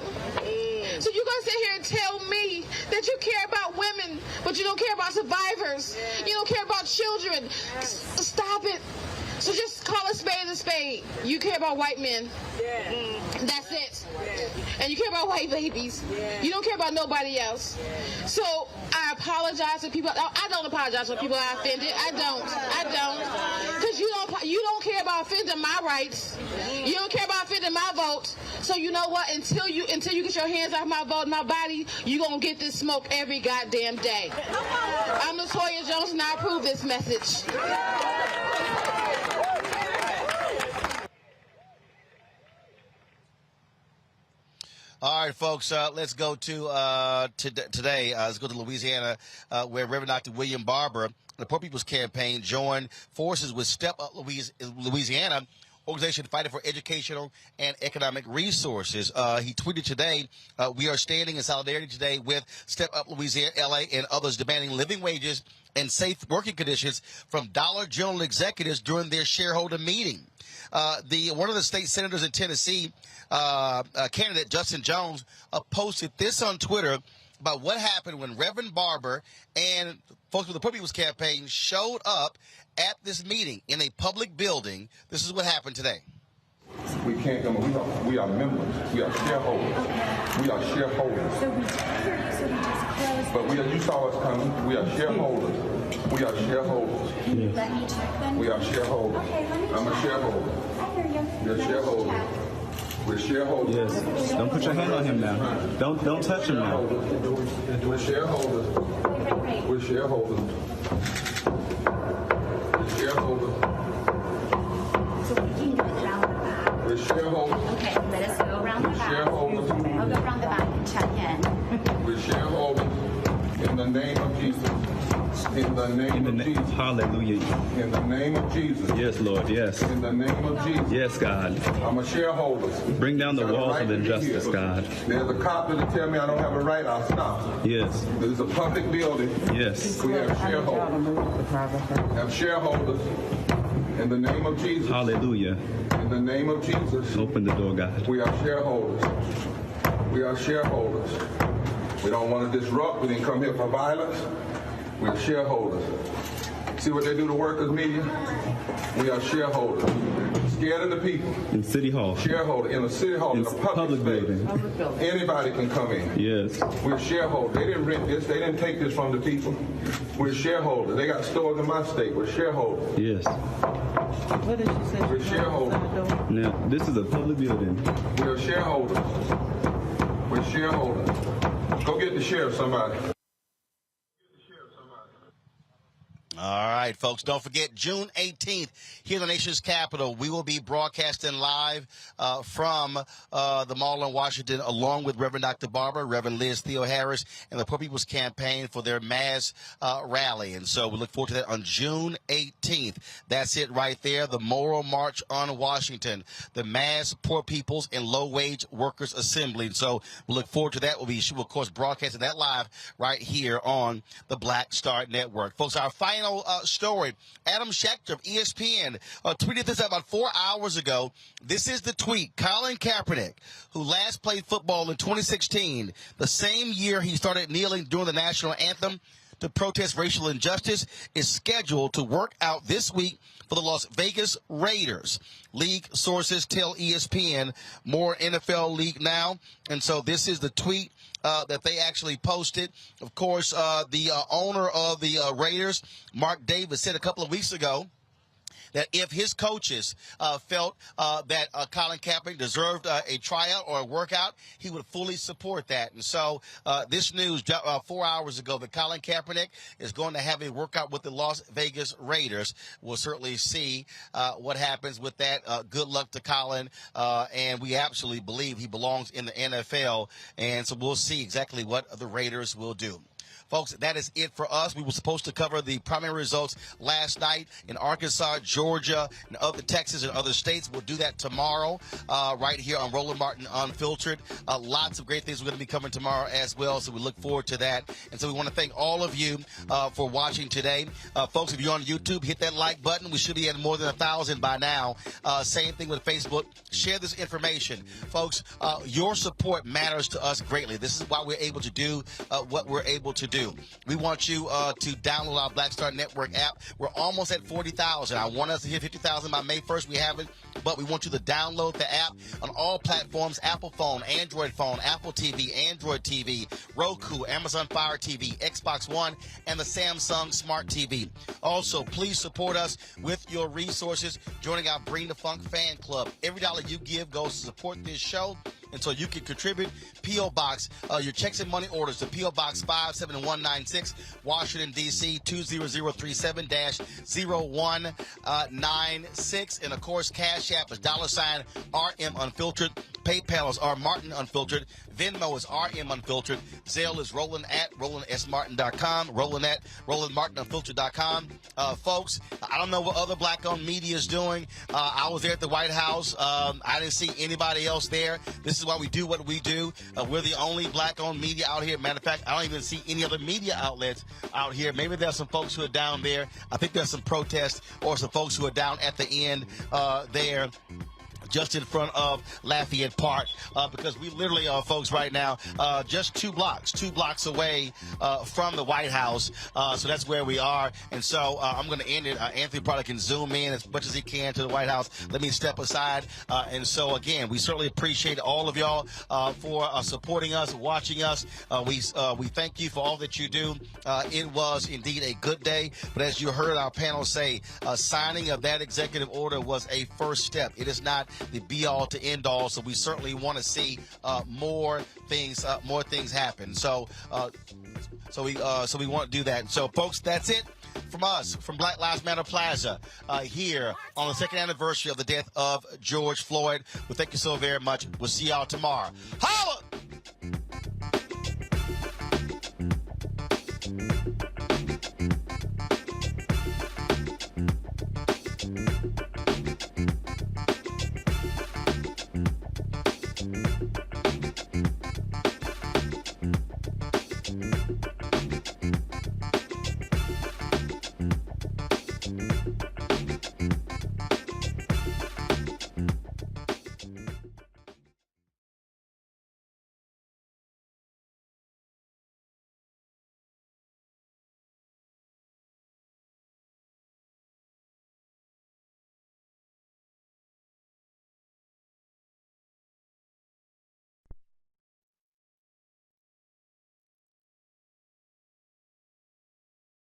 So you're going to sit here and tell me that you care about women, but you don't care about survivors. You don't care about children. Stop it. So just call a spade a spade. You care about white men. That's it. And you care about white babies. You don't care about nobody else. So I apologize to people. I don't apologize for people I offended. I don't. Because you don't care about offending my rights. You don't care about offending my vote. So you know what? Until you get your hands off my vote and my body, you're going to get this smoke every goddamn day. I'm Latoya Jones, and I approve this message. All right, folks, let's go to today. Let's go to Louisiana, where Reverend Dr. William Barber, the Poor People's Campaign, joined forces with Step Up Louisiana, organization fighting for educational and economic resources. He tweeted today, we are standing in solidarity today with Step Up Louisiana, LA, and others demanding living wages and safe working conditions from Dollar General executives during their shareholder meeting. One of the state senators in Tennessee, candidate Justin Jones, posted this on Twitter about what happened when Reverend Barber and folks with the Poor People's Campaign showed up at this meeting in a public building. This is what happened today. We can't come. We are members. We are shareholders. We are shareholders. So we just closed. But you saw us coming. We are shareholders. We are shareholders. Can you let me check them? We are shareholders. Okay, let me check. I'm a shareholder. I hear you. You're a shareholder. We're shareholders. Yes. Don't put your hand on him now. Don't touch him now. We're shareholders. We're shareholders. We're shareholders. So we can go around the back. We're shareholders. Okay, let us go around the back. Shareholders. I'll go around the back and check in. We're shareholders in the name of Jesus. In the name of Jesus. Hallelujah. In the name of Jesus. Yes, Lord. Yes. In the name of Jesus. Yes, God. I'm a shareholder. Bring down the walls of injustice, God. There's a cop that'll tell me I don't have a right, I'll stop. Yes. There's a public building. Yes. We have shareholders. Have shareholders. In the name of Jesus. Hallelujah. In the name of Jesus. Open the door, God. We are shareholders. We are shareholders. We don't want to disrupt. We didn't come here for violence. We're shareholders. See what they do to workers' media? We are shareholders. Scared of the people. In City Hall. Shareholder in a city hall, in a public building. Anybody can come in. Yes. We're shareholders. They didn't rent this. They didn't take this from the people. We're shareholders. They got stores in my state. We're shareholders. Yes. What did you say? We're shareholders. Now, this is a public building. We're shareholders. We're shareholders. Go get the sheriff, somebody. All right, folks, don't forget, June 18th, here in the nation's capital, we will be broadcasting live from the Mall in Washington, along with Reverend Dr. Barber, Reverend Liz Theo Harris, and the Poor People's Campaign for their mass rally. And so we look forward to that on June 18th. That's it right there, the Moral March on Washington, the Mass Poor People's and Low-Wage Workers Assembly. And so we look forward to that. We'll, of course, broadcasting that live right here on the Black Star Network. Folks, our final tomorrow story. Adam Schechter of ESPN tweeted this about 4 hours ago. This is the tweet. Colin Kaepernick, who last played football in 2016, the same year he started kneeling during the national anthem to protest racial injustice, is scheduled to work out this week for the Las Vegas Raiders. League sources tell ESPN more NFL League Now. And so this is the tweet that they actually posted. Of course, the owner of the Raiders, Mark Davis, said a couple of weeks ago that if his coaches felt that Colin Kaepernick deserved a tryout or a workout, he would fully support that. And so this news 4 hours ago that Colin Kaepernick is going to have a workout with the Las Vegas Raiders. We'll certainly see what happens with that. Good luck to Colin. And we absolutely believe he belongs in the NFL. And so we'll see exactly what the Raiders will do. Folks, that is it for us. We were supposed to cover the primary results last night in Arkansas, Georgia, and other Texas and other states. We'll do that tomorrow right here on Roland Martin Unfiltered. Lots of great things we're going to be covering tomorrow as well, so we look forward to that. And so we want to thank all of you for watching today. Folks, if you're on YouTube, hit that like button. We should be at more than 1,000 by now. Same thing with Facebook. Share this information. Folks, your support matters to us greatly. This is why we're able to do what we're able to do. We want you to download our Black Star Network app. We're almost at 40,000. I want us to hit 50,000 by May 1st. We haven't, but we want you to download the app on all platforms: Apple phone, Android phone, Apple TV, Android TV, Roku, Amazon Fire TV, Xbox One, and the Samsung Smart TV. Also, please support us with your resources, joining our Bring the Funk fan club. Every dollar you give goes to support this show. And so you can contribute. P.O. Box, your checks and money orders to P.O. Box 57196, Washington, D.C. 20037-0196. And, of course, Cash App is $RM Unfiltered. PayPal is R Martin Unfiltered. Venmo is RM Unfiltered. Zelle is Roland at RolandSMartin.com. Roland at RolandMartinUnfiltered.com. Folks, I don't know what other black-owned media is doing. I was there at the White House. I didn't see anybody else there. This is why we do what we do. We're the only black-owned media out here. Matter of fact, I don't even see any other media outlets out here. Maybe there's some folks who are down there. I think there's some protests or some folks who are down at the end there, just in front of Lafayette Park, because we literally are, folks, right now, just 2 blocks away from the White House. So that's where we are. And so I'm going to end it. Anthony probably can zoom in as much as he can to the White House. Let me step aside. And so, again, we certainly appreciate all of y'all for supporting us, watching us. We thank you for all that you do. It was indeed a good day. But as you heard our panel say, signing of that executive order was a first step. It is not the be-all to end-all, so we certainly want to see more things happen. So we want to do that. So, folks, that's it from us, from Black Lives Matter Plaza, here on the 2nd anniversary of the death of George Floyd. Well, thank you so very much. We'll see y'all tomorrow. Holla!